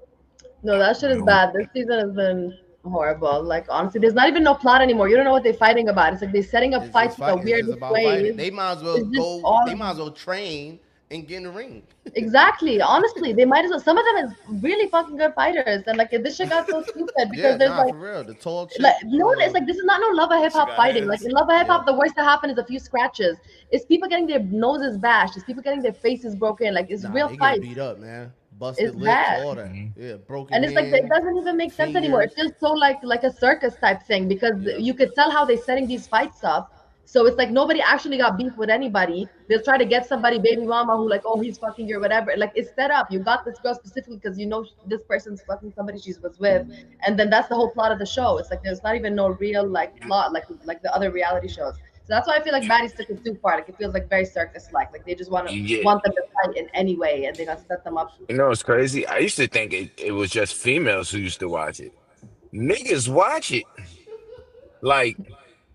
[SPEAKER 10] No, that shit is bad. This season has been horrible. Like honestly, there's not even no plot anymore. You don't know what they're fighting about. It's like they're setting up
[SPEAKER 3] It's
[SPEAKER 10] fights
[SPEAKER 3] just
[SPEAKER 10] with the
[SPEAKER 3] fight. It's just
[SPEAKER 10] weirdest
[SPEAKER 3] about
[SPEAKER 10] ways.
[SPEAKER 3] fighting. They might as well
[SPEAKER 10] It's just
[SPEAKER 3] go.
[SPEAKER 10] all
[SPEAKER 3] They might as well train and get in the ring.
[SPEAKER 10] exactly. Honestly, they might as well. Some of them is really fucking good fighters, and like this shit got so stupid because
[SPEAKER 3] Yeah,
[SPEAKER 10] there's
[SPEAKER 3] nah,
[SPEAKER 10] like
[SPEAKER 3] for real. The tall chick.
[SPEAKER 10] no, it's like this is not no love of hip
[SPEAKER 2] She
[SPEAKER 10] hop
[SPEAKER 2] got
[SPEAKER 10] fighting. Like
[SPEAKER 2] hands.
[SPEAKER 10] in love of hip
[SPEAKER 3] Yeah.
[SPEAKER 10] hop, the worst that happened is a few scratches. It's people getting their noses bashed. It's people getting their faces broken. Like it's
[SPEAKER 3] Nah,
[SPEAKER 10] real
[SPEAKER 3] they get
[SPEAKER 10] fights.
[SPEAKER 3] beat up, man. Busted
[SPEAKER 10] It's
[SPEAKER 3] lips,
[SPEAKER 10] bad.
[SPEAKER 3] all that. Yeah, broken
[SPEAKER 10] And it's like it
[SPEAKER 3] hands,
[SPEAKER 10] doesn't even make sense anymore. It
[SPEAKER 3] fingers.
[SPEAKER 10] feels so like a circus type thing because
[SPEAKER 3] Yep.
[SPEAKER 10] you could tell how they're setting these fights up. So it's like nobody actually got beef with anybody. They'll try to get somebody, baby mama, who like, oh, he's fucking you or whatever. Like it's set up. You got this girl specifically because you know this person's fucking somebody she was with, and then that's the whole plot of the show. It's like there's not even no real like plot like the other reality shows. So that's why I feel like Baddies took it too far. Like it feels like very circus like. Like they just
[SPEAKER 13] Yeah.
[SPEAKER 10] want them to fight in any way, and they're gonna set them up.
[SPEAKER 13] You know what's crazy? I used to think it was just females who used to watch it. Niggas watch it. Like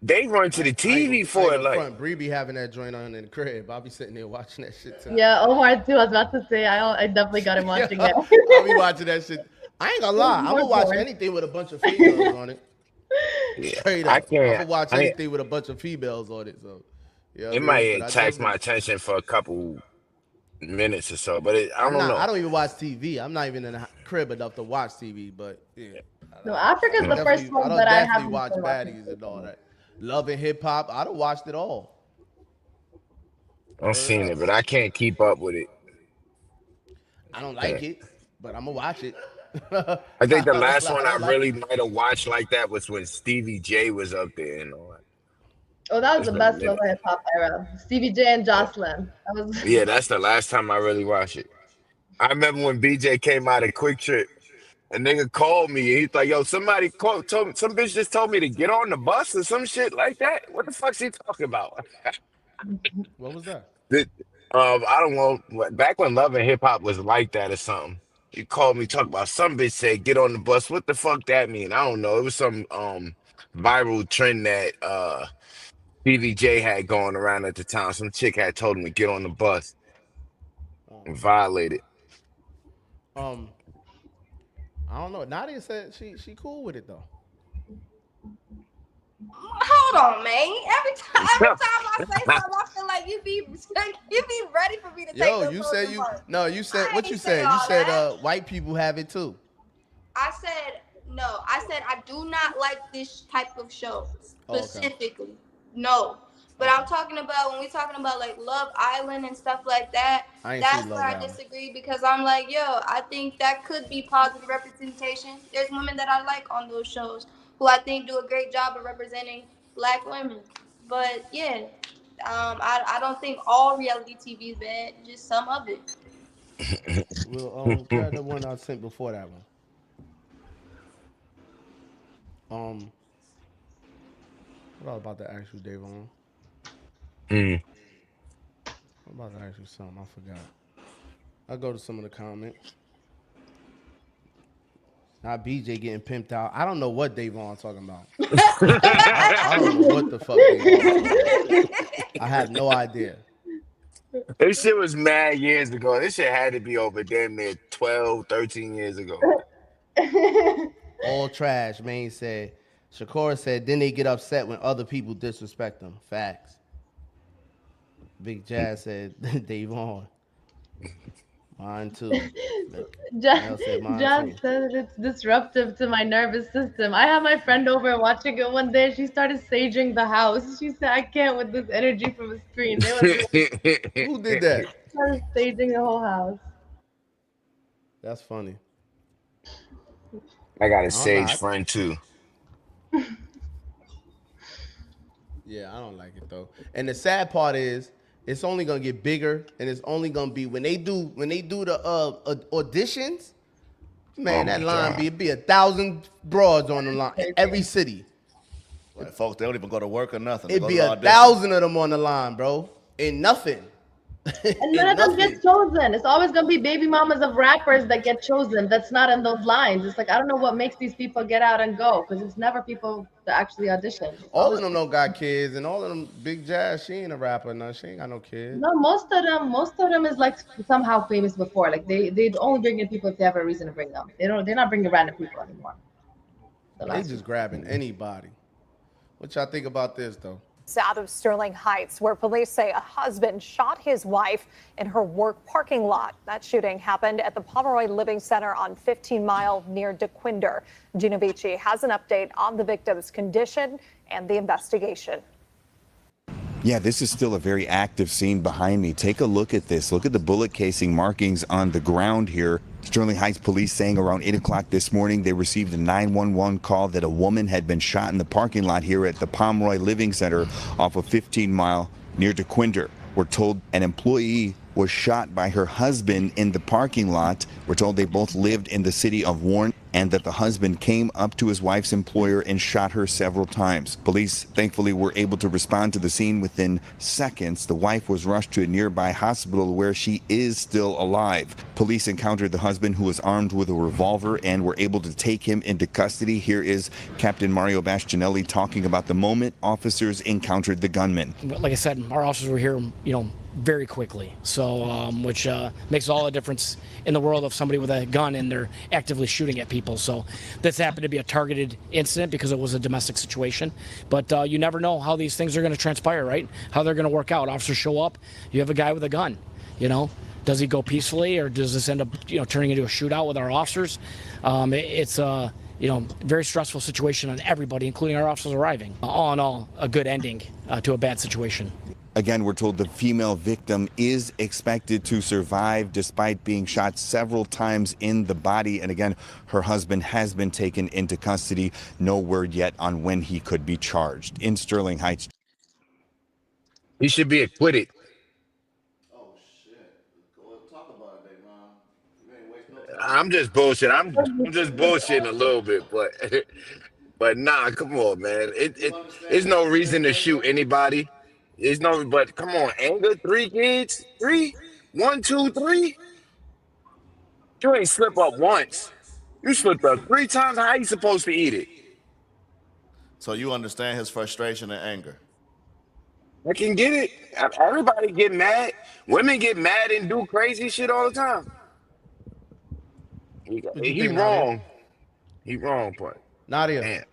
[SPEAKER 13] they run to the TV
[SPEAKER 3] I ain't
[SPEAKER 13] for it.
[SPEAKER 3] gonna
[SPEAKER 13] Like
[SPEAKER 3] front. Bree be having that joint on in the crib. I'll be sitting there watching that shit too.
[SPEAKER 10] Yeah, Omar too. I was about to say I definitely got him watching it.
[SPEAKER 3] I'll be watching that shit. I ain't gonna lie. I'm gonna watch anything with a bunch of females on it. Straight
[SPEAKER 13] I
[SPEAKER 3] up. I'm
[SPEAKER 13] can't.
[SPEAKER 3] gonna watch
[SPEAKER 13] I
[SPEAKER 3] anything with a bunch of females on it. So yeah,
[SPEAKER 13] it might tax my attention for a couple minutes or so, but I don't know.
[SPEAKER 3] I don't even watch TV. I'm not even in the crib enough to watch TV. But yeah,
[SPEAKER 10] No, Africa's the first one
[SPEAKER 3] I don't
[SPEAKER 10] that I
[SPEAKER 3] definitely
[SPEAKER 10] haven't
[SPEAKER 3] watch
[SPEAKER 10] been watching.
[SPEAKER 3] baddies and all that. Love and hip hop. I don't watched it all.
[SPEAKER 13] I've seen it, but I can't keep up with it.
[SPEAKER 3] I don't like it, but I'm gonna watch it.
[SPEAKER 13] I think the last
[SPEAKER 3] I
[SPEAKER 13] one I
[SPEAKER 3] don't like
[SPEAKER 13] really might have watched like that was when Stevie J was up there and all that.
[SPEAKER 10] Oh, that was
[SPEAKER 13] It's
[SPEAKER 10] the
[SPEAKER 13] been a
[SPEAKER 10] best
[SPEAKER 13] minute.
[SPEAKER 10] love hip hop era. Stevie J and Jocelyn. That was
[SPEAKER 13] Yeah, that's the last time I really watched it. I remember when BJ came out of Quick Trip, a nigga called me and he's like, "Yo, somebody told me, some bitch just told me to get on the bus or some shit like that. What the fuck's he talking about?"
[SPEAKER 3] What was that?
[SPEAKER 13] I don't know. Back when Love and Hip Hop was like that or something. He called me talk about some bitch said get on the bus. What the fuck that mean? I don't know. It was some viral trend that BVJ had going around at the time. Some chick had told him to get on the bus and violate it.
[SPEAKER 3] I don't know. Nadia said she cool with it though.
[SPEAKER 4] Hold on, man. Every time I say something, I feel like you be ready for me to take
[SPEAKER 3] Yo,
[SPEAKER 4] the
[SPEAKER 3] you said you
[SPEAKER 4] part.
[SPEAKER 3] no, you said
[SPEAKER 4] I
[SPEAKER 3] what
[SPEAKER 4] ain't
[SPEAKER 3] you
[SPEAKER 4] say
[SPEAKER 3] said.
[SPEAKER 4] all
[SPEAKER 3] You said
[SPEAKER 4] that.
[SPEAKER 3] white people have it too.
[SPEAKER 4] I said no. I said I do not like this type of show specifically. No. But I'm talking about when we're talking about like Love Island and stuff like that. That's where I disagree because I'm like, yo, I think that could be positive representation. There's women that I like on those shows who I think do a great job of representing Black women. But yeah, I don't think all reality TV is bad. Just some of it.
[SPEAKER 3] Well, grab the one I sent before that one. What I was about to ask you, Davon? I'm about to ask you something. I forgot. I'll go to some of the comments. Not BJ getting pimped out. I don't know what Davon talking about. I don't know what the fuck Davon. I have no idea.
[SPEAKER 13] This shit was mad years ago. This shit had to be over damn near 12, 13 years ago.
[SPEAKER 3] All trash, man said. Shakora said, then they get upset when other people disrespect them. Facts. Big Jazz said, Davon. Mine too.
[SPEAKER 10] Jazz said it's disruptive to my nervous system. I had my friend over watching it one day. She started saging the house. She said, I can't with this energy from a screen. Who
[SPEAKER 3] did that?
[SPEAKER 10] Started saging the whole house.
[SPEAKER 3] That's funny.
[SPEAKER 13] I got a sage friend too.
[SPEAKER 3] Yeah, I don't like it though. And the sad part is, it's only gonna get bigger, and it's only gonna be when they do the auditions. Man, that line be 1,000 broads on the line in every city.
[SPEAKER 2] Like, folks, they don't even go to work or nothing.
[SPEAKER 3] It'd be 1,000 of them on the line, bro, and nothing.
[SPEAKER 10] And none of them get chosen. It's always gonna be baby mamas of rappers that get chosen. That's not in those lines. It's like I don't know what makes these people get out and go because it's never people to actually audition.
[SPEAKER 3] All of them don't got kids, and all of them, Big Jazz, she ain't a rapper. No, she ain't got no kids.
[SPEAKER 10] No, most of them is like somehow famous before. Like they only bring in people if they have a reason to bring them. They're not bringing random people anymore.
[SPEAKER 3] They just grabbing anybody. What y'all think about this though?
[SPEAKER 6] Out of Sterling Heights, where police say a husband shot his wife in her work parking lot. That shooting happened at the Pomeroy Living Center on 15 Mile near DeQuinder. Gina Vici has an update on the victim's condition and the investigation.
[SPEAKER 8] Yeah, this is still a very active scene behind me. Take a look at this. Look at the bullet casing markings on the ground here. Sterling Heights police saying around 8 o'clock this morning they received a 911 call that a woman had been shot in the parking lot here at the Pomeroy Living Center off of 15 Mile near DeQuinder. We're told an employee was shot by her husband in the parking lot. We're told they both lived in the city of Warren and that the husband came up to his wife's employer and shot her several times. Police thankfully were able to respond to the scene within seconds. The wife was rushed to a nearby hospital where she is still alive. Police encountered the husband who was armed with a revolver and were able to take him into custody. Here is Captain Mario Bastianelli talking about the moment officers encountered the gunman.
[SPEAKER 9] Like I said, our officers were here, very quickly. So, which makes all the difference in the world of somebody with a gun and they're actively shooting at people. So this happened to be a targeted incident because it was a domestic situation. But you never know how these things are going to transpire, right? How they're going to work out. Officers show up, you have a guy with a gun, Does he go peacefully or does this end up, turning into a shootout with our officers? It's a, very stressful situation on everybody, including our officers arriving. All in all, a good ending to a bad situation.
[SPEAKER 8] Again, we're told the female victim is expected to survive despite being shot several times in the body. And again, her husband has been taken into custody. No word yet on when he could be charged. In Sterling Heights.
[SPEAKER 13] He should be acquitted.
[SPEAKER 2] Oh shit! Talk about it, Davon. You ain't waste no time.
[SPEAKER 13] I'm just bullshit. I'm just bullshitting a little bit, but but nah, come on, man. It's no reason to shoot anybody. There's no, but come on, anger, 3 kids, 3, 1, 2, 3. You ain't slip up once. You slipped up 3 times. How you supposed to eat it?
[SPEAKER 2] So you understand his frustration and anger.
[SPEAKER 13] I can get it. Everybody get mad. Women get mad and do crazy shit all the time. He wrong. He wrong, but
[SPEAKER 3] Nadia.
[SPEAKER 13] Man.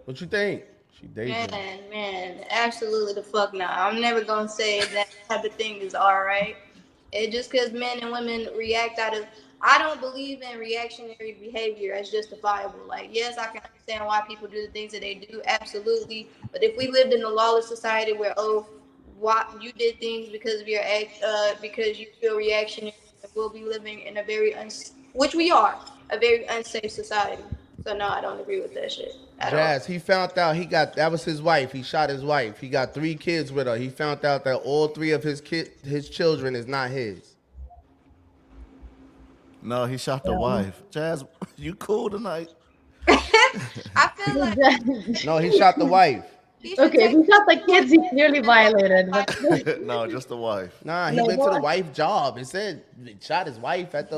[SPEAKER 3] What you think? She daydreaming.
[SPEAKER 4] Man, absolutely the fuck not. I'm never gonna say that type of thing is all right. It just because men and women react out of. I don't believe in reactionary behavior as justifiable. Like, yes, I can understand why people do the things that they do, absolutely. But if we lived in a lawless society where, why you did things because of your because you feel reactionary, we'll be living in a very which we are, a very unsafe society. So no, I don't agree with that shit.
[SPEAKER 3] Jazz, he found out that was his wife. He shot his wife. He got 3 kids with her. He found out that all 3 of his children is not his.
[SPEAKER 2] No, he shot the wife. Jazz, you cool tonight?
[SPEAKER 4] I feel like
[SPEAKER 3] no, he shot the wife.
[SPEAKER 10] Okay, if he shot the kids, he clearly violated. But
[SPEAKER 2] no, just the wife.
[SPEAKER 3] Nah, he went to the wife job. It said he shot his wife at the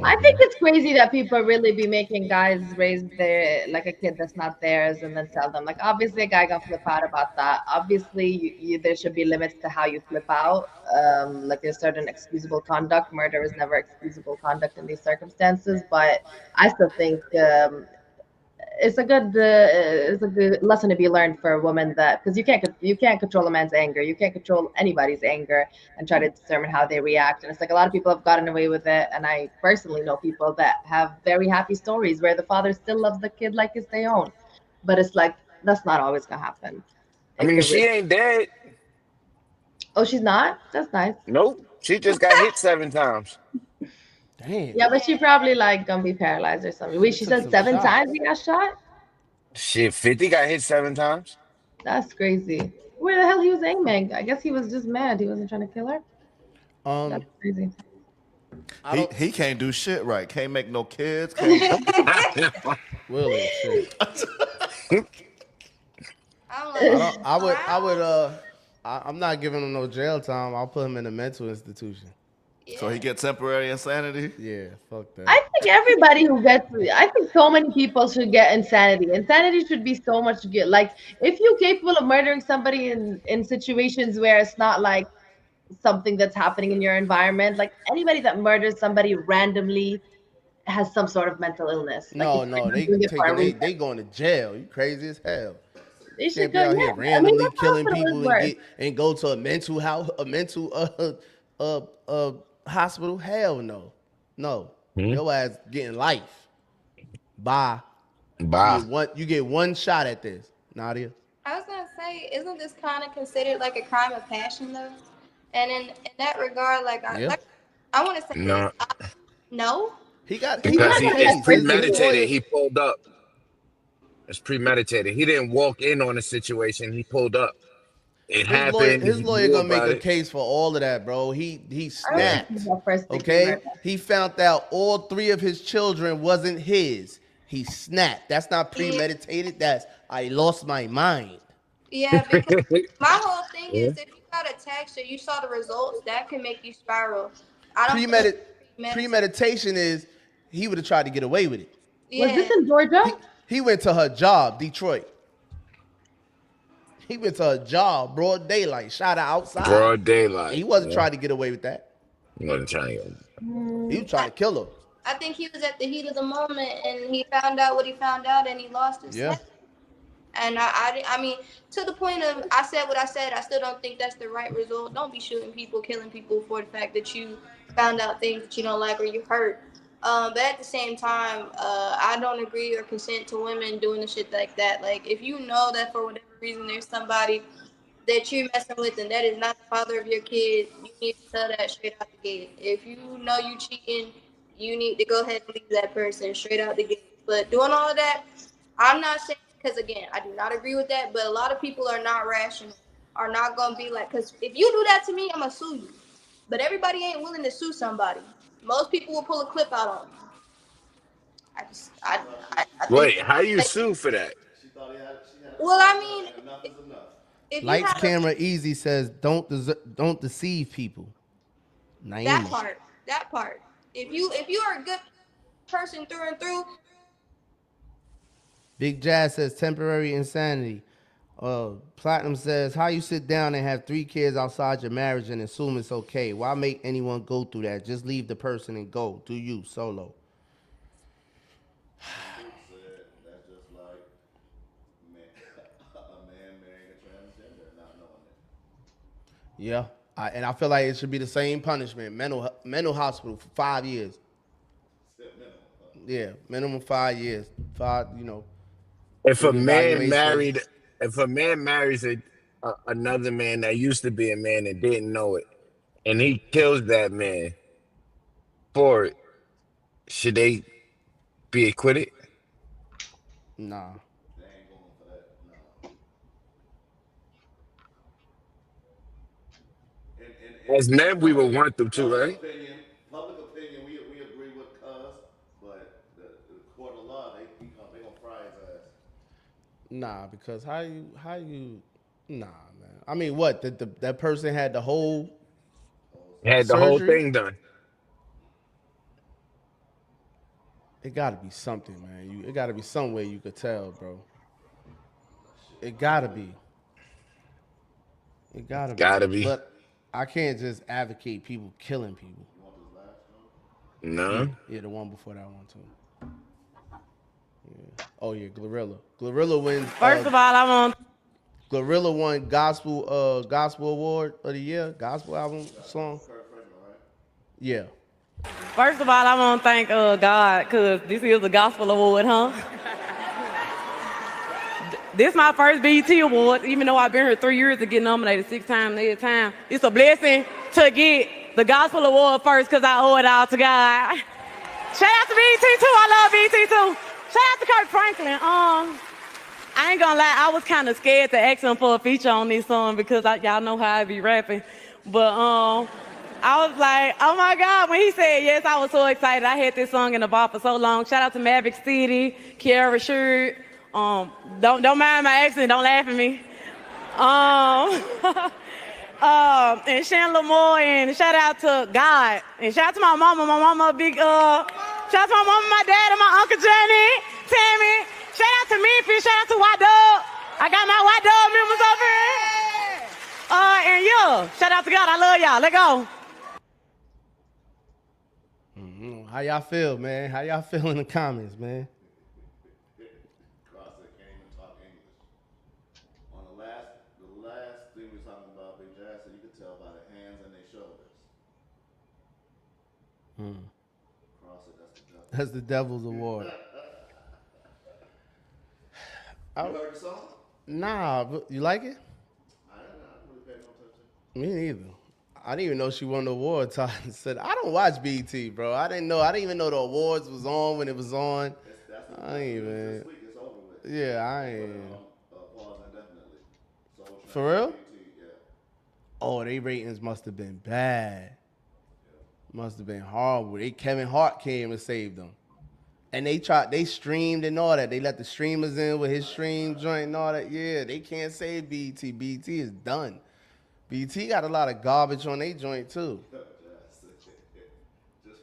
[SPEAKER 10] I think it's crazy that people really be making guys raise their a kid that's not theirs and then tell them obviously a guy gonna flip out about that. Obviously, there should be limits to how you flip out. There's certain excusable conduct. Murder is never excusable conduct in these circumstances, but I still think. It's a good lesson to be learned for a woman that because you can't control a man's anger, you can't control anybody's anger and try to determine how they react. And it's a lot of people have gotten away with it, and I personally know people that have very happy stories where the father still loves the kid like it's their own. But it's that's not always gonna happen.
[SPEAKER 13] I mean, she ain't dead.
[SPEAKER 10] Oh, she's not? That's nice.
[SPEAKER 13] Nope, she just got hit 7 times.
[SPEAKER 3] Damn.
[SPEAKER 10] Yeah, but she probably gonna be paralyzed or something. Wait, she said 7 times he got shot?
[SPEAKER 13] Shit, 50 got hit 7 times.
[SPEAKER 10] That's crazy. Where the hell he was aiming? I guess he was just mad. He wasn't trying to kill her. That's crazy.
[SPEAKER 2] He can't do shit right. Can't make no kids.
[SPEAKER 3] Willie, shit. I'm not giving him no jail time. I'll put him in a mental institution.
[SPEAKER 2] So he get temporary insanity?
[SPEAKER 3] Yeah, fuck that.
[SPEAKER 10] I think everybody who gets, I think so many people should get insanity. Insanity should be so much good. Like, if you're capable of murdering somebody in situations where it's not like something that's happening in your environment, like anybody that murders somebody randomly has some sort of mental illness. Like, if
[SPEAKER 3] No,
[SPEAKER 10] you're
[SPEAKER 3] they
[SPEAKER 10] doing it for a
[SPEAKER 3] taking
[SPEAKER 10] reason,
[SPEAKER 3] they going to jail. You crazy as hell.
[SPEAKER 10] they should
[SPEAKER 3] Can't
[SPEAKER 10] go.
[SPEAKER 3] be out here
[SPEAKER 10] Yeah, I mean
[SPEAKER 3] randomly
[SPEAKER 10] that's how
[SPEAKER 3] killing
[SPEAKER 10] hospital is
[SPEAKER 3] people
[SPEAKER 10] work.
[SPEAKER 3] and go to a mental hospital. Hell no, no. Your ass getting life. Bye.
[SPEAKER 13] Bye.
[SPEAKER 3] You get one shot at this, Nadia.
[SPEAKER 4] I was gonna say, isn't this kind of considered like a crime of passion though? And in that regard,
[SPEAKER 3] Yeah.
[SPEAKER 4] I want to say this.
[SPEAKER 13] No,
[SPEAKER 4] No.
[SPEAKER 3] He got
[SPEAKER 13] because
[SPEAKER 3] a
[SPEAKER 13] it's
[SPEAKER 3] case. His lawyer.
[SPEAKER 13] premeditated. He pulled up. It's premeditated. He didn't walk in on the situation. He pulled up. It happened.
[SPEAKER 3] His
[SPEAKER 13] He
[SPEAKER 3] lawyer
[SPEAKER 13] knew
[SPEAKER 3] gonna make
[SPEAKER 13] about
[SPEAKER 3] a
[SPEAKER 13] it.
[SPEAKER 3] case for all of that, bro. He
[SPEAKER 10] I don't
[SPEAKER 13] Yeah.
[SPEAKER 10] think he's
[SPEAKER 3] snapped.
[SPEAKER 10] the first degree
[SPEAKER 3] Okay,
[SPEAKER 10] murder.
[SPEAKER 3] he found out all 3 of his children wasn't his. He snapped. That's not premeditated. That's I lost my mind.
[SPEAKER 4] Yeah, because my whole thing
[SPEAKER 13] Yeah.
[SPEAKER 4] is if you got a text or you saw the results, that can make you spiral. I don't think it's
[SPEAKER 3] Premeditation is he would have tried to get away with it.
[SPEAKER 4] Yeah.
[SPEAKER 10] Was this in Georgia?
[SPEAKER 3] He went to her job, Detroit. He went to her job, broad daylight, shot her outside.
[SPEAKER 13] Broad daylight.
[SPEAKER 3] He wasn't
[SPEAKER 13] Yeah.
[SPEAKER 3] trying to get away with that.
[SPEAKER 13] He wasn't trying to.
[SPEAKER 3] He was trying to kill her.
[SPEAKER 4] I think he was at the heat of the moment and he found out what he found out and he lost his
[SPEAKER 3] Yeah.
[SPEAKER 4] head. And I mean, to the point of I said what I said, I still don't think that's the right result. Don't be shooting people, killing people for the fact that you found out things that you don't like or you hurt. But at the same time, I don't agree or consent to women doing the shit like that. Like, if you know that for whatever reason there's somebody that you're messing with and that is not the father of your kid, you need to tell that straight out the gate. If you know you cheating, you need to go ahead and leave that person straight out the gate. But doing all of that, I'm not saying, because again, I do not agree with that, but a lot of people are not rational, are not going to be like, because if you do that to me, I'm going to sue you. But everybody ain't willing to sue somebody. Most people will pull a clip out on you. I think,
[SPEAKER 13] Wait, how you sue for that?
[SPEAKER 4] well, I mean, if you
[SPEAKER 3] Lights,
[SPEAKER 4] have
[SPEAKER 3] camera, easy says don't deceive people.
[SPEAKER 4] that
[SPEAKER 3] Naima.
[SPEAKER 4] part. If you are a good person through and through,
[SPEAKER 3] Big Jazz says temporary insanity. Platinum says how you sit down and have 3 kids outside your marriage and assume it's okay. Why make anyone go through that? Just leave the person and go. Do you solo?
[SPEAKER 2] That's just like a man marrying a transgender, not knowing it.
[SPEAKER 3] Yeah, I feel like it should be the same punishment. Mental hospital for 5 years. Yeah, minimum 5 years. 5,
[SPEAKER 13] If a man
[SPEAKER 3] evaluation.
[SPEAKER 13] if a man marries another man that used to be a man and didn't know it, and he kills that man for it, should they be acquitted?
[SPEAKER 3] Nah.
[SPEAKER 2] They ain't going for that. No.
[SPEAKER 13] As men, we would want them to, right?
[SPEAKER 2] Public opinion, we agree with Cuz, but the court of law, they gonna fry his ass.
[SPEAKER 3] Nah, because how you nah, man. I mean, what? That person had the whole
[SPEAKER 13] Had the whole thing done.
[SPEAKER 3] It gotta be something, man. It gotta be some way you could tell, bro. It gotta be. It gotta be. But I can't just advocate people killing people.
[SPEAKER 13] No.
[SPEAKER 3] Yeah, the one before that one too. Yeah. Oh yeah, Glorilla. Glorilla wins.
[SPEAKER 7] First of all, I want.
[SPEAKER 3] Glorilla won gospel award of the year, gospel album song. Yeah.
[SPEAKER 7] First of all, I want to thank God because this is a gospel award, huh? This is my first BET award, even though I've been here 3 years to get nominated 6 times every time. It's a blessing to get the gospel award first because I owe it all to God. Shout out to BET too. I love BET too. Shout out to Kirk Franklin. I ain't gonna lie, I was kind of scared to ask him for a feature on this song because y'all know how I be rapping. But I was like, oh my God, when he said yes, I was so excited. I had this song in the bar for so long. Shout out to Maverick City, Kiara Sherd. Don't mind my accent, don't laugh at me. And Shan Lamore, and shout out to God. And shout out to my mama. My mama a big Shout out to my mom and my dad and my Uncle Johnny, Tammy. Shout out to Memphis. Shout out to White Dog. I got my White Dog members over here. And yo, shout out to God. I love y'all. Let go.
[SPEAKER 3] How y'all feel, man? How y'all feel in the comments, man?
[SPEAKER 2] Cross that can't even talk English. On the last thing we were talking about, Big Jazz said you could tell by the hands and their shoulders. Cross it,
[SPEAKER 3] That's the Devil's Award.
[SPEAKER 2] You heard the song?
[SPEAKER 3] Nah, but you like it?
[SPEAKER 2] I didn't really pay no attention.
[SPEAKER 3] Me neither. I didn't even know she won the award. I said, I don't watch BET, bro. I didn't even know the awards was on when it was on. I ain't even.
[SPEAKER 2] This week it's over with.
[SPEAKER 3] Yeah, I ain't.
[SPEAKER 2] Pause indefinitely.
[SPEAKER 3] For real?
[SPEAKER 2] BET, yeah.
[SPEAKER 3] Oh, they ratings must have been bad. Must have been horrible. Kevin Hart came and saved them. And they streamed and all that. They let the streamers in with his stream joint and all that. Yeah, they can't save BET. BET is done. BET got a lot of garbage on their joint too.
[SPEAKER 2] Just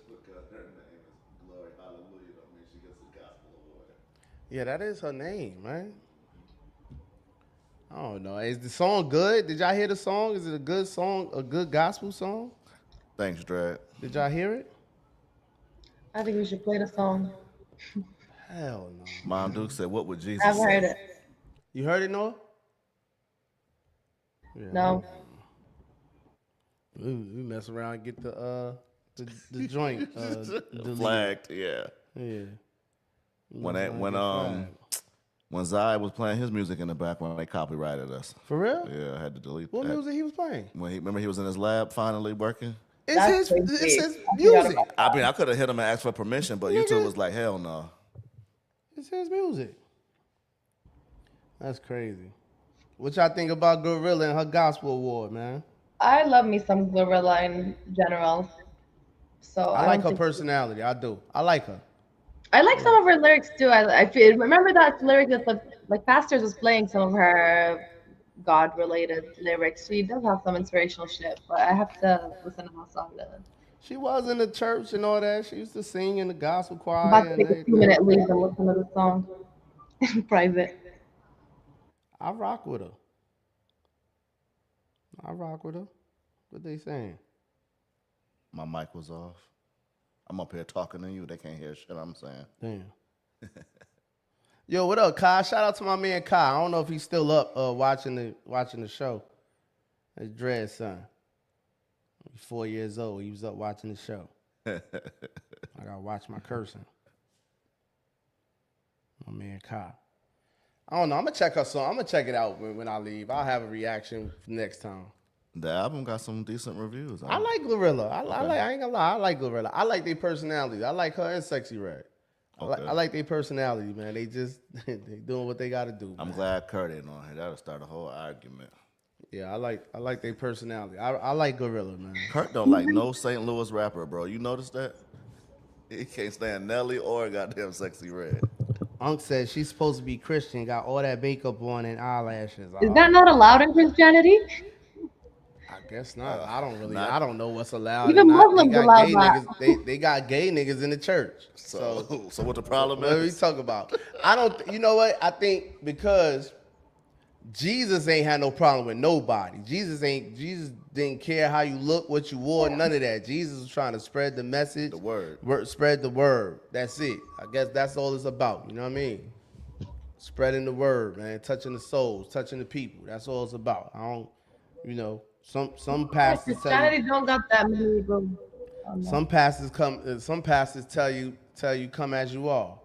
[SPEAKER 2] because her name is Glory Hallelujah don't mean she gets the gospel award.
[SPEAKER 3] Yeah, that is her name, man. I don't know. Is the song good? Did y'all hear the song? Is it a good song? A good gospel song?
[SPEAKER 2] Thanks, Dredd.
[SPEAKER 3] Did y'all hear it?
[SPEAKER 10] I think we should play the song.
[SPEAKER 3] Hell no.
[SPEAKER 2] Mom Duke said, "What would Jesus
[SPEAKER 10] I've
[SPEAKER 2] say?"
[SPEAKER 10] heard it.
[SPEAKER 3] You heard it, Noah? Yeah,
[SPEAKER 10] No.
[SPEAKER 3] We mess around and get the joint
[SPEAKER 2] flagged. Yeah.
[SPEAKER 3] Yeah.
[SPEAKER 2] When Zai was playing his music in the background, they copyrighted us.
[SPEAKER 3] For real?
[SPEAKER 2] Yeah, I had to delete
[SPEAKER 3] What
[SPEAKER 2] that.
[SPEAKER 3] music he was playing?
[SPEAKER 2] Remember he was in his lab finally working?
[SPEAKER 3] It's his music.
[SPEAKER 2] I mean, I could have hit him and asked for permission, but YouTube was like, hell no.
[SPEAKER 3] It's his music. That's crazy. What y'all think about Gorilla and her gospel award, man?
[SPEAKER 10] I love me some Glorilla in general. So
[SPEAKER 3] I like her personality. I do. I like her.
[SPEAKER 10] I like some of her lyrics too. I remember that lyric that the Pastors was playing some of her God-related lyrics. She does have some inspirational shit, but I have to listen to her song.
[SPEAKER 3] She was in the church and all that. She used to sing in the gospel choir.
[SPEAKER 10] I'm about to take a 2-minute leave and listen to the song in private.
[SPEAKER 3] I rock with her. What they saying?
[SPEAKER 2] My mic was off. I'm up here talking to you. They can't hear shit I'm saying.
[SPEAKER 3] Damn. Yo, what up, Kai? Shout out to my man Kai. I don't know if he's still up watching the show. His Dread son. He's 4 years old. He was up watching the show. I gotta watch my cursing. My man Kai. I don't know. I'm gonna check her song. I'm gonna check it out when I leave. I'll have a reaction next time.
[SPEAKER 2] The album got some decent reviews.
[SPEAKER 3] I like Glorilla. I ain't gonna lie. I like Glorilla. I like their personality. I like her and Sexy Red. I like their personality, man. They doing what they gotta do.
[SPEAKER 2] I'm glad Kurt ain't on here. That'll start a whole argument.
[SPEAKER 3] Yeah, I like their personality. I like Gorilla, man.
[SPEAKER 2] Kurt don't like no St. Louis rapper, bro. You notice that? He can't stand Nelly or goddamn Sexy Red.
[SPEAKER 3] Unc said she's supposed to be Christian, got all that makeup on and eyelashes.
[SPEAKER 10] Is that not allowed in Christianity?
[SPEAKER 3] I guess not. I don't know what's allowed.
[SPEAKER 10] Even Muslims allow that.
[SPEAKER 3] They got gay niggas in the church.
[SPEAKER 2] So what the problem
[SPEAKER 3] what
[SPEAKER 2] is?
[SPEAKER 3] What are we talking about? You know what? I think because Jesus ain't had no problem with nobody. Jesus didn't care how you look, what you wore, none of that. Jesus was trying to spread the message.
[SPEAKER 2] The word.
[SPEAKER 3] Spread the word. That's it. I guess that's all it's about. You know what I mean? Spreading the word, man. Touching the souls, touching the people. That's all it's about. I don't, some pastors
[SPEAKER 10] Christianity don't got that many people.
[SPEAKER 3] Some pastors tell you come as you are.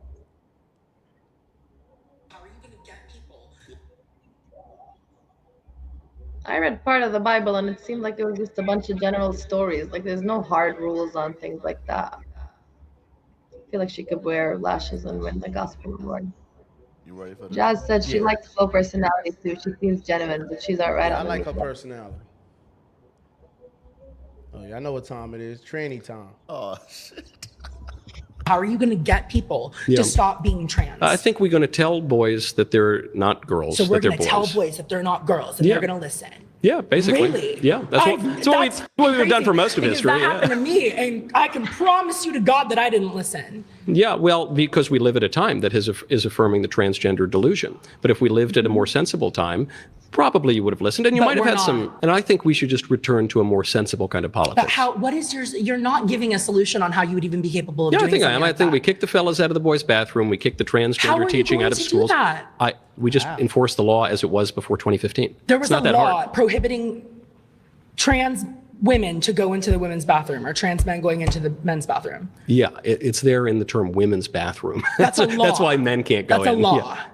[SPEAKER 10] I read part of the Bible and it seemed like it was just a bunch of general stories. Like there's no hard rules on things like that. I feel like she could wear lashes and win the gospel award.
[SPEAKER 2] You ready for that?
[SPEAKER 10] Jazz said she likes low personality too. She seems genuine, but she's all right.
[SPEAKER 3] I like her personality. Oh yeah, I know what time it is. Tranny time.
[SPEAKER 2] Oh shit.
[SPEAKER 12] How are you going to get people to stop being trans?
[SPEAKER 14] I think we're going to tell boys that they're not girls,
[SPEAKER 12] so we're
[SPEAKER 14] that they're
[SPEAKER 12] going to
[SPEAKER 14] boys.
[SPEAKER 12] tell boys that they're not girls, and they're going to listen.
[SPEAKER 14] Yeah, basically.
[SPEAKER 12] Really?
[SPEAKER 14] Yeah, that's what we've done for most of history.
[SPEAKER 12] That
[SPEAKER 14] Yeah.
[SPEAKER 12] happened to me, and I can promise you to God that I didn't listen.
[SPEAKER 14] Yeah, well, because we live at a time that is affirming the transgender delusion. But if we lived at a more sensible time, probably you would have listened, and you
[SPEAKER 12] But
[SPEAKER 14] might have
[SPEAKER 12] we're
[SPEAKER 14] had some. And I think we should just return to a more sensible kind of politics.
[SPEAKER 12] But how? What is yours? You're not giving a solution on how you would even be capable of
[SPEAKER 14] Yeah, I
[SPEAKER 12] doing
[SPEAKER 14] think I
[SPEAKER 12] something
[SPEAKER 14] am.
[SPEAKER 12] like
[SPEAKER 14] I think
[SPEAKER 12] that.
[SPEAKER 14] we kicked the fellas out of the boys' bathroom. We kicked the
[SPEAKER 12] How
[SPEAKER 14] transgender
[SPEAKER 12] are you
[SPEAKER 14] teaching
[SPEAKER 12] going
[SPEAKER 14] out of
[SPEAKER 12] to do
[SPEAKER 14] schools.
[SPEAKER 12] that?
[SPEAKER 14] We just enforced the law as it was before 2015.
[SPEAKER 12] There
[SPEAKER 14] It's
[SPEAKER 12] was
[SPEAKER 14] not
[SPEAKER 12] a
[SPEAKER 14] that
[SPEAKER 12] law
[SPEAKER 14] hard.
[SPEAKER 12] prohibiting trans women to go into the women's bathroom or trans men going into the men's bathroom.
[SPEAKER 14] Yeah, it's there in the term women's bathroom.
[SPEAKER 12] That's a law.
[SPEAKER 14] That's why men can't go
[SPEAKER 12] That's a
[SPEAKER 14] in.
[SPEAKER 12] law.
[SPEAKER 14] Yeah.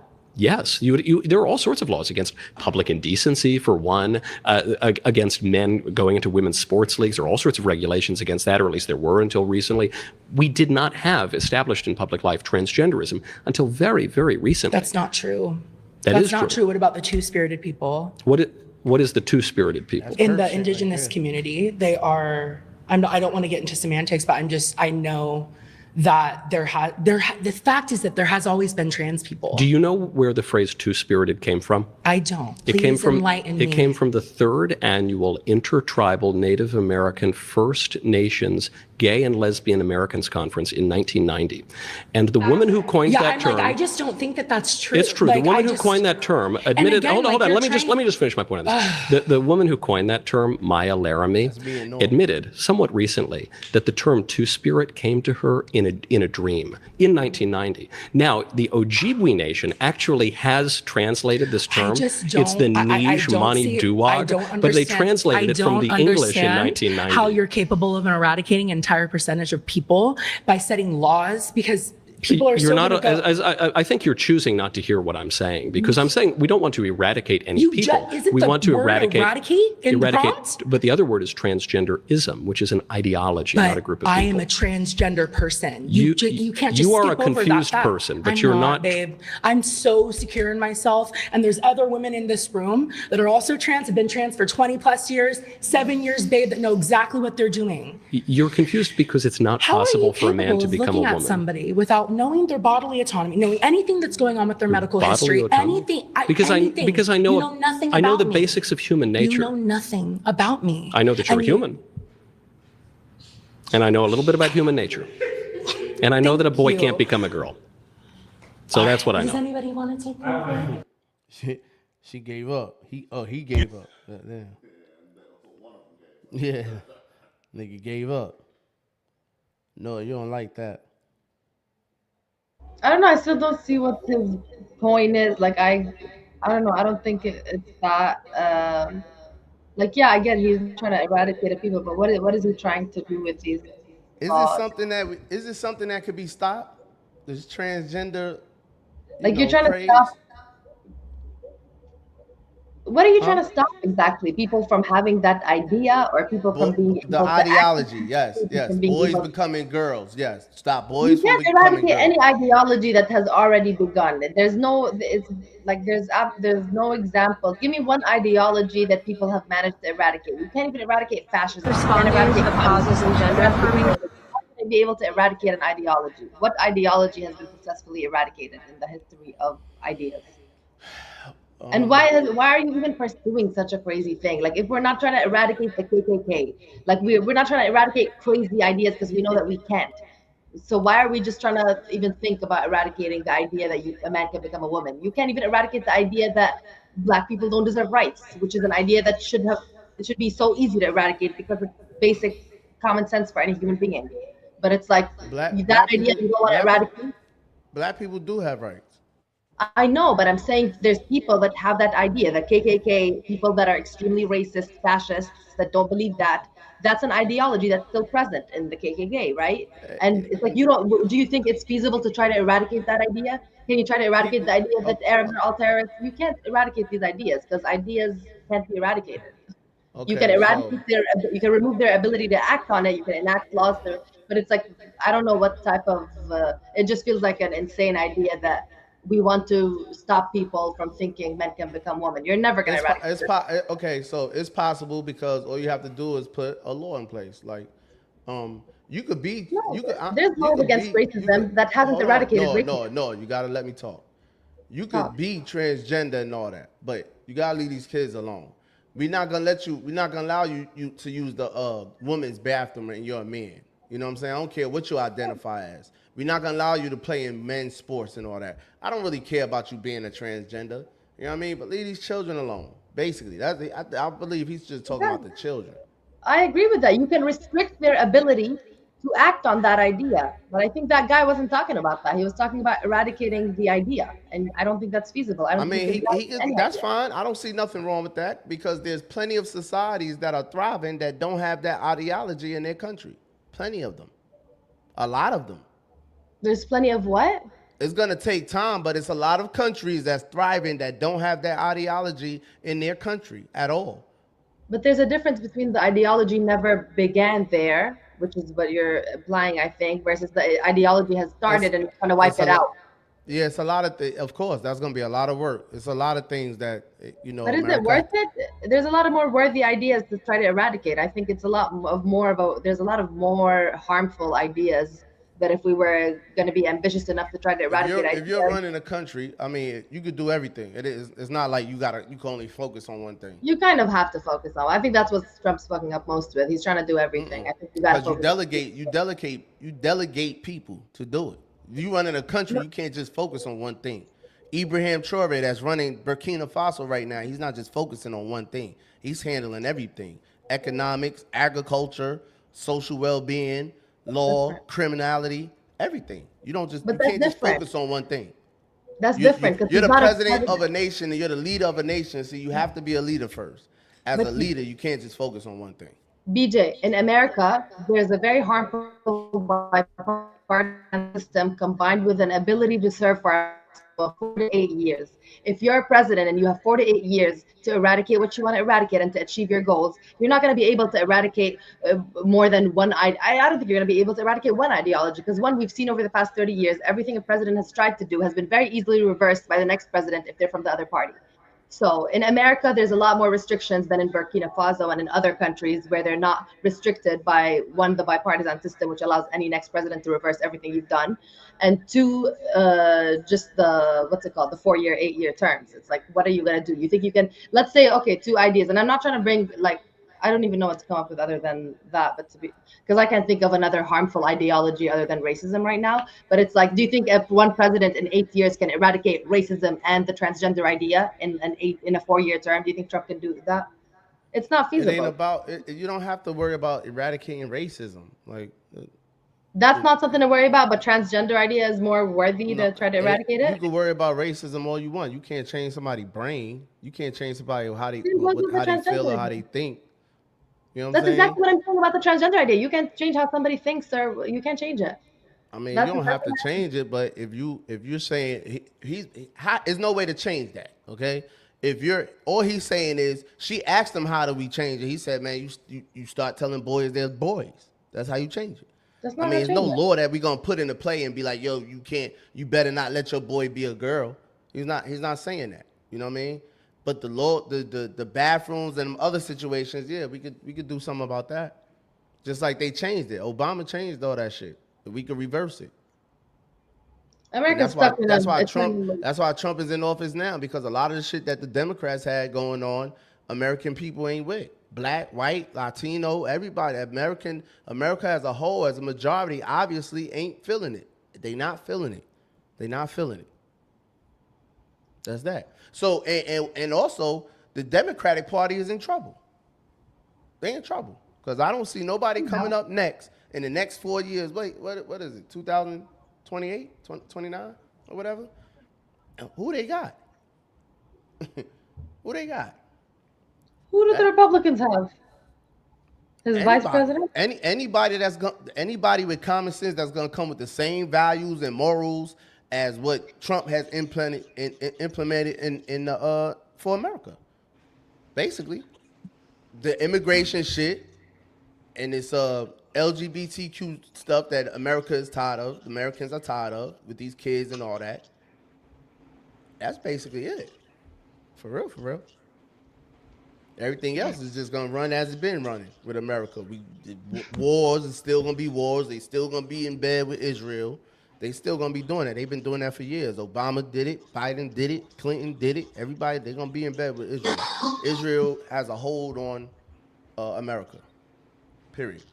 [SPEAKER 14] Yes, there are all sorts of laws against public indecency, for one, against men going into women's sports leagues. There are all sorts of regulations against that, or at least there were until recently. We did not have established in public life transgenderism until very, very recently.
[SPEAKER 12] That's not true.
[SPEAKER 14] That is
[SPEAKER 12] That's not true. What about the two-spirited people?
[SPEAKER 14] What is the two-spirited people?
[SPEAKER 12] In the indigenous community, they are, I don't want to get into semantics, but I know that the fact is that there has always been trans people.
[SPEAKER 14] Do you know where the phrase two-spirited came from?
[SPEAKER 12] I don't. Please
[SPEAKER 14] It came from
[SPEAKER 12] enlighten me.
[SPEAKER 14] It came from the third annual Intertribal Native American First Nations Gay and Lesbian Americans Conference in 1990. And the woman who coined that term.
[SPEAKER 12] I just don't think that that's true.
[SPEAKER 14] It's true.
[SPEAKER 12] Like,
[SPEAKER 14] the woman who coined that term admitted.
[SPEAKER 12] again,
[SPEAKER 14] Hold on.
[SPEAKER 12] like,
[SPEAKER 14] Let me just finish my point on this. The woman who coined that term, Maya Laramie, admitted somewhat recently that the term two-spirit came to her in a dream in 1990. Now, the Ojibwe Nation actually has translated this term. It's the Niche Mani Duwag, but they translated it from the English in 1990.
[SPEAKER 12] How you're capable of eradicating an entire percentage of people by setting laws, because people are
[SPEAKER 14] You're not.
[SPEAKER 12] gonna go,
[SPEAKER 14] I think you're choosing not to hear what I'm saying, because I'm saying we don't want to eradicate any people.
[SPEAKER 12] isn't
[SPEAKER 14] We
[SPEAKER 12] the
[SPEAKER 14] want to
[SPEAKER 12] word eradicate in the prompt?
[SPEAKER 14] But the other word is transgenderism, which is an ideology, not a group of people.
[SPEAKER 12] I am a transgender person. You can't just
[SPEAKER 14] you are
[SPEAKER 12] skip
[SPEAKER 14] a
[SPEAKER 12] over
[SPEAKER 14] confused
[SPEAKER 12] that.
[SPEAKER 14] person, but
[SPEAKER 12] I'm
[SPEAKER 14] you're not.
[SPEAKER 12] babe. I'm so secure in myself, and there's other women in this room that are also trans, have been trans for 20 plus years, 7 years, babe, that know exactly what they're doing.
[SPEAKER 14] You're confused because it's not possible for a man to become a
[SPEAKER 12] looking
[SPEAKER 14] woman.
[SPEAKER 12] at somebody without knowing their bodily autonomy, knowing anything that's going on with their medical
[SPEAKER 14] Bodily
[SPEAKER 12] history,
[SPEAKER 14] autonomy?
[SPEAKER 12] anything,
[SPEAKER 14] Because I know
[SPEAKER 12] you know nothing
[SPEAKER 14] I know
[SPEAKER 12] about
[SPEAKER 14] the
[SPEAKER 12] me.
[SPEAKER 14] basics of human nature.
[SPEAKER 12] You know nothing about me.
[SPEAKER 14] I know that you're
[SPEAKER 12] And
[SPEAKER 14] human. And I know a little bit about human nature. And I know that a boy
[SPEAKER 12] you.
[SPEAKER 14] can't become a girl. So that's what I
[SPEAKER 12] Does
[SPEAKER 14] know.
[SPEAKER 12] anybody want to take over?
[SPEAKER 3] She gave up. He gave up. Yeah. Nigga gave up. No, you don't like that.
[SPEAKER 10] I don't know. I still don't see what his point is. Like I don't know. I don't think it's that. Like yeah, I get he's trying to eradicate people, but what is he trying to do with these?
[SPEAKER 3] Is
[SPEAKER 10] laws?
[SPEAKER 3] it something that could be stopped? This transgender.
[SPEAKER 10] You're trying to stop. What are you trying to stop exactly? People from having that idea, or people from being
[SPEAKER 3] the
[SPEAKER 10] able to
[SPEAKER 3] ideology?
[SPEAKER 10] act-
[SPEAKER 3] Yes.
[SPEAKER 10] from being
[SPEAKER 3] Boys
[SPEAKER 10] able-
[SPEAKER 3] becoming girls. Yes. Stop
[SPEAKER 10] You
[SPEAKER 3] boys from
[SPEAKER 10] can't
[SPEAKER 3] becoming
[SPEAKER 10] eradicate
[SPEAKER 3] girls.
[SPEAKER 10] any ideology that has already begun. There's no. It's like there's no example. Give me one ideology that people have managed to eradicate. You can't even eradicate fascism. You can't eradicate
[SPEAKER 19] the causes and gender affirming.
[SPEAKER 10] How can you be able to eradicate an ideology? What ideology has been successfully eradicated in the history of ideas? And why are you even pursuing such a crazy thing? Like, if we're not trying to eradicate the KKK, like we're not trying to eradicate crazy ideas because we know that we can't. So why are we just trying to even think about eradicating the idea that a man can become a woman? You can't even eradicate the idea that Black people don't deserve rights, which is an idea that should be so easy to eradicate because it's basic common sense for any human being. But it's like
[SPEAKER 3] Black
[SPEAKER 10] idea you don't want to eradicate.
[SPEAKER 3] Black people do have rights.
[SPEAKER 10] I know, but I'm saying there's people that have that idea, the KKK, people that are extremely racist, fascists, that don't believe that. That's an ideology that's still present in the KKK, right? And it's like, do you think it's feasible to try to eradicate that idea? Can you try to eradicate the idea that Arabs are all terrorists? You can't eradicate these ideas because ideas can't be eradicated. You can eradicate you can remove their ability to act on it. You can enact laws there, but it's like, I don't know what type of, it just feels like an insane idea that we want to stop people from thinking men can become women. You're never going to eradicate it.
[SPEAKER 3] Okay, so it's possible because all you have to do is put a law in place. Like, you could be.
[SPEAKER 10] There's laws against racism that hasn't eradicated racism.
[SPEAKER 3] No, you gotta let me talk. You could be transgender and all that, but you gotta leave these kids alone. We're not gonna let you. We're not gonna allow you to use the women's bathroom and you're a man. You know what I'm saying? I don't care what you identify as. We're not gonna allow you to play in men's sports and all that. I don't really care about you being a transgender. You know what I mean? But leave these children alone. Basically, I believe he's just talking about the children.
[SPEAKER 10] I agree with that. You can restrict their ability to act on that idea. But I think that guy wasn't talking about that. He was talking about eradicating the idea. And I don't think that's feasible. I
[SPEAKER 3] I
[SPEAKER 10] don't think
[SPEAKER 3] mean,
[SPEAKER 10] you can
[SPEAKER 3] he
[SPEAKER 10] any
[SPEAKER 3] that's
[SPEAKER 10] idea.
[SPEAKER 3] fine. I don't see nothing wrong with that because there's plenty of societies that are thriving that don't have that ideology in their country. Plenty of them. A lot of them.
[SPEAKER 10] There's plenty of what?
[SPEAKER 3] It's gonna take time, but it's a lot of countries that's thriving that don't have that ideology in their country at all.
[SPEAKER 10] But there's a difference between the ideology never began there, which is what you're implying, I think, versus the ideology has started and trying to wipe it out.
[SPEAKER 3] Yeah, it's a lot of of course, that's gonna be a lot of work. It's a lot of things that
[SPEAKER 10] But is it worth it? There's a lot of more worthy ideas to try to eradicate. I think it's a lot of more of a. There's a lot of more harmful ideas that if we were going to be ambitious enough to try to eradicate
[SPEAKER 3] If
[SPEAKER 10] ideas,
[SPEAKER 3] you're running a country, I mean, you could do everything. It's not like you can only focus on one thing.
[SPEAKER 10] you kind of have to focus on. I think that's what Trump's fucking up most with. He's trying to do everything. I think you got to
[SPEAKER 3] Because
[SPEAKER 10] focus.
[SPEAKER 3] you delegate people to do it. You running a country, you can't just focus on one thing. Ibrahim Traore, that's running Burkina Faso right now, he's not just focusing on one thing. He's handling everything: economics, agriculture, social well-being, law, criminality, everything. You don't just
[SPEAKER 10] But
[SPEAKER 3] you can't
[SPEAKER 10] that's
[SPEAKER 3] just
[SPEAKER 10] different.
[SPEAKER 3] focus on one thing.
[SPEAKER 10] That's different. 'Cause
[SPEAKER 3] You're
[SPEAKER 10] he's
[SPEAKER 3] the
[SPEAKER 10] not a
[SPEAKER 3] president of a nation and you're the leader of a nation, so you have to be a leader first. As
[SPEAKER 10] But
[SPEAKER 3] a leader, you can't just focus on one thing.
[SPEAKER 10] BJ, in America, there's a very harmful bipartisan system combined with an ability to serve for 48 years. If you're a president and you have 48 years to eradicate what you want to eradicate and to achieve your goals, you're not going to be able to eradicate more than one. I don't think you're going to be able to eradicate one ideology because one, we've seen over the past 30 years, everything a president has tried to do has been very easily reversed by the next president if they're from the other party. So in America, there's a lot more restrictions than in Burkina Faso and in other countries where they're not restricted by one, the bipartisan system, which allows any next president to reverse everything you've done. And two, just the, what's it called? The 4-year, 8-year terms. It's like, what are you going to do? You think you can, let's say, okay, 2 ideas. And I'm not trying to bring like, I don't even know what to come up with other than that, but to be, because I can't think of another harmful ideology other than racism right now. But it's like, do you think if one president in 8 years can eradicate racism and the transgender idea in a 4-year term, do you think Trump can do that? It's not feasible.
[SPEAKER 3] It ain't about it, you don't have to worry about eradicating racism. Like
[SPEAKER 10] that's not something to worry about, but transgender idea is more worthy to try to eradicate it.
[SPEAKER 3] You can worry about racism all you want. You can't change somebody's brain. You can't change somebody how they feel or how they think. You know what I'm saying?
[SPEAKER 10] Exactly what I'm saying about the transgender idea. You can't change how somebody thinks, or you can't change it.
[SPEAKER 3] I mean, you don't have to change it, but if you're saying there's no way to change that, okay? If you're all he's saying is she asked him how do we change it. He said, man, you start telling boys they're boys. That's how you change it.
[SPEAKER 10] That's not
[SPEAKER 3] I mean, there's no law that we're gonna put into play and be like, yo, you better not let your boy be a girl. He's not saying that. You know what I mean? But the law, the bathrooms and other situations, yeah, we could do something about that. Just like they changed it. Obama changed all that shit. We could reverse it.
[SPEAKER 10] America's
[SPEAKER 3] that's why Trump is in office now, because a lot of the shit that the Democrats had going on, American people ain't with. Black, white, Latino, everybody, America as a whole, as a majority, obviously ain't feeling it. They not feeling it. That's that. So and also the Democratic Party is in trouble. They in trouble because I don't see nobody coming up next in the next 4 years. Wait, what is it? 2028, 29 or whatever. Who they got? Who they got?
[SPEAKER 10] Who do the Republicans have? His vice president?
[SPEAKER 3] Anybody with common sense that's gonna come with the same values and morals as what Trump has implemented in for America. Basically, the immigration shit and this LGBTQ stuff that America is tired of, the Americans are tired of with these kids and all that. That's basically it. For real. Everything else is just gonna run as it's been running with America. Wars is still gonna be wars. They still gonna be in bed with Israel. They still gonna be doing it. They've been doing that for years. Obama did it, Biden did it, Clinton did it. Everybody, they're gonna be in bed with Israel. Israel has a hold on America. Period.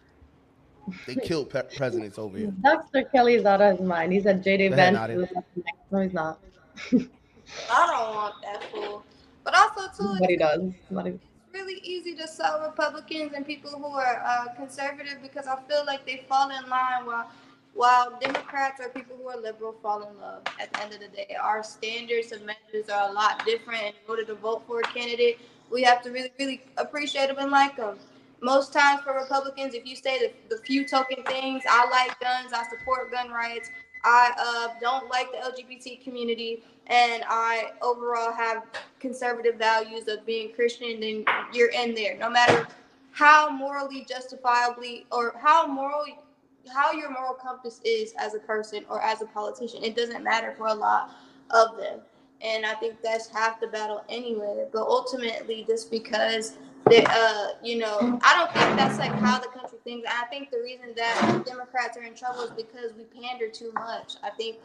[SPEAKER 3] They killed presidents over here.
[SPEAKER 10] Dr. Kelly's out of his mind. He said JD
[SPEAKER 3] Go ahead,
[SPEAKER 10] Vance
[SPEAKER 3] Nadia.
[SPEAKER 10] is up next. No, he's not.
[SPEAKER 4] I don't want that fool. But also too,
[SPEAKER 10] Nobody does. Nobody.
[SPEAKER 4] really easy to sell Republicans and people who are conservative because I feel like they fall in line while Democrats or people who are liberal fall in love. At the end of the day, our standards of measures are a lot different. And in order to vote for a candidate, we have to really, really appreciate them and like them. Most times for Republicans, if you say the few token things, I like guns, I support gun rights, I don't like the LGBT community, and I overall have conservative values of being Christian, then you're in there. No matter how morally justifiably or how your moral compass is as a person or as a politician, it doesn't matter for a lot of them. And I think that's half the battle anyway. But ultimately, just because I don't think that's like how the country thinks. I think the reason that Democrats are in trouble is because we pander too much. I think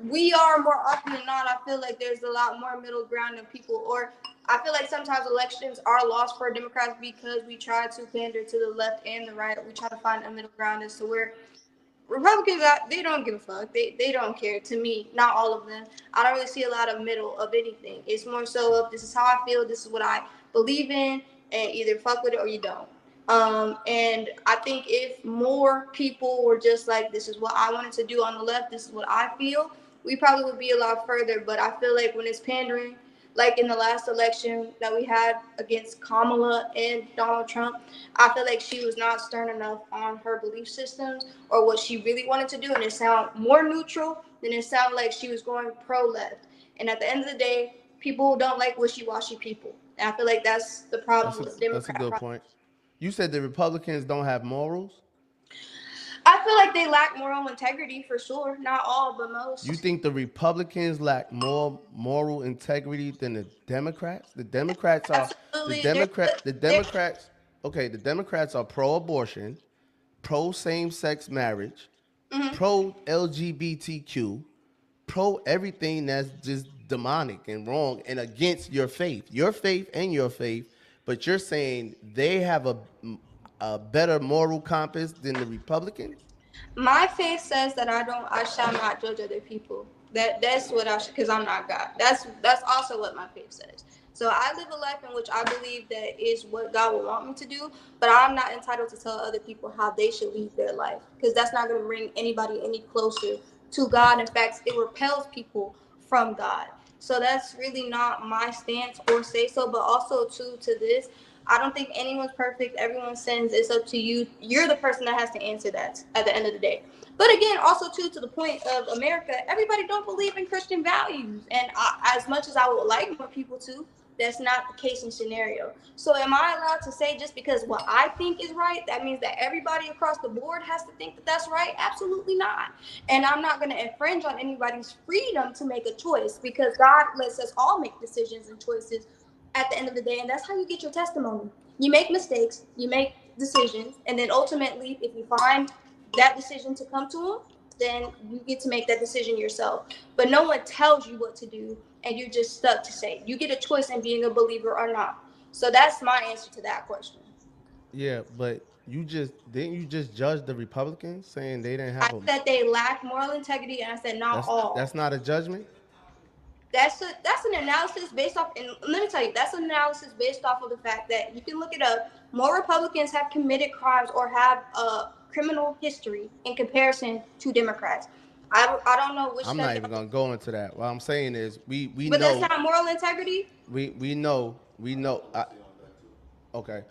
[SPEAKER 4] we are more often than not. I feel like there's a lot more middle ground than people, or I feel like sometimes elections are lost for Democrats because we try to pander to the left and the right. We try to find a middle ground as to where Republicans, they don't give a fuck. They don't care. To me, not all of them. I don't really see a lot of middle of anything. It's more so of this is how I feel, this is what I believe in, and either fuck with it or you don't. And I think if more people were just like, this is what I wanted to do on the left, this is what I feel, we probably would be a lot further. But I feel like when it's pandering, like in the last election that we had against Kamala and Donald Trump, I feel like she was not stern enough on her belief systems or what she really wanted to do, and it sounded more neutral than it sounded like she was going pro-left. And at the end of the day, people don't like wishy-washy people. And I feel like that's the problem with the
[SPEAKER 3] That's a
[SPEAKER 4] Democrat.
[SPEAKER 3] good point. You said the Republicans don't have morals.
[SPEAKER 4] I feel like they lack moral integrity for sure. Not all, but most.
[SPEAKER 3] You think the Republicans lack more moral integrity than the Democrats? The Democrats are
[SPEAKER 4] Absolutely.
[SPEAKER 3] the Democrats. Okay, the Democrats are pro-abortion, pro same-sex marriage, pro LGBTQ, pro everything that's just demonic and wrong and against your faith and your faith. But you're saying they have a better moral compass than the Republicans?
[SPEAKER 4] My faith says that I shall not judge other people. That's what because I'm not God. That's also what my faith says. So I live a life in which I believe that is what God would want me to do, but I'm not entitled to tell other people how they should lead their life because that's not going to bring anybody any closer to God. In fact, it repels people from God. So that's really not my stance or say so, but also to this, I don't think anyone's perfect. Everyone sins. It's up to you. You're the person that has to answer that at the end of the day. But again, also too, to the point of America, everybody don't believe in Christian values. And as much as I would like more people to, that's not the case in scenario. So am I allowed to say just because what I think is right, that means that everybody across the board has to think that that's right? Absolutely not. And I'm not going to infringe on anybody's freedom to make a choice because God lets us all make decisions and choices at the end of the day, and that's how you get your testimony. You make mistakes, you make decisions, and then ultimately, if you find that decision to come to them, then you get to make that decision yourself. But no one tells you what to do, and you're just stuck to say. You get a choice in being a believer or not. So that's my answer to that question.
[SPEAKER 3] Yeah, but you just judge the Republicans saying they didn't
[SPEAKER 4] I
[SPEAKER 3] have a.
[SPEAKER 4] said they lack moral integrity, and I said not all.
[SPEAKER 3] That's not a judgment.
[SPEAKER 4] That's an analysis based off, and let me tell you, that's an analysis based off of the fact that you can look it up. More Republicans have committed crimes or have a criminal history in comparison to Democrats. I don't know which.
[SPEAKER 3] I'm not even gonna go into that. What I'm saying is we
[SPEAKER 4] But
[SPEAKER 3] know.
[SPEAKER 4] that's not moral integrity.
[SPEAKER 3] We know. Okay.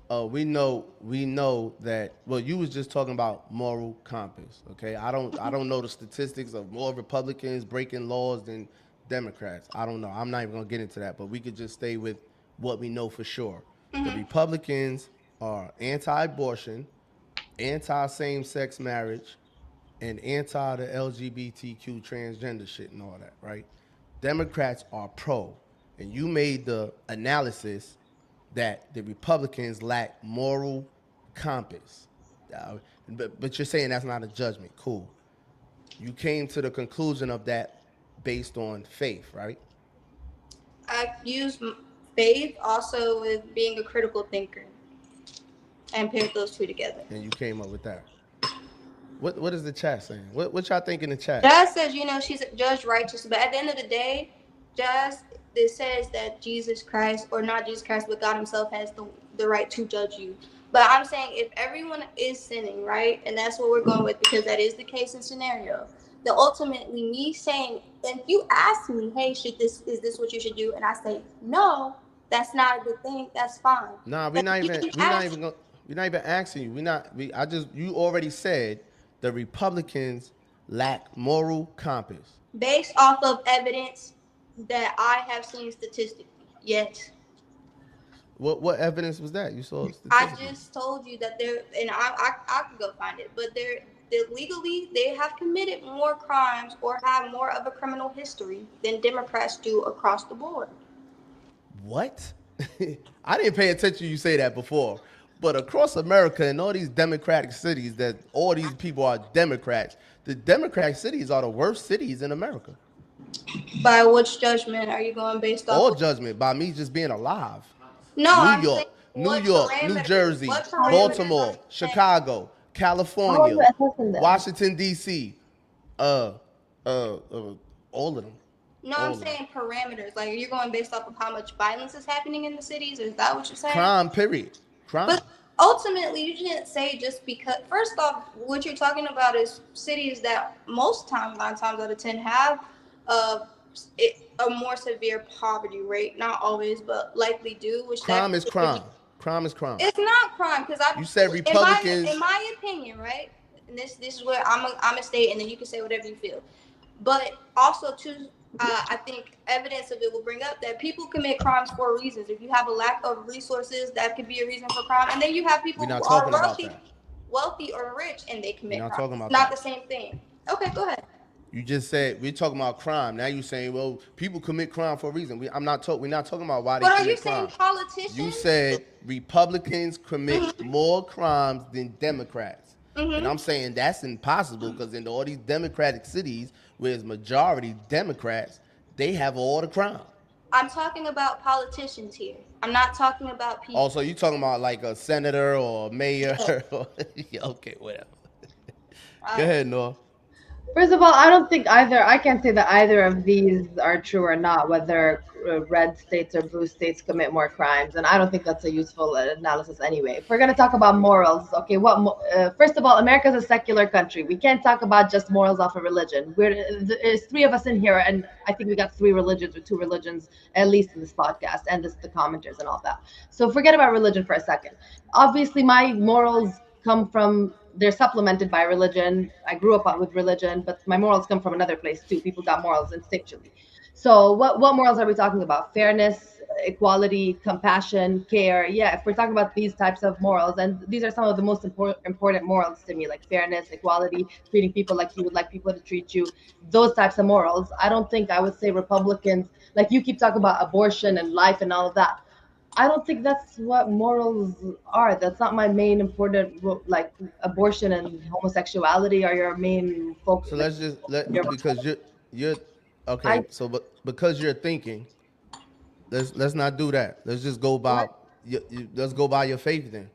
[SPEAKER 3] We know that. Well, you was just talking about moral compass. Okay. I don't know the statistics of more Republicans breaking laws than Democrats. I don't know. I'm not even gonna get into that. But we could just stay with what we know for sure. The Republicans are anti-abortion, anti-same-sex marriage, and anti the LGBTQ transgender shit and all that, right? Democrats are pro. And you made the analysis that the Republicans lack moral compass. But you're saying that's not a judgment. Cool. You came to the conclusion of that based on faith, right?
[SPEAKER 4] I use faith also with being a critical thinker and paired those two together.
[SPEAKER 3] And you came up with that. What is the chat saying? What y'all think in the chat?
[SPEAKER 4] Jazz says, she's judged righteous, but at the end of the day, Jazz, it says that Jesus Christ, or not Jesus Christ, but God himself has the right to judge you. But I'm saying if everyone is sinning, right, and that's what we're going with, because that is the case and scenario, then ultimately me saying, if you ask me, hey, is this what you should do? And I say, no, that's not a good thing, that's fine.
[SPEAKER 3] Nah, we're not even asking you. You already said the Republicans lack moral compass.
[SPEAKER 4] Based off of evidence that I have seen statistically, yes.
[SPEAKER 3] What evidence was that you saw?
[SPEAKER 4] I just told you that and I could go find it, but they're legally they have committed more crimes or have more of a criminal history than Democrats do across the board.
[SPEAKER 3] What? I didn't pay attention you say that before. But across America and all these Democratic cities that all these people are Democrats, the Democratic cities are the worst cities in America.
[SPEAKER 4] By which judgment are you going based off?
[SPEAKER 3] All judgment by me just being alive.
[SPEAKER 4] No,
[SPEAKER 3] New York, New Jersey, Baltimore, Chicago, California, Washington D.C., all of them.
[SPEAKER 4] No, I'm saying parameters. Like, you're going based off of how much violence is happening in the cities? Is that what you're saying?
[SPEAKER 3] Crime, period. Crime.
[SPEAKER 4] But ultimately, you didn't say just because. First off, what you're talking about is cities that most times, 9 times out of 10, have a more severe poverty rate. Not always, but likely do. Which
[SPEAKER 3] crime is crime. Crime is crime.
[SPEAKER 4] It's not crime because
[SPEAKER 3] You said Republicans.
[SPEAKER 4] In my opinion, right? And this is where I'm a state, and then you can say whatever you feel. But also, too, I think evidence of it will bring up that people commit crimes for reasons. If you have a lack of resources, that could be a reason for crime. And then you have people who are wealthy or rich, and they commit crimes. It's not the same thing. Okay, go ahead.
[SPEAKER 3] You just said we're talking about crime. Now you're saying, well, people commit crime for a reason. We're not talking about why they commit crime.
[SPEAKER 4] But are you saying politicians?
[SPEAKER 3] You said Republicans commit more crimes than Democrats. And I'm saying that's impossible because in all these Democratic cities where it's majority Democrats, they have all the crime.
[SPEAKER 4] I'm talking about politicians here. I'm not talking about people.
[SPEAKER 3] Also, you talking about like a senator or a mayor? Okay, whatever. Go ahead, Noah.
[SPEAKER 10] First of all, I can't say that either of these are true or not, whether red states or blue states commit more crimes. And I don't think that's a useful analysis anyway. If we're going to talk about morals, okay, first of all, America is a secular country. We can't talk about just morals off of religion. There's 3 of us in here, and I think we got 3 religions or 2 religions, at least in this podcast, and the commenters and all that. So forget about religion for a second. Obviously, my morals come from, they're supplemented by religion. I grew up with religion, but my morals come from another place too. People got morals instinctually. So what morals are we talking about? Fairness, equality, compassion, care. Yeah, if we're talking about these types of morals, and these are some of the most important morals to me, like fairness, equality, treating people like you would like people to treat you, those types of morals. I don't think I would say Republicans, like you keep talking about abortion and life and all of that. I don't think that's what morals are. That's not my main important, like abortion and homosexuality are your main focus.
[SPEAKER 3] So let's just because you're okay. Because you're thinking, let's not do that. Let's just go by let's go by your faith then.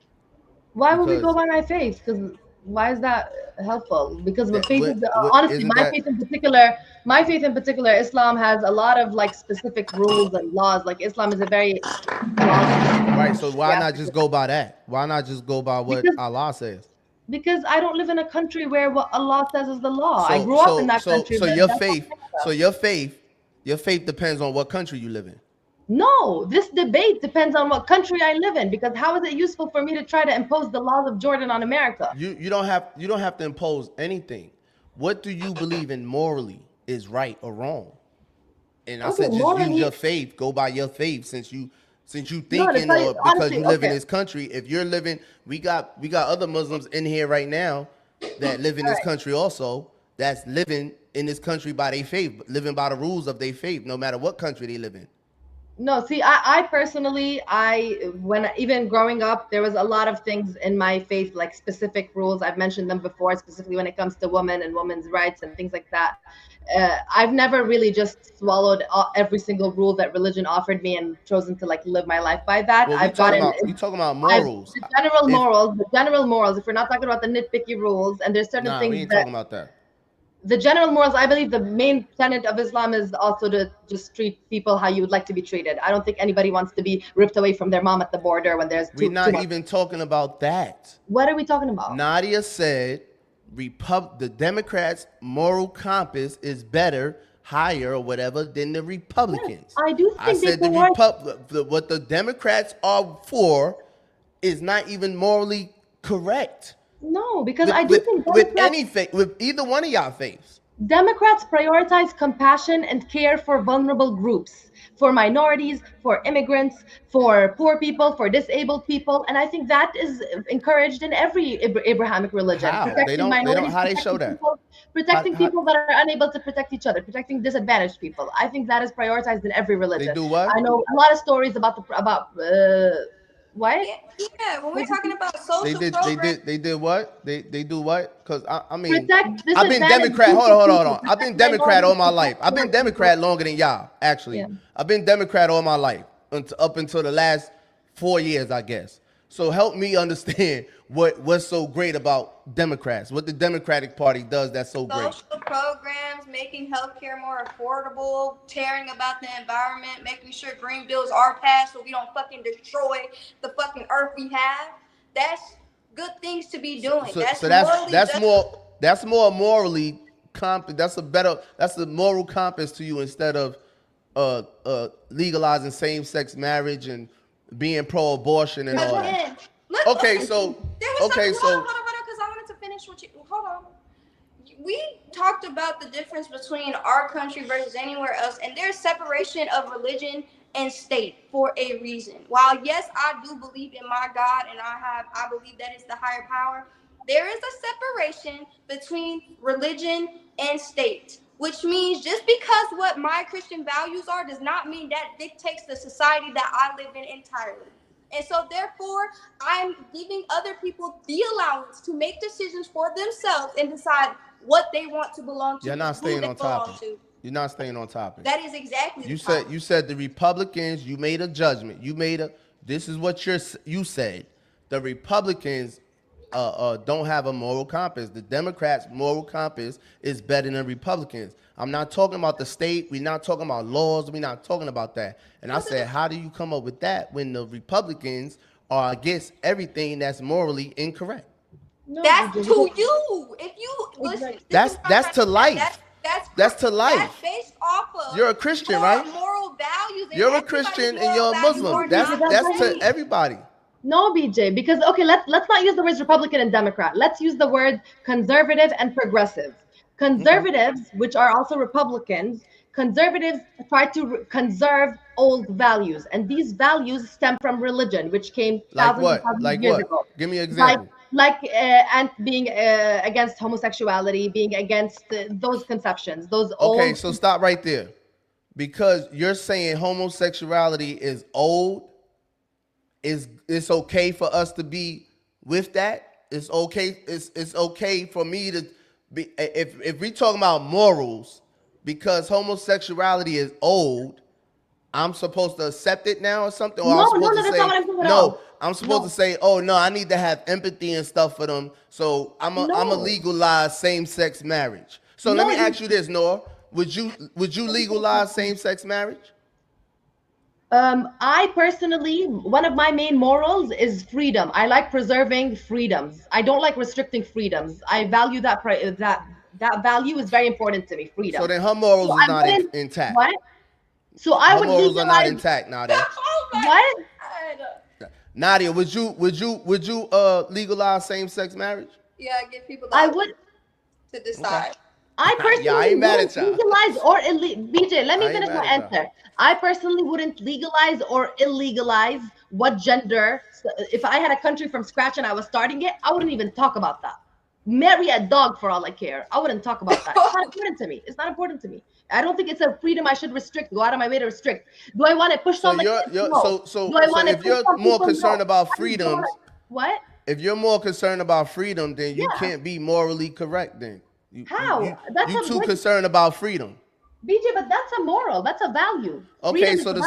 [SPEAKER 10] Why would we go by my faith? Because why is that helpful? Because honestly, my faith in particular, Islam has a lot of like specific rules and laws. Like Islam is a very
[SPEAKER 3] right. So why not just go by that? Why not just go by what Allah says?
[SPEAKER 10] Because I don't live in a country where what Allah says is the law. I grew up in that country.
[SPEAKER 3] So your faith depends on what country you live in.
[SPEAKER 10] No, this debate depends on what country I live in, because how is it useful for me to try to impose the laws of Jordan on America?
[SPEAKER 3] You don't have to impose anything. What do you believe in morally is right or wrong? And I said just use your faith, go by your faith since you thinking or because you live in this country. If you're living, we got other Muslims in here right now that live in this country also, that's living in this country by their faith, living by the rules of their faith, no matter what country they live in.
[SPEAKER 10] No, see, I personally, when even growing up, there was a lot of things in my faith, like specific rules. I've mentioned them before, specifically when it comes to women and women's rights and things like that. I've never really just swallowed every single rule that religion offered me and chosen to like live my life by that.
[SPEAKER 3] Well,
[SPEAKER 10] I've gotten
[SPEAKER 3] we talking about morals.
[SPEAKER 10] the general morals. If we're not talking about the nitpicky rules, and there's certain
[SPEAKER 3] Nah, we
[SPEAKER 10] things
[SPEAKER 3] ain't
[SPEAKER 10] that
[SPEAKER 3] talking about that.
[SPEAKER 10] the general morals, I believe the main tenet of Islam is also to just treat people how you would like to be treated. I don't think anybody wants to be ripped away from their mom at the border when there's
[SPEAKER 3] We're
[SPEAKER 10] too
[SPEAKER 3] not
[SPEAKER 10] much.
[SPEAKER 3] even talking about that.
[SPEAKER 10] What are we talking about?
[SPEAKER 3] Nadia said the Democrats' moral compass is better, higher, or whatever than the Republicans.
[SPEAKER 10] I do think
[SPEAKER 3] I said what the Democrats are for is not even morally correct.
[SPEAKER 10] No, because
[SPEAKER 3] with,
[SPEAKER 10] I do
[SPEAKER 3] with,
[SPEAKER 10] think
[SPEAKER 3] with any faith, with either one of y'all faiths.
[SPEAKER 10] Democrats prioritize compassion and care for vulnerable groups, for minorities, for immigrants, for poor people, for disabled people, and I think that is encouraged in every Abrahamic religion.
[SPEAKER 3] How?
[SPEAKER 10] Protecting
[SPEAKER 3] They don't.
[SPEAKER 10] minorities,
[SPEAKER 3] How they show that?
[SPEAKER 10] Protecting people that are unable to protect each other, protecting disadvantaged people. I think that is prioritized in every religion.
[SPEAKER 3] They do what?
[SPEAKER 10] I know a lot of stories about what?
[SPEAKER 4] Yeah, when we're talking about social programs.
[SPEAKER 3] They did what? They do what? Because I mean,
[SPEAKER 10] Protect
[SPEAKER 3] I've been Democrat. Hold on. I've been Democrat all my life. I've been Democrat longer than y'all. Actually, I've been Democrat all my life up until the last 4 years, I guess. So help me understand what's so great about Democrats. What the Democratic Party does that's so great.
[SPEAKER 4] Social programs, making healthcare more affordable, caring about the environment, making sure green bills are passed so we don't fucking destroy the fucking earth we have. That's good things to be doing.
[SPEAKER 3] That's more morally compass. That's a moral compass to you instead of legalizing same-sex marriage and being pro-abortion and all that. Okay, so
[SPEAKER 4] hold on, because I wanted to finish what you. Hold on. We talked about the difference between our country versus anywhere else, and there's separation of religion and state for a reason. While yes, I do believe in my God, and I believe that is the higher power. There is a separation between religion and state, which means just because what my Christian values are does not mean that dictates the society that I live in entirely. And so therefore, I'm giving other people the allowance to make decisions for themselves and decide what they want to belong to.
[SPEAKER 3] You're not staying on topic. You're not staying on topic.
[SPEAKER 4] That is exactly
[SPEAKER 3] you said the Republicans, you made a judgment. This is what you said. The Republicans don't have a moral compass. The Democrats' moral compass is better than Republicans. I'm not talking about the state. We're not talking about laws. We're not talking about that. And I said, how do you come up with that when the Republicans are against everything that's morally incorrect?
[SPEAKER 4] No, that's to you. If you listen,
[SPEAKER 3] that's to life. That's to life.
[SPEAKER 4] That's based off of
[SPEAKER 3] you're a Christian, right?
[SPEAKER 4] Moral values.
[SPEAKER 3] You're a Christian and you're a Muslim. That's to everybody.
[SPEAKER 10] No, BJ, because okay, let's not use the words Republican and Democrat. Let's use the word conservative and progressive. Conservatives, which are also Republicans, conservatives try to conserve old values, and these values stem from religion, which came thousands of years ago.
[SPEAKER 3] Give me an example.
[SPEAKER 10] And being against homosexuality, being against those conceptions, those old.
[SPEAKER 3] Okay, so stop right there, because you're saying homosexuality is old. It's okay for us to be with that. It's okay. It's okay for me to be. If we talking about morals, because homosexuality is old, I'm supposed to accept it now or something? Or I'm supposed to say, I'm supposed to say, oh no, I need to have empathy and stuff for them. So I'm a legalize same-sex marriage. So let me ask you this, Noah. Would you legalize same-sex marriage?
[SPEAKER 10] I personally, one of my main morals is freedom. I like preserving freedoms. I don't like restricting freedoms. I value that value is very important to me. Freedom.
[SPEAKER 3] So then her morals is not intact.
[SPEAKER 10] What? So I would legalize.
[SPEAKER 3] Morals are not intact, Nadia.
[SPEAKER 10] What?
[SPEAKER 3] Nadia, would you legalize same-sex marriage?
[SPEAKER 4] Yeah, give people.
[SPEAKER 10] I would
[SPEAKER 4] to decide.
[SPEAKER 10] Okay. I personally
[SPEAKER 3] I ain't mad at y'all.
[SPEAKER 10] legalize or BJ, let me finish my answer. I personally wouldn't legalize or illegalize what gender. If I had a country from scratch and I was starting it, I wouldn't even talk about that. Marry a dog for all I care. I wouldn't talk about that. It's not important to me. It's not important to me.
[SPEAKER 15] I don't think it's a freedom I should restrict. Go out of my way to restrict. Do I want to push
[SPEAKER 3] So
[SPEAKER 15] someone?
[SPEAKER 3] so if you're more concerned about freedoms,
[SPEAKER 15] what?
[SPEAKER 3] If you're more concerned about freedom, then you can't be morally correct. Then
[SPEAKER 15] How?
[SPEAKER 3] You too concerned about freedom.
[SPEAKER 15] BJ, but that's a moral. That's a value.
[SPEAKER 3] Okay, so the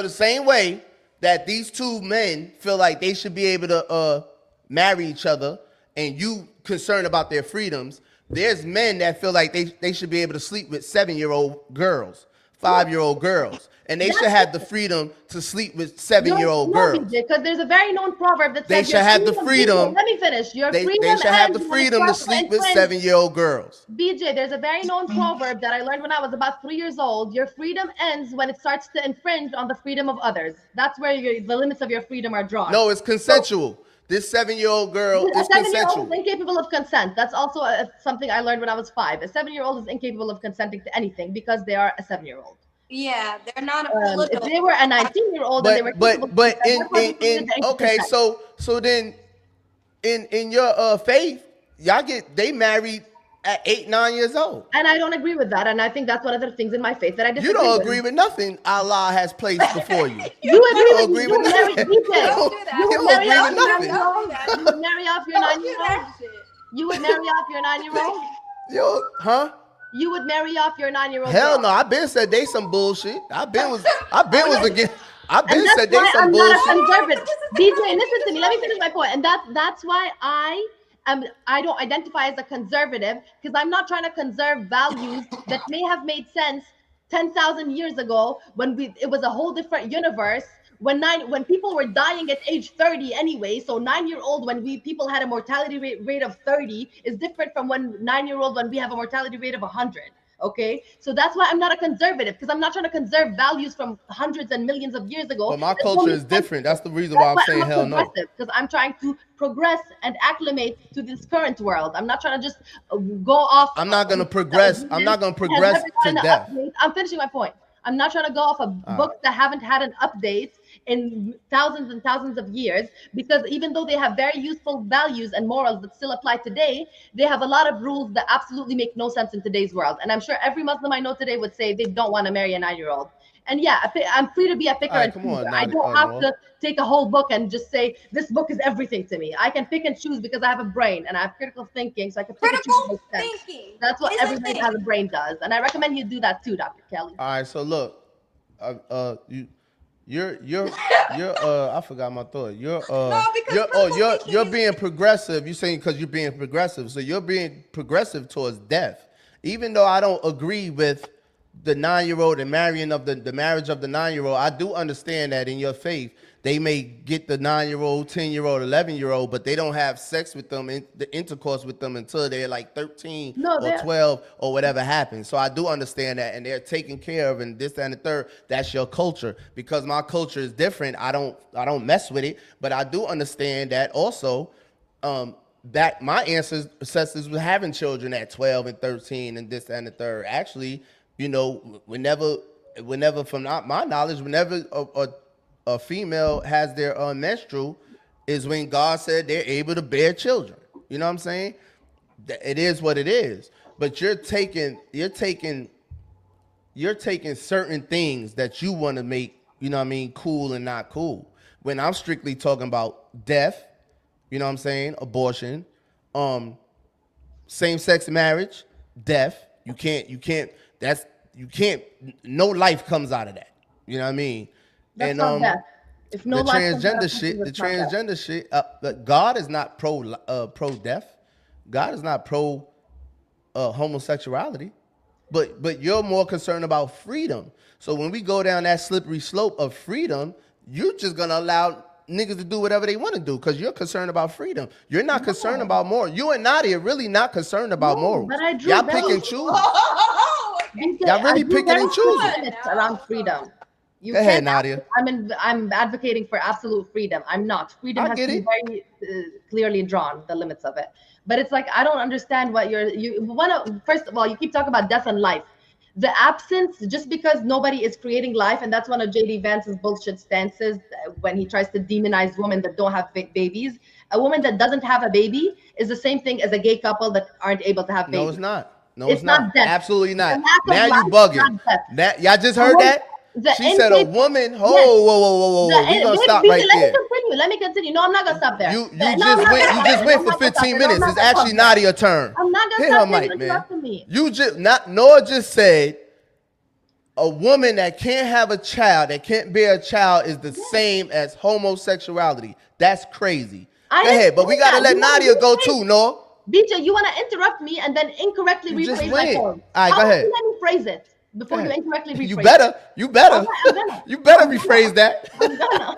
[SPEAKER 3] same way that these two men feel like they should be able to marry each other, and you concerned about their freedoms, there's men that feel like they should be able to sleep with 7-year-old girls, 5-year-old girls, and they should have the freedom to sleep with 7-year-old girls.
[SPEAKER 15] Because there's a very known proverb that says
[SPEAKER 3] they should have the freedom.
[SPEAKER 15] Let me finish.
[SPEAKER 3] They should have the freedom to sleep with 7-year-old girls.
[SPEAKER 15] BJ, there's a very known proverb that I learned when I was about 3 years old. Your freedom ends when it starts to infringe on the freedom of others. That's where the limits of your freedom are drawn.
[SPEAKER 3] No, it's consensual. This 7-year-old girl is consensual.
[SPEAKER 15] Is incapable of consent. That's also something I learned when I was 5. A 7-year-old is incapable of consenting to anything because they are a 7-year-old.
[SPEAKER 4] Yeah, they're not a political.
[SPEAKER 15] If they were a 19-year-old,
[SPEAKER 3] then they were. So then, in your faith, they married at 8, 9 years old.
[SPEAKER 15] And I don't agree with that. And I think that's one of the things in my faith that I disagree
[SPEAKER 3] with. You don't agree with nothing Allah has placed before you.
[SPEAKER 15] You agree with nothing.
[SPEAKER 3] You don't agree with nothing.
[SPEAKER 15] You would marry off your 9-year-old. You would marry off your 9-year-old.
[SPEAKER 3] Huh?
[SPEAKER 15] You would marry off your 9-year-old.
[SPEAKER 3] Hell no! I've been said they some bullshit. I've been said they some bullshit.
[SPEAKER 15] DJ, listen to me. Let me finish my point. And that's why I don't identify as a conservative, because I'm not trying to conserve values that may have made sense 10,000 years ago when it was a whole different universe. When people were dying at age 30 anyway, so 9-year-old when people had a mortality rate of 30 is different from 9-year-old when we have a mortality rate of 100. Okay, so that's why I'm not a conservative, because I'm not trying to conserve values from hundreds and millions of years ago.
[SPEAKER 3] But my culture is different. That's the reason why I'm saying hell no.
[SPEAKER 15] Because I'm trying to progress and acclimate to this current world. I'm not trying to just go off.
[SPEAKER 3] I'm not going to progress. I'm not going to progress to death.
[SPEAKER 15] I'm finishing my point. I'm not trying to go off of books that haven't had an update in thousands and thousands of years, because even though they have very useful values and morals that still apply today, they have a lot of rules that absolutely make no sense in today's world. And I'm sure every Muslim I know today would say they don't want to marry a 9-year-old. And yeah, I'm free to be a picker and chooser. I don't have to take a whole book and just say this book is everything to me. I can pick and choose because I have a brain and I have critical thinking, so I can pick and choose. Thinking. That's what everybody that has a brain does, and I recommend you do that too, Dr. Kelly.
[SPEAKER 3] All right, so look, you're I forgot my thought. You're being progressive. You're saying because you're being progressive, so you're being progressive towards death. Even though I don't agree with the 9-year-old and marrying of the marriage of the 9-year-old, I do understand that in your faith they may get the 9-year-old, 10-year-old, 11-year-old, but they don't have sex with them, the intercourse with them until they're like 13 or 12 or whatever happens. So I do understand that, and they're taken care of, and this, that, and the third. That's your culture. Because my culture is different, I don't mess with it, but I do understand that also. That my ancestors were having children at 12 and 13 and this, that, and the third. Actually, you know, whenever from my knowledge, whenever a female has their menstrual is when God said they're able to bear children. You know what I'm saying? It is what it is. But you're taking certain things that you want to make, you know what I mean, cool and not cool. When I'm strictly talking about death, you know what I'm saying, abortion, same-sex marriage, death. You can't, no life comes out of that. You know what I mean?
[SPEAKER 15] That's not death. If no
[SPEAKER 3] the transgender shit, God is not pro-death. God is not pro homosexuality. But you're more concerned about freedom. So when we go down that slippery slope of freedom, you're just gonna allow niggas to do whatever they want to do because you're concerned about freedom. You're not concerned about morals. You and Nadia are really not concerned about morals. Y'all pick and choose. Y'all really picking and choosing
[SPEAKER 15] around freedom.
[SPEAKER 3] Go ahead, Nadia.
[SPEAKER 15] I'm advocating for absolute freedom. I'm not. Freedom has to be very clearly drawn, the limits of it. But it's like I don't understand what you want to. First of all, you keep talking about death and life. The absence, just because nobody is creating life, and that's one of J.D. Vance's bullshit stances when he tries to demonize women that don't have babies. A woman that doesn't have a baby is the same thing as a gay couple that aren't able to have babies.
[SPEAKER 3] No, it's not. No, it's not.
[SPEAKER 15] death.
[SPEAKER 3] Absolutely
[SPEAKER 15] It's
[SPEAKER 3] not.
[SPEAKER 15] an act of
[SPEAKER 3] Now you
[SPEAKER 15] life,
[SPEAKER 3] bugging.
[SPEAKER 15] not death.
[SPEAKER 3] Y'all just heard that? She said a woman.
[SPEAKER 15] Yes.
[SPEAKER 3] Whoa. We gonna stop right there.
[SPEAKER 15] Let me continue. No, I'm not gonna stop there.
[SPEAKER 3] You just went for 15 minutes. It's actually Nadia's turn.
[SPEAKER 15] I'm not gonna
[SPEAKER 3] Hit
[SPEAKER 15] stop
[SPEAKER 3] her
[SPEAKER 15] there.
[SPEAKER 3] mic, man.
[SPEAKER 15] Interrupting me.
[SPEAKER 3] Noah just said a woman that can't have a child, that can't bear a child, is the same as homosexuality. That's crazy. Go ahead, but we gotta let Nadia go too, Noah.
[SPEAKER 15] BJ, you wanna interrupt me and then incorrectly rephrase my point.
[SPEAKER 3] All right, go ahead.
[SPEAKER 15] Let me phrase it before you incorrectly rephrase it.
[SPEAKER 3] You better rephrase that.
[SPEAKER 15] I'm gonna.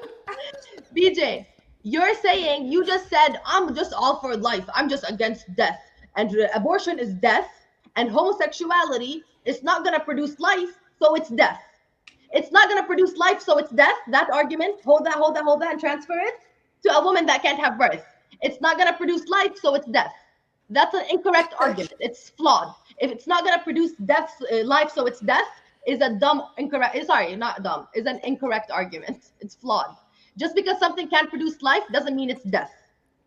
[SPEAKER 15] BJ, you're saying, you just said, I'm just all for life. I'm just against death. And abortion is death. And homosexuality is not going to produce life, so it's death. It's not going to produce life, so it's death. That argument, hold that, and transfer it to a woman that can't have birth. It's not going to produce life, so it's death. That's an incorrect argument. It's flawed. If it's not going to produce life, so it's death, is a dumb, incorrect, sorry, not dumb, is an incorrect argument. It's flawed. Just because something can't produce life doesn't mean it's death.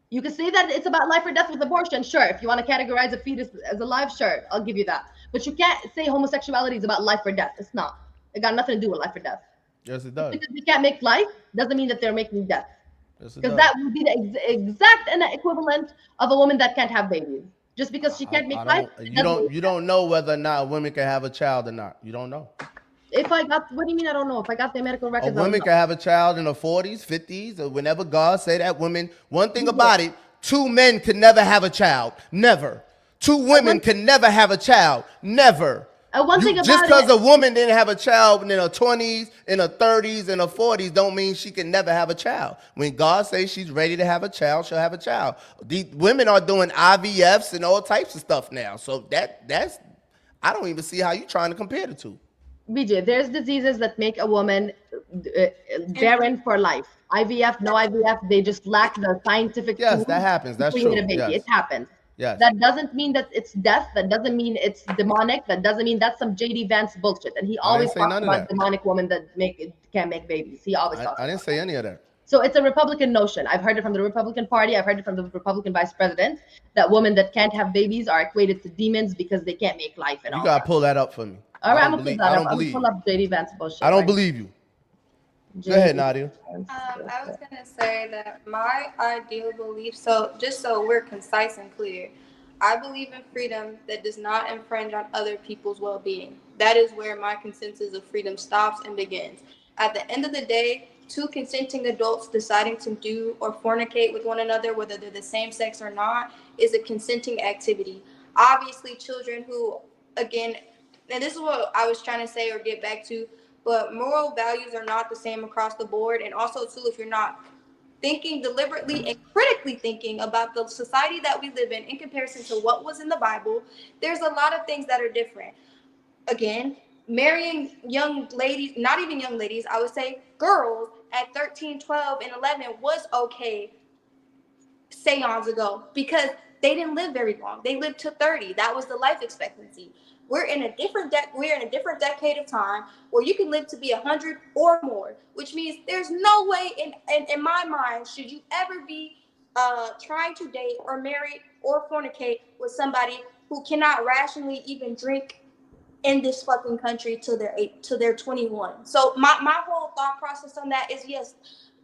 [SPEAKER 15] You can say that it's about life or death with abortion, sure. If you want to categorize a fetus as alive, sure, I'll give you that. But you can't say homosexuality is about life or death. It's not. It got nothing to do with life or death.
[SPEAKER 3] Yes, it does.
[SPEAKER 15] Because they can't make life doesn't mean that they're making death.
[SPEAKER 3] Yes,
[SPEAKER 15] because that would be the exact and the equivalent of a woman that can't have babies. Just because she can't make life.
[SPEAKER 3] You don't know whether or not a woman can have a child or not. You don't know.
[SPEAKER 15] What do you mean I don't know? If I got the medical records,
[SPEAKER 3] a woman can have a child in her 40s, 50s, or whenever God say that woman. One thing about it, two men can never have a child. Never. Two women can never have a child. Never. Just because a woman didn't have a child in her 20s, in her 30s, in her 40s, don't mean she can never have a child. When God says she's ready to have a child, she'll have a child. These women are doing IVFs and all types of stuff now. So that's I don't even see how you trying to compare the two.
[SPEAKER 15] BJ, there's diseases that make a woman barren for life. IVF, no IVF, they just lack the scientific.
[SPEAKER 3] Yes, that happens. That's true.
[SPEAKER 15] Yes. It happens.
[SPEAKER 3] Yes.
[SPEAKER 15] That doesn't mean that it's death. That doesn't mean it's demonic. That doesn't mean that's some JD Vance bullshit. And he always talks about demonic women that can't make babies. He always talks.
[SPEAKER 3] I didn't say any of that.
[SPEAKER 15] So it's a Republican notion. I've heard it from the Republican Party. I've heard it from the Republican Vice President that women that can't have babies are equated to demons because they can't make life. And
[SPEAKER 3] you gotta pull that up for me.
[SPEAKER 15] All right, I'm gonna pull up JD Vance bullshit.
[SPEAKER 3] I don't believe you. Go ahead, Nadia.
[SPEAKER 4] I was gonna say that my ideal belief, so just so we're concise and clear, I believe in freedom that does not infringe on other people's well-being. That is where my consensus of freedom stops and begins. At the end of the day, two consenting adults deciding to do or fornicate with one another, whether they're the same sex or not, is a consenting activity. Obviously, children who, again, and this is what I was trying to say or get back to, but moral values are not the same across the board. And also, too, if you're not thinking deliberately and critically thinking about the society that we live in comparison to what was in the Bible, there's a lot of things that are different. Again, marrying young ladies, not even young ladies, I would say girls at 13, 12, and 11 was okay seance ago because they didn't live very long. They lived to 30. That was the life expectancy. We're in a different decade of time where you can live to be 100 or more, which means there's no way in my mind should you ever be trying to date or marry or fornicate with somebody who cannot rationally even drink in this fucking country till they're 21. So my whole thought process on that is, yes,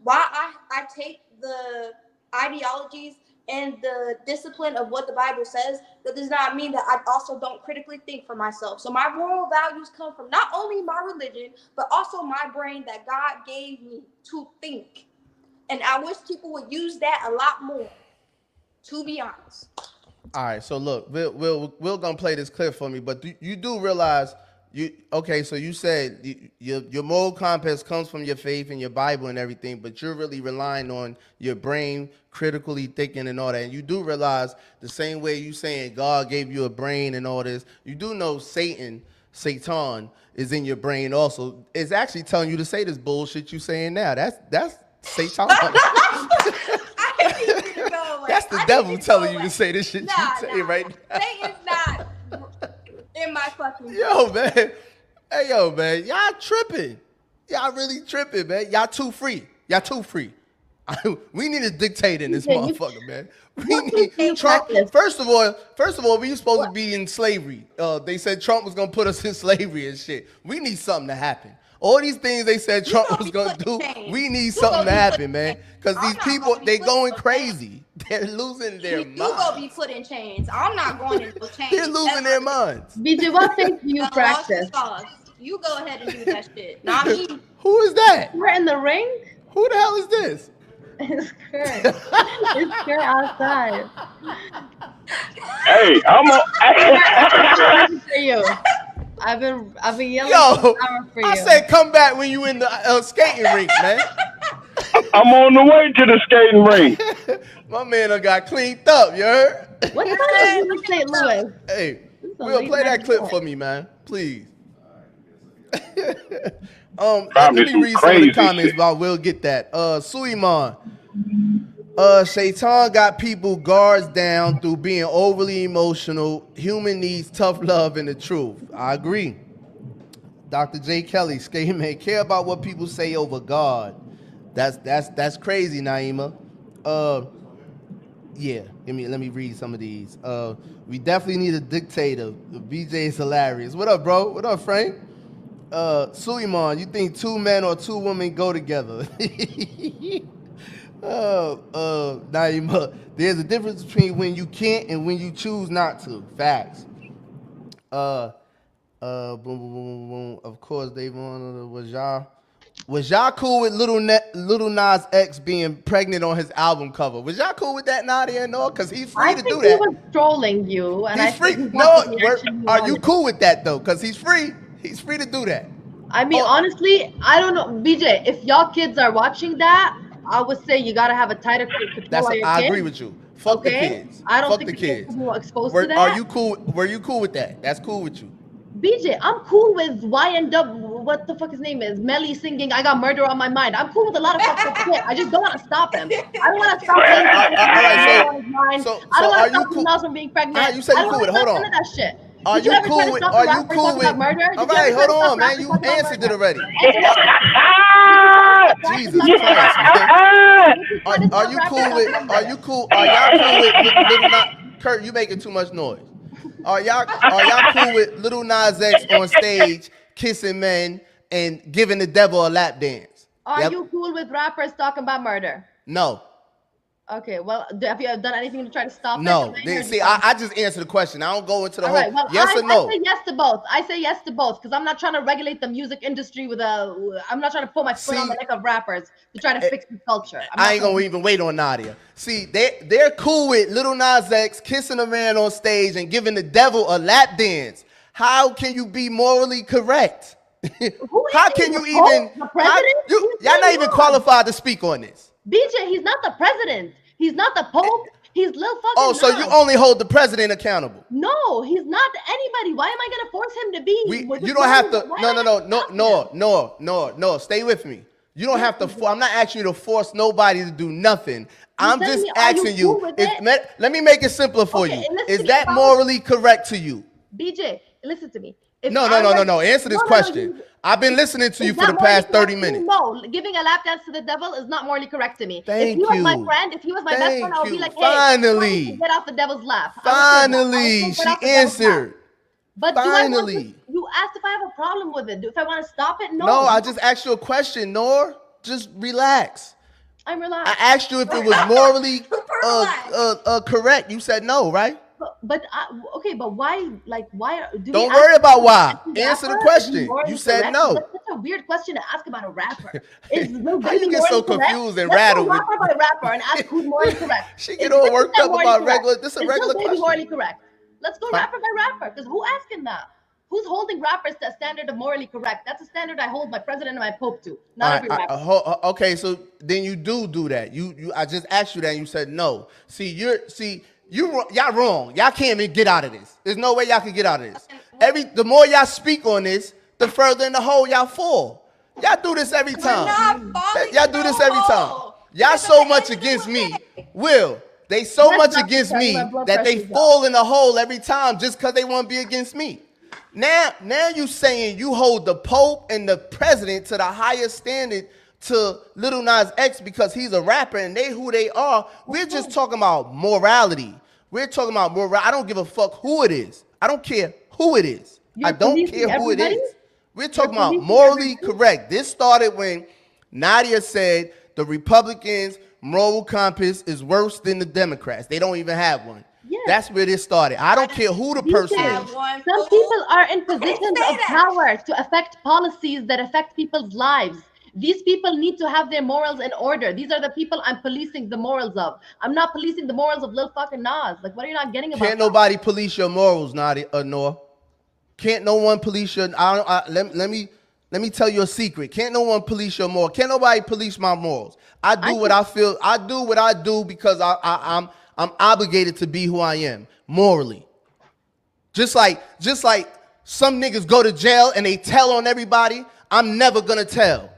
[SPEAKER 4] while I take the ideologies and the discipline of what the Bible says, that does not mean that I also don't critically think for myself. So my moral values come from not only my religion, but also my brain that God gave me to think. And I wish people would use that a lot more, to be honest.
[SPEAKER 3] All right, so look, Will gonna play this clip for me, but you do realize so you said your moral compass comes from your faith and your Bible and everything, but you're really relying on your brain, critically thinking and all that. And you do realize the same way you saying God gave you a brain and all this, you do know Satan is in your brain also. It's actually telling you to say this bullshit you saying now. That's Satan. That's the devil telling you to say this shit you say right now.
[SPEAKER 4] Satan's not in my fucking
[SPEAKER 3] Yo, man. Hey, man. Y'all tripping. Y'all really tripping, man. Y'all too free. We need a dictator in this motherfucker, man. We
[SPEAKER 15] What
[SPEAKER 3] need Trump. First of all, we supposed to be in slavery. They said Trump was gonna put us in slavery and shit. We need something to happen. All these things they said Trump was gonna do, we need something to happen, man. Because these people, they going crazy. They're losing their minds.
[SPEAKER 4] You gonna be put in chains. I'm not going in those chains.
[SPEAKER 3] They're losing their minds.
[SPEAKER 15] BJ, what things do you practice?
[SPEAKER 4] You go ahead and do that shit, not me.
[SPEAKER 3] Who is that?
[SPEAKER 15] We're in the ring?
[SPEAKER 3] Who the hell is this?
[SPEAKER 15] It's Kurt. It's Kurt outside.
[SPEAKER 16] Hey, I'm on.
[SPEAKER 15] For you. I've been yelling
[SPEAKER 3] Yo,
[SPEAKER 15] for you.
[SPEAKER 3] I said come back when you in the skating rink, man.
[SPEAKER 16] I'm on the way to the skating rink.
[SPEAKER 3] My man done got cleaned up, you heard?
[SPEAKER 15] What time is you in St. Louis?
[SPEAKER 3] Hey, Will, play that clip for me, man, please. Let me read some of the comments about Will get that. Suleiman. Shaitan got people guards down through being overly emotional. Human needs tough love and the truth. I agree. Dr. J. Kelly, skating man, care about what people say over God. That's crazy, Naima. Yeah, let me read some of these. We definitely need a dictator. BJ is hilarious. What up, bro? What up, Frank? Suleiman, you think 2 men or 2 women go together? Naima, there's a difference between when you can't and when you choose not to. Facts. Boom, boom, boom, boom, boom. Of course, they was y'all cool with Little Nas X being pregnant on his album cover? Was y'all cool with that, Nadia? No, because he's free to do that.
[SPEAKER 15] I think he was trolling you, and
[SPEAKER 3] he's free. No, are you cool with that though? Because he's free. He's free to do that.
[SPEAKER 15] I mean, honestly, I don't know, BJ. If y'all kids are watching that, I would say you gotta have a tighter control on your
[SPEAKER 3] I
[SPEAKER 15] kids.
[SPEAKER 3] agree with you. Fuck the kids.
[SPEAKER 15] I don't
[SPEAKER 3] Fuck
[SPEAKER 15] think
[SPEAKER 3] the kids.
[SPEAKER 15] Exposed to that.
[SPEAKER 3] Are you cool? Were you cool with that? That's cool with you.
[SPEAKER 15] BJ, I'm cool with YNW, what the fuck his name is, Melly singing I Got Murder on My Mind. I'm cool with a lot of fucked up shit. I just don't want to stop him. I don't want to stop him. I don't want to stop him else from being pregnant.
[SPEAKER 3] You said you cool with it. Hold on.
[SPEAKER 15] That shit.
[SPEAKER 3] Are you cool with? Are you cool with? All right, hold on, man. You answered it already. Jesus Christ, man. Are you cool with? Are you cool? Are y'all cool with Little Nas? Kurt, you making too much noise. Are y'all cool with Little Nas X on stage kissing men and giving the devil a lap dance?
[SPEAKER 15] Are you cool with rappers talking about murder?
[SPEAKER 3] No.
[SPEAKER 15] Okay, well, have you done anything to try to stop it?
[SPEAKER 3] No. See, I just answered the question. I don't go into the whole
[SPEAKER 15] right, well,
[SPEAKER 3] yes or no.
[SPEAKER 15] I say yes to both. I say yes to both because I'm not trying to regulate the music industry I'm not trying to put my foot on the neck of rappers to try to fix the culture.
[SPEAKER 3] I ain't gonna even wait on Nadia. See, they're cool with Little Nas X kissing a man on stage and giving the devil a lap dance. How can you be morally correct? How can you even? Y'all not even qualified to speak on this.
[SPEAKER 15] BJ, he's not the president. He's not the Pope. He's Lil fucking
[SPEAKER 3] Oh, so you only hold the president accountable?
[SPEAKER 15] No, he's not anybody. Why am I gonna force him to be?
[SPEAKER 3] You don't have to. No. Stay with me. You don't have to. I'm not asking you to force nobody to do nothing. I'm just asking you. Let me make it simpler for you. Is that morally correct to you?
[SPEAKER 15] BJ, listen to me.
[SPEAKER 3] No. Answer this question. I've been listening to you for the past 30 minutes.
[SPEAKER 15] No, giving a lap dance to the devil is not morally correct to me.
[SPEAKER 3] If
[SPEAKER 15] he was my friend, if he was my best friend, I would be like, hey,
[SPEAKER 3] finally,
[SPEAKER 15] get off the devil's lap.
[SPEAKER 3] Finally, she answered.
[SPEAKER 15] But
[SPEAKER 3] finally,
[SPEAKER 15] you asked if I have a problem with it. If I want to stop it, no.
[SPEAKER 3] No, I just asked you a question, Nor. Just relax.
[SPEAKER 15] I'm relaxed.
[SPEAKER 3] I asked you if it was morally correct. You said no, right?
[SPEAKER 15] But why? Like, why?
[SPEAKER 3] Don't worry about why. Answer the question. You said no.
[SPEAKER 15] That's such a weird question to ask about a rapper.
[SPEAKER 3] How you get so confused and rattled?
[SPEAKER 15] Let's go rapper by rapper and ask who's morally correct.
[SPEAKER 3] She get all worked up about regular. This is a regular question.
[SPEAKER 15] Morally correct. Let's go rapper by rapper. Because who asking that? Who's holding rappers to a standard of morally correct? That's a standard I hold my president and my pope to. Not every rapper.
[SPEAKER 3] Okay, so then you do that. I just asked you that and you said no. Y'all wrong. Y'all can't even get out of this. There's no way y'all can get out of this. The more y'all speak on this, the further in the hole y'all fall. Y'all do this every time. Y'all do this every time. Y'all so much against me. They so much against me that they fall in the hole every time just because they want to be against me. Now you saying you hold the Pope and the president to the highest standard to Lil Nas X because he's a rapper and they who they are. We're just talking about morality. We're talking about moral. I don't give a fuck who it is. I don't care who it is. I don't care who it is. We're talking about morally correct. This started when Nadia said the Republicans' moral compass is worse than the Democrats. They don't even have one. Yes. That's where this started. I don't care who the person is.
[SPEAKER 15] Some people are in positions of power to affect policies that affect people's lives. These people need to have their morals in order. These are the people I'm policing the morals of. I'm not policing the morals of Lil fucking Nas. Like, what are you not getting about?
[SPEAKER 3] Can't nobody police your morals, Nadia, Noah. Can't no one police your. Let me tell you a secret. Can't no one police your morals. Can't nobody police my morals. I do what I feel. I do what I do because I'm obligated to be who I am morally. Just like some niggas go to jail and they tell on everybody. I'm never gonna tell.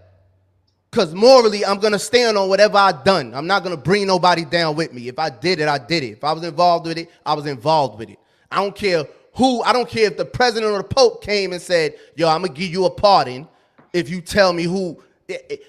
[SPEAKER 3] Because morally, I'm going to stand on whatever I've done. I'm not going to bring nobody down with me. If I did it, I did it. If I was involved with it, I was involved with it. I don't care who. I don't care if the president or the Pope came and said, yo, I'm going to give you a pardon if you tell me who.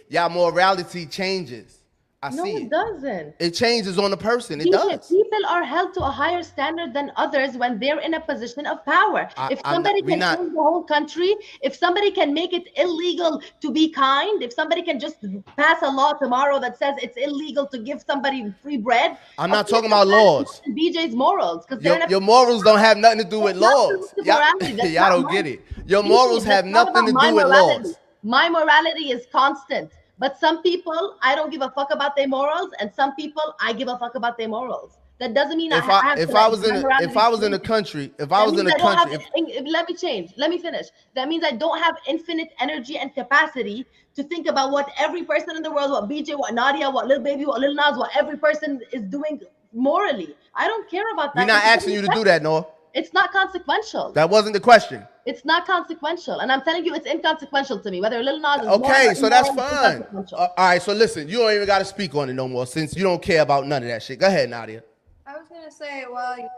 [SPEAKER 3] Y'all morality changes. I see it.
[SPEAKER 15] No, it doesn't.
[SPEAKER 3] It changes on the person. It does.
[SPEAKER 15] People are held to a higher standard than others when they're in a position of power. If somebody can change the whole country, if somebody can make it illegal to be kind, if somebody can just pass a law tomorrow that says it's illegal to give somebody free bread.
[SPEAKER 3] I'm not talking about laws.
[SPEAKER 15] BJ's morals.
[SPEAKER 3] Your morals don't have nothing to do with laws. Y'all don't get it. Your morals have nothing to do with laws.
[SPEAKER 15] My morality is constant. But some people, I don't give a fuck about their morals, and some people, I give a fuck about their morals. That doesn't mean
[SPEAKER 3] if I was in a country, let
[SPEAKER 15] me finish. That means I don't have infinite energy and capacity to think about what every person in the world, what BJ, what Nadia, what Lil Baby, what Lil Nas, what every person is doing morally. I don't care about that.
[SPEAKER 3] We're not asking you to do that, Noah.
[SPEAKER 15] It's not consequential.
[SPEAKER 3] That wasn't the question.
[SPEAKER 15] It's not consequential. And I'm telling you, it's inconsequential to me. Whether Lil Nas is
[SPEAKER 3] okay, so that's fine. All right, so listen, you don't even got to speak on it no more since you don't care about none of that shit. Go ahead, Nadia.
[SPEAKER 4] I was going to say, well, you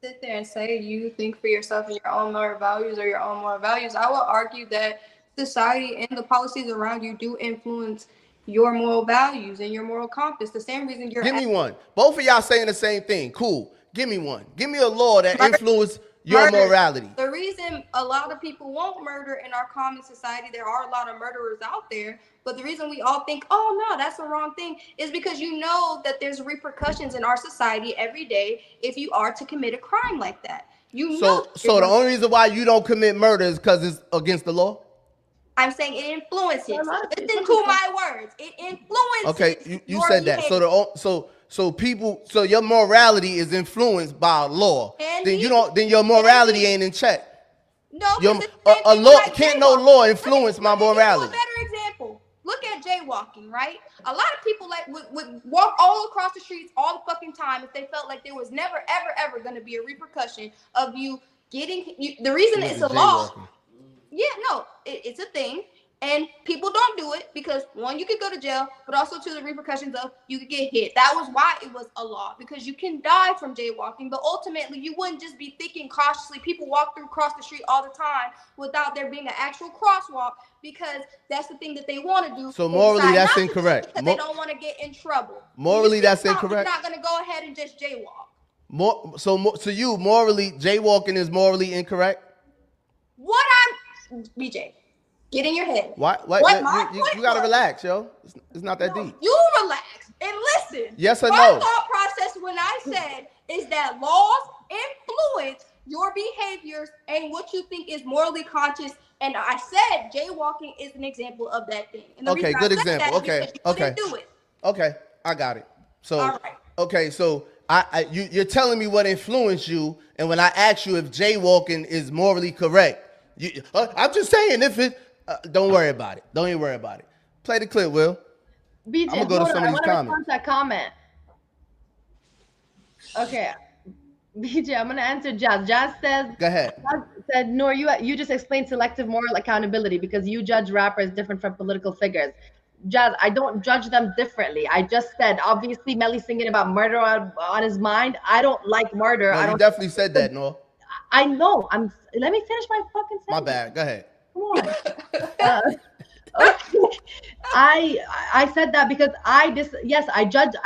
[SPEAKER 4] sit there and say you think for yourself and your own moral values or your own moral values. I will argue that society and the policies around you do influence your moral values and your moral compass. The same reason you're...
[SPEAKER 3] Give me one. Both of y'all saying the same thing. Cool. Give me one. Give me a law that influences your morality.
[SPEAKER 4] The reason a lot of people won't murder in our common society, there are a lot of murderers out there, but the reason we all think, oh no, that's the wrong thing, is because you know that there's repercussions in our society every day if you are to commit a crime like that.
[SPEAKER 3] So the only reason why you don't commit murder is because it's against the law?
[SPEAKER 4] I'm saying it influences. Listen to my words. It influences.
[SPEAKER 3] Okay, you said that. So your morality is influenced by a law. Then your morality ain't in check.
[SPEAKER 4] No,
[SPEAKER 3] can't no law influence my morality.
[SPEAKER 4] A better example. Look at jaywalking, right? A lot of people would walk all across the streets all the fucking time if they felt like there was never, ever going to be a repercussion of you getting. The reason it's a law. Yeah, no, it's a thing. And people don't do it because, one, you could go to jail, but also to the repercussions of you could get hit. That was why it was a law, because you can die from jaywalking, but ultimately you wouldn't just be thinking cautiously. People walk across the street all the time without there being an actual crosswalk because that's the thing that they want to do.
[SPEAKER 3] So morally, that's incorrect.
[SPEAKER 4] Because they don't want to get in trouble.
[SPEAKER 3] Morally, that's incorrect.
[SPEAKER 4] You're not going to go ahead and just jaywalk.
[SPEAKER 3] So you morally, jaywalking is morally incorrect?
[SPEAKER 4] BJ, get in your head.
[SPEAKER 3] Why? You gotta relax, yo. It's not that deep.
[SPEAKER 4] You relax and listen.
[SPEAKER 3] Yes or
[SPEAKER 4] My
[SPEAKER 3] no?
[SPEAKER 4] thought process when I said is that laws influence your behaviors and what you think is morally conscious. And I said jaywalking is an example of that thing. And
[SPEAKER 3] okay, good example. Okay.
[SPEAKER 4] Do it.
[SPEAKER 3] Okay, I got it. So
[SPEAKER 4] all right.
[SPEAKER 3] Okay, so you're telling me what influenced you, and when I ask you if jaywalking is morally correct. I'm just saying, if it, don't worry about it. Don't even worry about it. Play the clip, Will.
[SPEAKER 15] BJ,
[SPEAKER 3] I'm gonna go to some of these comments.
[SPEAKER 15] That comment. Okay, BJ, I'm gonna answer Jazz. Jazz says.
[SPEAKER 3] Go ahead.
[SPEAKER 15] Jazz said, Noor, you just explained selective moral accountability because you judge rappers different from political figures. Jazz, I don't judge them differently. I just said, obviously, Melly's thinking about murder on his mind. I don't like murder.
[SPEAKER 3] No, you definitely said that, Noor.
[SPEAKER 15] I know. Let me finish my fucking sentence.
[SPEAKER 3] My bad. Go ahead.
[SPEAKER 15] Come on. I said that because I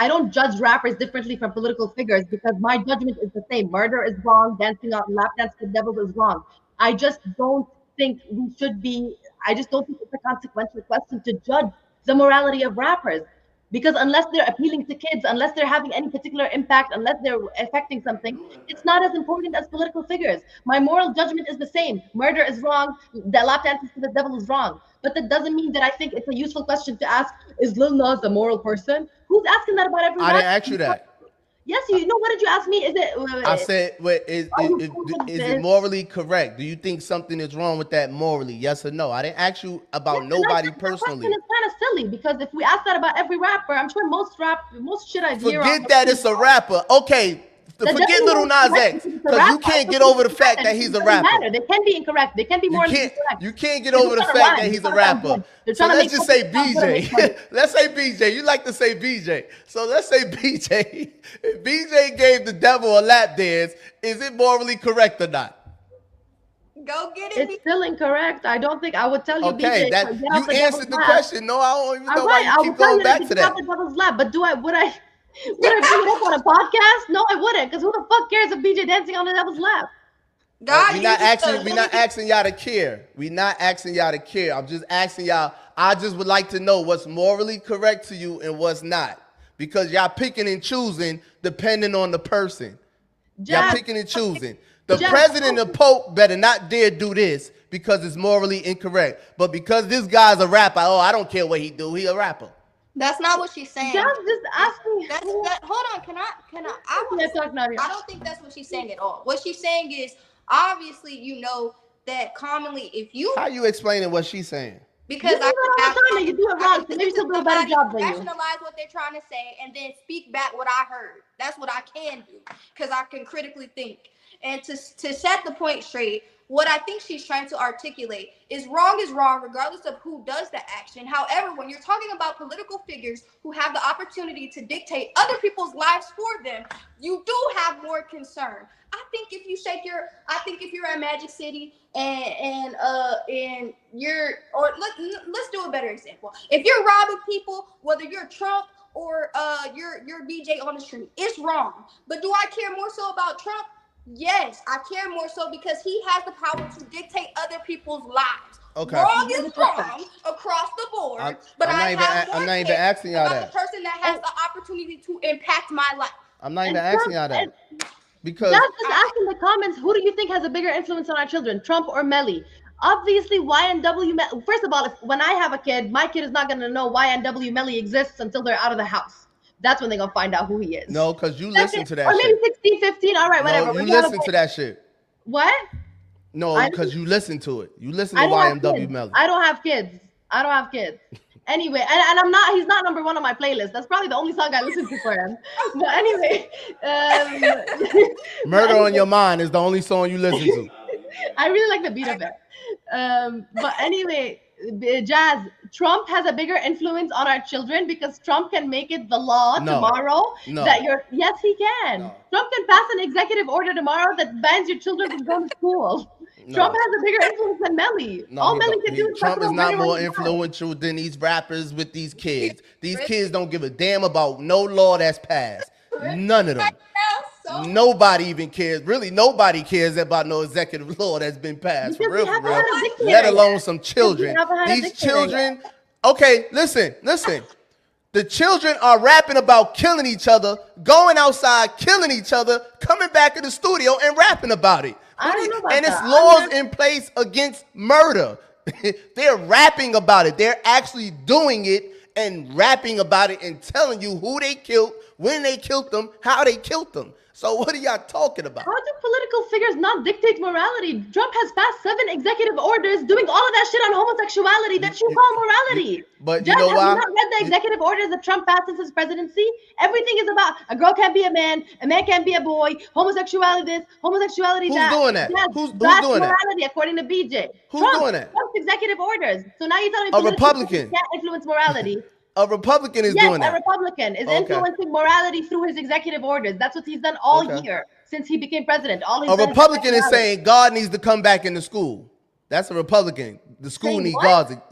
[SPEAKER 15] don't judge rappers differently from political figures because my judgment is the same. Murder is wrong, dancing on lap dance with devils is wrong. I just don't think we should be I just don't think it's a consequential question to judge the morality of rappers. Because unless they're appealing to kids, unless they're having any particular impact, unless they're affecting something, it's not as important as political figures. My moral judgment is the same. Murder is wrong. The lap dances to the devil is wrong. But that doesn't mean that I think it's a useful question to ask, is Lil Nas a moral person? Who's asking that about everyone?
[SPEAKER 3] I didn't ask you that.
[SPEAKER 15] Yes, you know, what did you ask me? Is it?
[SPEAKER 3] I said, is it morally correct? Do you think something is wrong with that morally? Yes or no? I didn't ask you about nobody personally.
[SPEAKER 15] It's kind of silly because if we ask that about every rapper, I'm sure most shit I hear.
[SPEAKER 3] Forget that it's a rapper. Okay. Forget Lil Nas X, because you can't get over the fact that he's a rapper.
[SPEAKER 15] They can be incorrect. They can be morally incorrect.
[SPEAKER 3] You can't get over the fact that he's a rapper. So let's just say BJ. Let's say BJ. You like to say BJ. So let's say BJ. If BJ gave the devil a lap dance, is it morally correct or not?
[SPEAKER 4] Go get it.
[SPEAKER 15] It's still incorrect. I don't think I would tell you.
[SPEAKER 3] Okay,
[SPEAKER 15] BJ,
[SPEAKER 3] you answered the question. No, I don't even know why you keep going back to that.
[SPEAKER 15] The devil's lap, but would I bring it up on a podcast? No, I wouldn't, because who the fuck cares if BJ dancing on the devil's lap?
[SPEAKER 3] We're not asking y'all to care. We're not asking y'all to care. I'm just asking y'all. I just would like to know what's morally correct to you and what's not, because y'all picking and choosing depending on the person. Y'all picking and choosing. The president and the Pope better not dare do this because it's morally incorrect. But because this guy's a rapper, I don't care what he do. He a rapper.
[SPEAKER 4] That's not what she's saying.
[SPEAKER 15] Just asking.
[SPEAKER 4] Hold on. Can I? I don't think that's what she's saying at all. What she's saying is, obviously, you know that commonly, if you
[SPEAKER 3] how you explaining what she's saying?
[SPEAKER 4] Because
[SPEAKER 15] you do it wrong, so maybe she'll do a better job than you.
[SPEAKER 4] Rationalize what they're trying to say and then speak back what I heard. That's what I can do because I can critically think. And to set the point straight, what I think she's trying to articulate is wrong, regardless of who does the action. However, when you're talking about political figures who have the opportunity to dictate other people's lives for them, you do have more concern. I think if you're at Magic City and let's do a better example. If you're robbing people, whether you're Trump or you're BJ on the street, it's wrong. But do I care more so about Trump? Yes, I care more so because he has the power to dictate other people's lives. Okay. Wrong is wrong across the board.
[SPEAKER 3] I'm not even asking y'all that.
[SPEAKER 4] The person that has the opportunity to impact my life.
[SPEAKER 3] I'm not even asking y'all that. Because
[SPEAKER 15] just ask in the comments, who do you think has a bigger influence on our children, Trump or Melly? Obviously, YNW. First of all, when I have a kid, my kid is not going to know YNW Melly exists until they're out of the house. That's when they're going to find out who he is.
[SPEAKER 3] No, because you listen to that shit.
[SPEAKER 15] Or maybe 16, 15, all right, whatever.
[SPEAKER 3] No, you listen to that shit.
[SPEAKER 15] What?
[SPEAKER 3] No, because you listen to it. You listen to YNW Melly.
[SPEAKER 15] I don't have kids. Anyway, and he's not number one on my playlist. That's probably the only song I listen to for him. But anyway.
[SPEAKER 3] Murder on Your Mind is the only song you listen to.
[SPEAKER 15] I really like the beat of it. But anyway, Jazz, Trump has a bigger influence on our children because Trump can make it the law tomorrow yes, he can. No. Trump can pass an executive order tomorrow that bans your children from going to school. No. Trump has a bigger influence than Melly. All Melly can do is
[SPEAKER 3] Trump is not more influential than these rappers with these kids. These kids don't give a damn about no law that's passed. None of them. Nobody even cares. Really, nobody cares about no executive law that's been passed. For real. Let alone some children. These children. Okay, listen. The children are rapping about killing each other, going outside, killing each other, coming back in the studio and rapping about it. And it's laws in place against murder. They're rapping about it. They're actually doing it and rapping about it and telling you who they killed, when they killed them, how they killed them. So what are y'all talking about?
[SPEAKER 15] How do political figures not dictate morality? Trump has passed 7 executive orders doing all of that shit on homosexuality that you call morality.
[SPEAKER 3] But you know why?
[SPEAKER 15] Have you not read the executive orders that Trump passed since his presidency? Everything is about a girl can't be a man can't be a boy, homosexuality this, homosexuality that.
[SPEAKER 3] Who's doing that?
[SPEAKER 15] Who's
[SPEAKER 3] doing
[SPEAKER 15] morality,
[SPEAKER 3] that?
[SPEAKER 15] According to BJ.
[SPEAKER 3] Who's doing that?
[SPEAKER 15] Trump's executive orders. So now you're telling me
[SPEAKER 3] a Republican
[SPEAKER 15] can't influence morality.
[SPEAKER 3] A Republican is doing that.
[SPEAKER 15] Yes, a Republican is influencing morality through his executive orders. That's what he's done all year since he became president. A
[SPEAKER 3] Republican is saying God needs to come back into school. That's a Republican. The school needs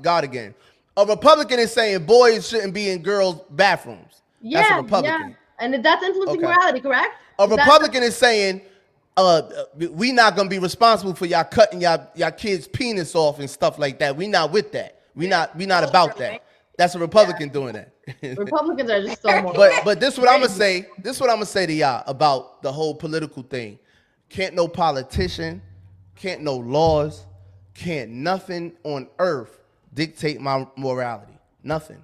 [SPEAKER 3] God again. A Republican is saying boys shouldn't be in girls' bathrooms. That's a Republican.
[SPEAKER 15] Yeah. And that's influencing morality, correct?
[SPEAKER 3] A Republican is saying, we not gonna be responsible for y'all cutting y'all kids' penis off and stuff like that. We not with that. We not about that. That's a Republican doing that.
[SPEAKER 15] Republicans are just so more.
[SPEAKER 3] But this is what I'm gonna say. This is what I'm gonna say to y'all about the whole political thing. Can't no politician, can't no laws, can't nothing on earth dictate my morality. Nothing.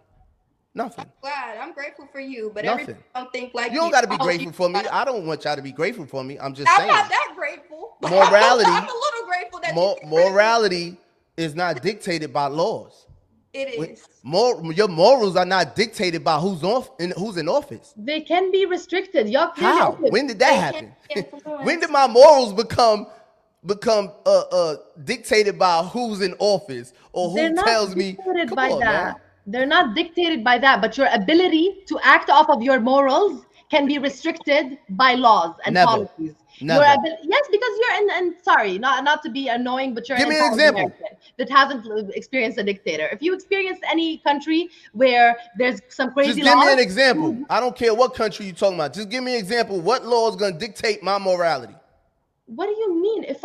[SPEAKER 3] Nothing.
[SPEAKER 4] Glad. I'm grateful for you, but
[SPEAKER 3] Nothing.
[SPEAKER 4] everybody don't think like
[SPEAKER 3] You don't got to be grateful for me. I don't want y'all to be grateful for me. I'm just
[SPEAKER 4] I'm
[SPEAKER 3] saying.
[SPEAKER 4] not that grateful.
[SPEAKER 3] Morality.
[SPEAKER 4] I'm a little grateful that
[SPEAKER 3] morality is not dictated by laws.
[SPEAKER 4] it is.
[SPEAKER 3] Your morals are not dictated by who's in office.
[SPEAKER 15] They can be restricted.
[SPEAKER 3] How? When did that happen? When did my morals become dictated by who's in office or who tells me?
[SPEAKER 15] Dictated
[SPEAKER 3] Come
[SPEAKER 15] by
[SPEAKER 3] on,
[SPEAKER 15] that.
[SPEAKER 3] man.
[SPEAKER 15] They're not dictated by that, but your ability to act off of your morals can be restricted by laws and policies.
[SPEAKER 3] Never.
[SPEAKER 15] Yes, because you're in sorry, not to be annoying, but you're
[SPEAKER 3] Give me an
[SPEAKER 15] intelligent
[SPEAKER 3] example.
[SPEAKER 15] American that hasn't experienced a dictator. If you experience any country where there's some crazy
[SPEAKER 3] Just give me
[SPEAKER 15] laws,
[SPEAKER 3] an example. I don't care what country you're talking about. Just give me an example. What law is going to dictate my morality?
[SPEAKER 15] What do you mean? If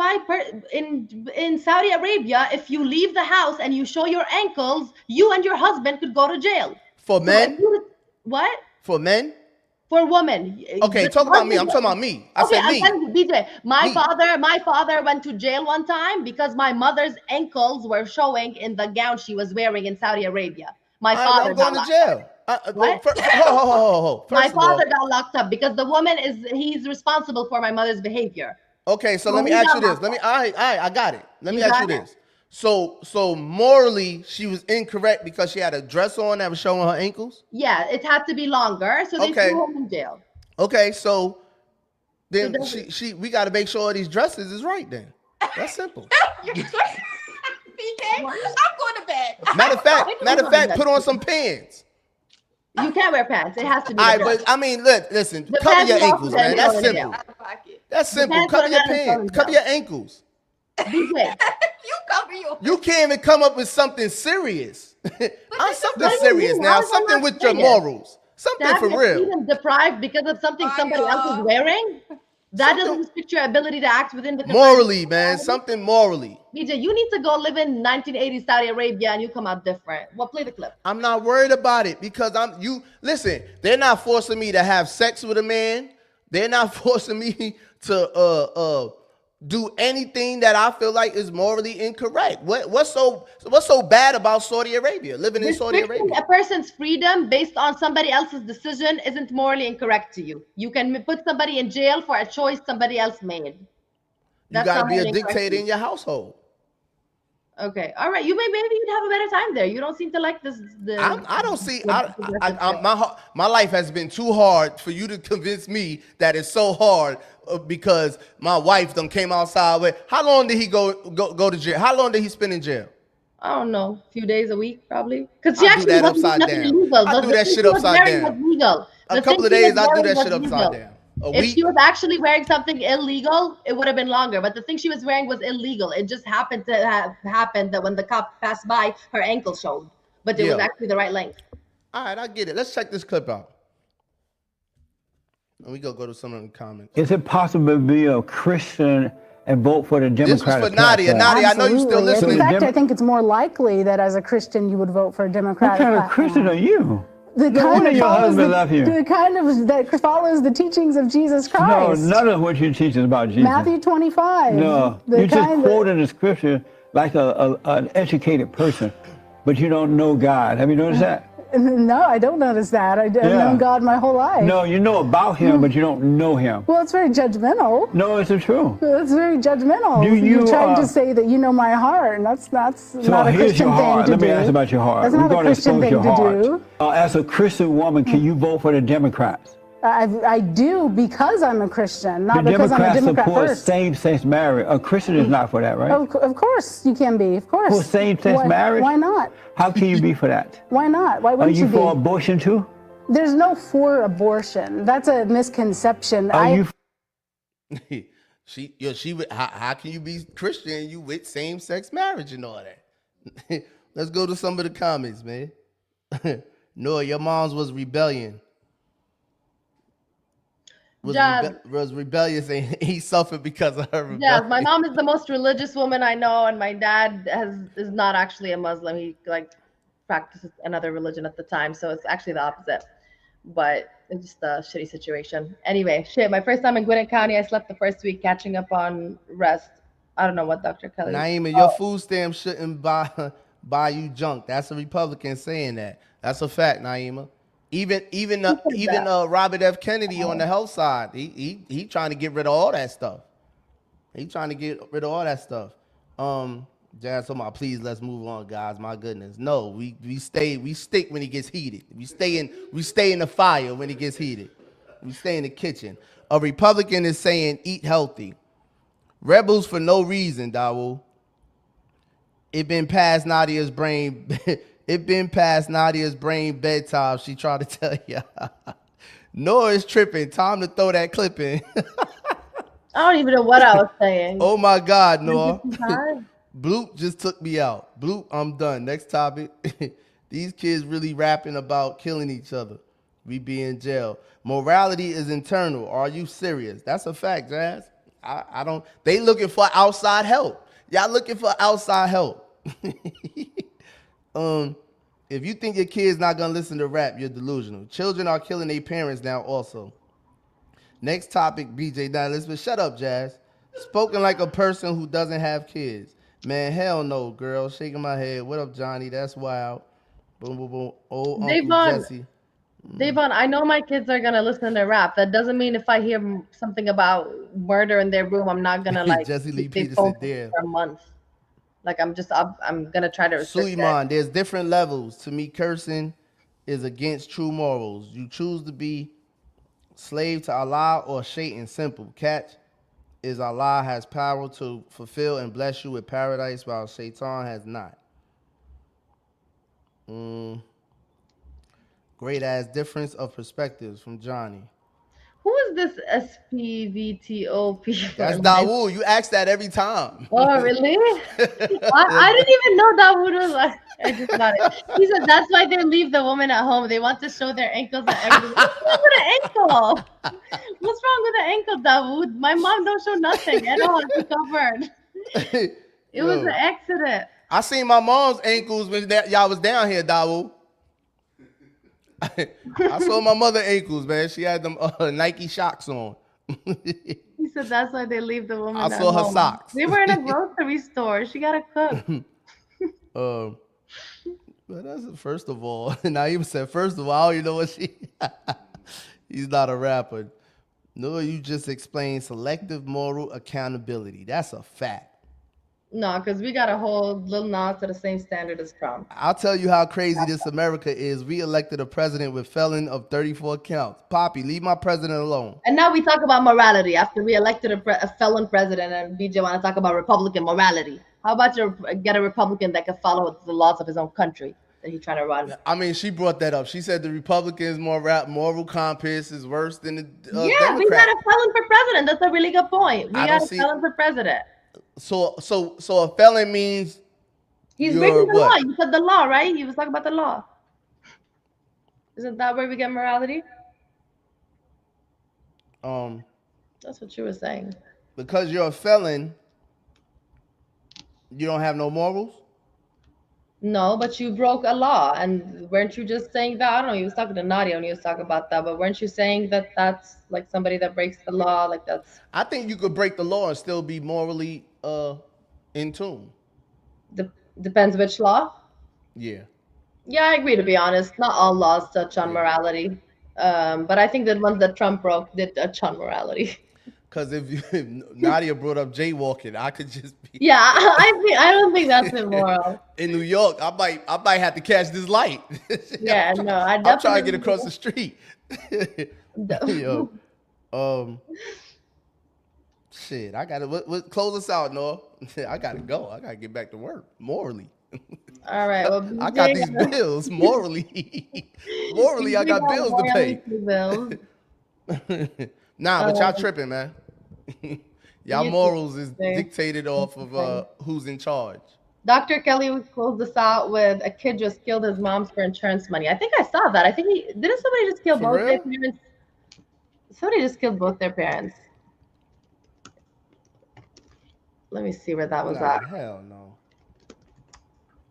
[SPEAKER 15] in Saudi Arabia, if you leave the house and you show your ankles, you and your husband could go to jail.
[SPEAKER 3] For men?
[SPEAKER 15] What?
[SPEAKER 3] For men?
[SPEAKER 15] For women.
[SPEAKER 3] Okay, talk about me. I'm talking about me. I said me.
[SPEAKER 15] I'm telling you, DJ. My father went to jail one time because my mother's ankles were showing in the gown she was wearing in Saudi Arabia. My father
[SPEAKER 3] I'm going
[SPEAKER 15] got
[SPEAKER 3] to jail.
[SPEAKER 15] What? My father got locked up because the woman he's responsible for my mother's behavior.
[SPEAKER 3] Okay, so let me ask you this. I got it. Let me ask you this. So morally, she was incorrect because she had a dress on that was showing her ankles?
[SPEAKER 15] Yeah, it had to be longer, so they threw her in jail.
[SPEAKER 3] Okay, so then we got to make sure these dresses is right then. That's simple.
[SPEAKER 4] BK, I'm going to bed.
[SPEAKER 3] Matter of fact, put on some pants.
[SPEAKER 15] You can't wear pants. It has to be.
[SPEAKER 3] All right, but I mean, listen, cover your ankles, man. That's simple. That's simple. Cover your pants. Cover your ankles. You can't even come up with something serious. Something serious now. Something with your morals. Something for real.
[SPEAKER 15] Freedom deprived because of something somebody else is wearing. That doesn't restrict your ability to act within the
[SPEAKER 3] morally, man. Something morally.
[SPEAKER 15] BJ, you need to go live in 1980s Saudi Arabia and you come out different. Well, play the clip.
[SPEAKER 3] I'm not worried about it because listen, they're not forcing me to have sex with a man. They're not forcing me to do anything that I feel like is morally incorrect. What's so bad about Saudi Arabia? Living in Saudi Arabia.
[SPEAKER 15] A person's freedom based on somebody else's decision isn't morally incorrect to you. You can put somebody in jail for a choice somebody else made.
[SPEAKER 3] You got to be a dictator in your household.
[SPEAKER 15] Okay, all right. Maybe you'd have a better time there. You don't seem to like this.
[SPEAKER 3] I don't see. My life has been too hard for you to convince me that it's so hard because my wife done came outside with. How long did he go to jail? How long did he spend in jail?
[SPEAKER 15] I don't know, a few days, a week, probably. Because she
[SPEAKER 3] I
[SPEAKER 15] actually
[SPEAKER 3] do that
[SPEAKER 15] wasn't
[SPEAKER 3] upside
[SPEAKER 15] nothing
[SPEAKER 3] down.
[SPEAKER 15] illegal.
[SPEAKER 3] I do that shit upside down.
[SPEAKER 15] Legal.
[SPEAKER 3] A couple of days, I do that shit upside down.
[SPEAKER 15] If she was actually wearing something illegal, it would have been longer. But the thing she was wearing was illegal. It just happened to have happened that when the cop passed by, her ankle showed. But it was actually the right length.
[SPEAKER 3] All right, I get it. Let's check this clip out. And we go to some of the comments.
[SPEAKER 11] Is it possible to be a Christian and vote for the Democratic
[SPEAKER 3] This was for Nadia. Nadia, I know you're still listening.
[SPEAKER 17] In fact, I think it's more likely that as a Christian you would vote for a Democratic.
[SPEAKER 11] What kind of Christian are you?
[SPEAKER 17] The kind
[SPEAKER 11] of your husband left here.
[SPEAKER 17] The kind of that follows the teachings of Jesus Christ.
[SPEAKER 11] No, none of what you teach is about Jesus.
[SPEAKER 17] Matthew 25.
[SPEAKER 11] No, you just quoted the scripture like an educated person, but you don't know God. Have you noticed that?
[SPEAKER 17] No, I don't notice that. I've known God my whole life.
[SPEAKER 11] No, you know about him, but you don't know him.
[SPEAKER 17] Well, it's very judgmental.
[SPEAKER 11] No, it's true.
[SPEAKER 17] It's very judgmental. You're trying to say that you know my heart, and that's not a Christian thing to do.
[SPEAKER 11] Let me ask about your heart.
[SPEAKER 17] That's not a Christian thing to do.
[SPEAKER 11] As a Christian woman, can you vote for the Democrats?
[SPEAKER 17] I do because I'm a Christian, not because I'm a Democrat
[SPEAKER 11] support
[SPEAKER 17] first.
[SPEAKER 11] Same-sex marriage. A Christian is not for that, right?
[SPEAKER 17] Of course you can be. Of course.
[SPEAKER 11] For same-sex marriage?
[SPEAKER 17] Why not?
[SPEAKER 11] How can you be for that?
[SPEAKER 17] Why not? Why wouldn't you be?
[SPEAKER 11] Are you for abortion too?
[SPEAKER 17] There's no for abortion. That's a misconception.
[SPEAKER 11] Are you?
[SPEAKER 3] How can you be Christian? You with same-sex marriage and all that? Let's go to some of the comments, man. No, your mom's was rebellion. Was rebellious and he suffered because of her rebellion.
[SPEAKER 15] Yes, my mom is the most religious woman I know, and my dad is not actually a Muslim. He like practices another religion at the time, so it's actually the opposite. But it's just a shitty situation. Anyway, shit. My first time in Gwinnett County, I slept the first week, catching up on rest. I don't know what Dr. Kelly.
[SPEAKER 3] Naima, your food stamp shouldn't buy you junk. That's a Republican saying that. That's a fact, Naima. Even Robert F. Kennedy on the health side, he trying to get rid of all that stuff. Jazz, please let's move on, guys. My goodness, no, we stick when he gets heated. We stay in the fire when he gets heated. We stay in the kitchen. A Republican is saying eat healthy. Rebels for no reason, Dawu. It been past Nadia's brain. It been past Nadia's brain bedtime. She tried to tell you. Noah is tripping. Time to throw that clip in.
[SPEAKER 15] I don't even know what I was saying.
[SPEAKER 3] Oh my God, Noah. Bloop just took me out. Bloop, I'm done. Next topic. These kids really rapping about killing each other. We be in jail. Morality is internal. Are you serious? That's a fact, Jazz. I don't. They looking for outside help. Y'all looking for outside help. If you think your kid's not gonna listen to rap, you're delusional. Children are killing their parents now also. Next topic, BJ Dallas. Shut up, Jazz. Spoken like a person who doesn't have kids. Man, hell no, girl. Shaking my head. What up, Johnny? That's wild. Boom, boom, boom. Oh, Uncle Jesse.
[SPEAKER 15] Davon, I know my kids are gonna listen to rap. That doesn't mean if I hear something about murder in their room, I'm not gonna like
[SPEAKER 3] Jesse Lee Peterson there
[SPEAKER 15] for a month. Like I'm gonna try to restrict
[SPEAKER 3] Suleiman, there's different levels. To me, cursing is against true morals. You choose to be slave to Allah or Shaitan. Simple. Catch is Allah has power to fulfill and bless you with paradise, while Shaitan has not. Great ass difference of perspectives from Johnny.
[SPEAKER 15] Who is this SPVTOP?
[SPEAKER 3] That's Dawood. You ask that every time.
[SPEAKER 15] Oh, really? I didn't even know Dawood was like, I just got it. He said that's why they leave the woman at home. They want to show their ankles and everything. What's wrong with an ankle? What's wrong with an ankle, Dawood? My mom don't show nothing at all. She covered. It was an accident.
[SPEAKER 3] I seen my mom's ankles when y'all was down here, Dawood. I saw my mother ankles, man. She had them Nike Shocks on.
[SPEAKER 15] He said that's why they leave the woman.
[SPEAKER 3] I saw her socks.
[SPEAKER 15] They were in a grocery store. She gotta cook.
[SPEAKER 3] But that's first of all. Naeem said, first of all, you know what she? He's not a rapper. No, you just explained selective moral accountability. That's a fact.
[SPEAKER 15] No, because we got to hold Lil Nas to the same standard as Trump.
[SPEAKER 3] I'll tell you how crazy this America is. We elected a president with felon of 34 counts. Poppy, leave my president alone.
[SPEAKER 15] And now we talk about morality after we elected a felon president, and BJ want to talk about Republican morality. How about you get a Republican that can follow the laws of his own country that he's trying to run?
[SPEAKER 3] I mean, she brought that up. She said the Republicans' moral compass is worse than the
[SPEAKER 15] yeah,
[SPEAKER 3] Democrat.
[SPEAKER 15] We got a felon for president. That's a really good point. We got a felon for president.
[SPEAKER 3] So a felon means
[SPEAKER 15] he's breaking the law. You said the law, right? He was talking about the law. Isn't that where we get morality? That's what you were saying.
[SPEAKER 3] Because you're a felon, you don't have no morals?
[SPEAKER 15] No, but you broke a law. And weren't you just saying that? I don't know. He was talking to Nadia when he was talking about that. But weren't you saying that that's like somebody that breaks the law? Like that's.
[SPEAKER 3] I think you could break the law and still be morally in tune.
[SPEAKER 15] Depends which law?
[SPEAKER 3] Yeah.
[SPEAKER 15] Yeah, I agree, to be honest. Not all laws touch on morality. But I think the ones that Trump broke did touch on morality.
[SPEAKER 3] Because if Nadia brought up jaywalking, I could just be.
[SPEAKER 15] Yeah, I don't think that's immoral.
[SPEAKER 3] In New York, I might have to catch this light.
[SPEAKER 15] Yeah, no,
[SPEAKER 3] I'm trying to get across the street. Yo, shit, I gotta close us out, Noah. I gotta go. I gotta get back to work morally.
[SPEAKER 15] All right. Well,
[SPEAKER 3] I got these bills morally. Morally, I got bills to pay. Nah, but y'all tripping, man. Y'all morals is dictated off of who's in charge.
[SPEAKER 15] Dr. Kelly closed this out with a kid just killed his moms for insurance money. I think I saw that. I think didn't somebody just kill
[SPEAKER 3] For
[SPEAKER 15] both their
[SPEAKER 3] real?
[SPEAKER 15] parents? Somebody just killed both their parents. Let me see where that was
[SPEAKER 3] Nah,
[SPEAKER 15] at.
[SPEAKER 3] hell no.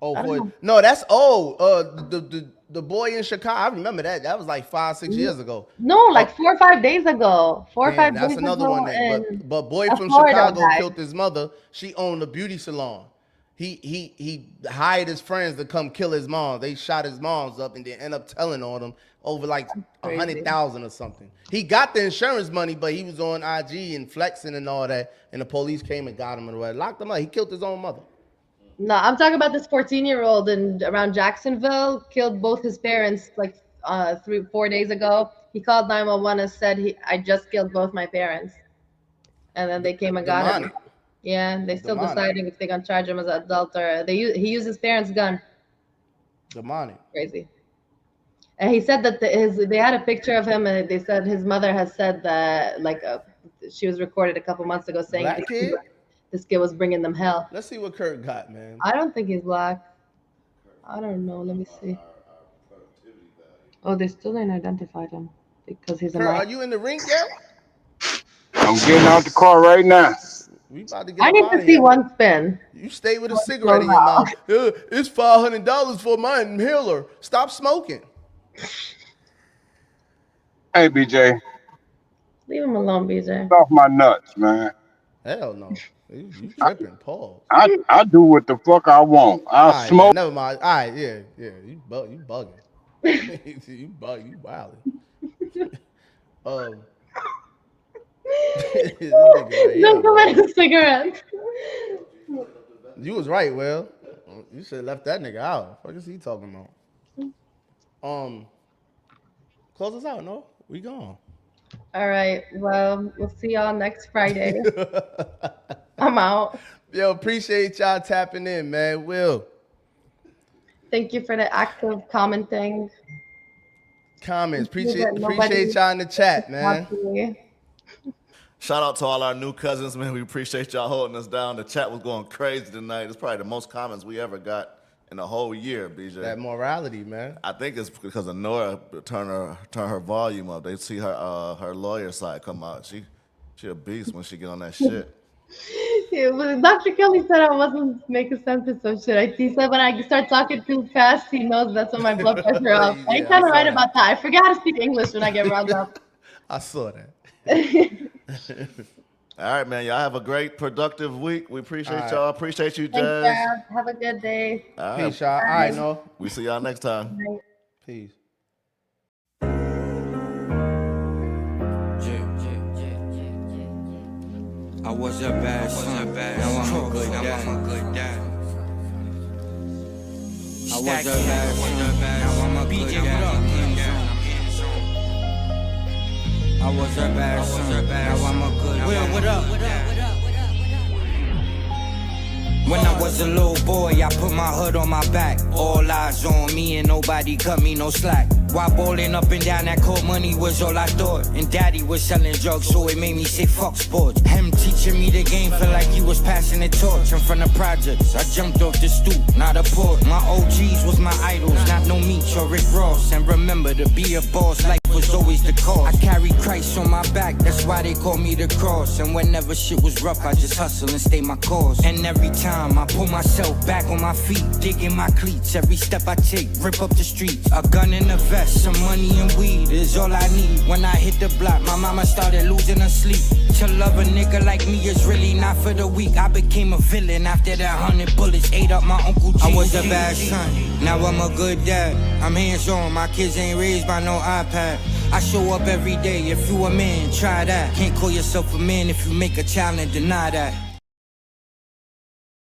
[SPEAKER 3] Oh,
[SPEAKER 15] I don't know.
[SPEAKER 3] no, that's the boy in Chicago. I remember that. That was like 5-6 years ago.
[SPEAKER 15] No, like 4 or 5 days ago. 4 or 5
[SPEAKER 3] That's
[SPEAKER 15] days
[SPEAKER 3] another
[SPEAKER 15] ago.
[SPEAKER 3] one then.
[SPEAKER 15] And
[SPEAKER 3] But boy
[SPEAKER 15] a
[SPEAKER 3] from
[SPEAKER 15] Florida
[SPEAKER 3] Chicago
[SPEAKER 15] guy.
[SPEAKER 3] killed his mother. She owned a beauty salon. He hired his friends to come kill his mom. They shot his moms up and then end up telling on them over like 100,000 or something. He got the insurance money, but he was on IG and flexing and all that. And the police came and got him and locked him up. He killed his own mother.
[SPEAKER 15] No, I'm talking about this 14-year-old in around Jacksonville, killed both his parents like 3-4 days ago. He called 911 and said I just killed both my parents. And then they came and got him. Yeah, they still deciding if they're gonna charge him as an adult or he used his parents' gun.
[SPEAKER 3] Demonic.
[SPEAKER 15] Crazy. And he said that they had a picture of him and they said his mother has said that she was recorded a couple months ago saying
[SPEAKER 3] Black kid?
[SPEAKER 15] this kid was bringing them hell.
[SPEAKER 3] Let's see what Kurt got, man.
[SPEAKER 15] I don't think he's black. I don't know. Let me see. Oh, they still didn't identify him because he's a
[SPEAKER 3] Kurt,
[SPEAKER 15] man.
[SPEAKER 3] are you in the rink yet?
[SPEAKER 16] I'm getting out the car right now.
[SPEAKER 3] We about to get
[SPEAKER 15] I need to see one spin.
[SPEAKER 3] You stay with a cigarette in your mouth. It's $500 for my inhaler. Stop smoking.
[SPEAKER 16] Hey, BJ.
[SPEAKER 15] Leave him alone, BJ.
[SPEAKER 16] Get off my nuts, man.
[SPEAKER 3] Hell no. You tripping, Paul.
[SPEAKER 16] I do what the fuck I want. I smoke.
[SPEAKER 3] Man, never mind. All right, yeah. You bugging. you wilding.
[SPEAKER 15] Don't come at his cigarette.
[SPEAKER 3] You was right, Will. You should have left that nigga out. What is he talking about? Close us out, no? We gone.
[SPEAKER 15] All right. Well, we'll see y'all next Friday. I'm out.
[SPEAKER 3] Yo, appreciate y'all tapping in, man. Will.
[SPEAKER 15] Thank you for the active commenting.
[SPEAKER 3] Comments. Appreciate y'all in the chat, man.
[SPEAKER 2] Shout out to all our new cousins, man. We appreciate y'all holding us down. The chat was going crazy tonight. It's probably the most comments we ever got in the whole year, BJ.
[SPEAKER 3] That morality, man.
[SPEAKER 2] I think it's because of Nora turn her volume up. They see her lawyer side come out. She a beast when she get on that shit.
[SPEAKER 15] Yeah, Dr. Kelly said I wasn't making sense of some shit. He said when I start talking too fast, he knows that's when my blood pressure up. I kind of right about that. I forgot to speak English when I get riled up.
[SPEAKER 3] I saw that.
[SPEAKER 2] All right, man. Y'all have a great, productive week. We appreciate y'all. Appreciate you,
[SPEAKER 15] Thanks,
[SPEAKER 2] Jazz.
[SPEAKER 15] Dad. Have a good day.
[SPEAKER 2] All right.
[SPEAKER 3] Peace, y'all. All right, no.
[SPEAKER 2] We see y'all next time.
[SPEAKER 3] Peace.
[SPEAKER 18] I was a bad son, now I'm a good dad. I was a bad son, now I'm a good dad. I was a bad son, now I'm a good dad. Will, what up? When I was a little boy, I put my hood on my back. All eyes on me and nobody cut me no slack. While bowling up and down, that cold money was all I thought. And daddy was selling drugs, so it made me say fuck sports. Him teaching me the game, felt like he was passing the torch. In front of projects, I jumped off the stoop, not a port. My OGs was my idols, not no Meech or Rick Ross. And remember, to be a boss, life was always the cause. I carried Christ on my back, that's why they call me the cross. And whenever shit was rough, I just hustle and stay my course. And every time I pull myself back on my feet, digging my cleats, every step I take, rip up the streets. A gun in a vest, some money and weed is all I need. When I hit the block, my mama started losing her sleep. To love a nigga like me is really not for the weak. I became a villain after that 100 bullets ate up my Uncle G. I was a bad son, now I'm a good dad. I'm hands-on, my kids ain't raised by no iPad. I show up every day, if you a man, try that. Can't call yourself a man if you make a child and deny that.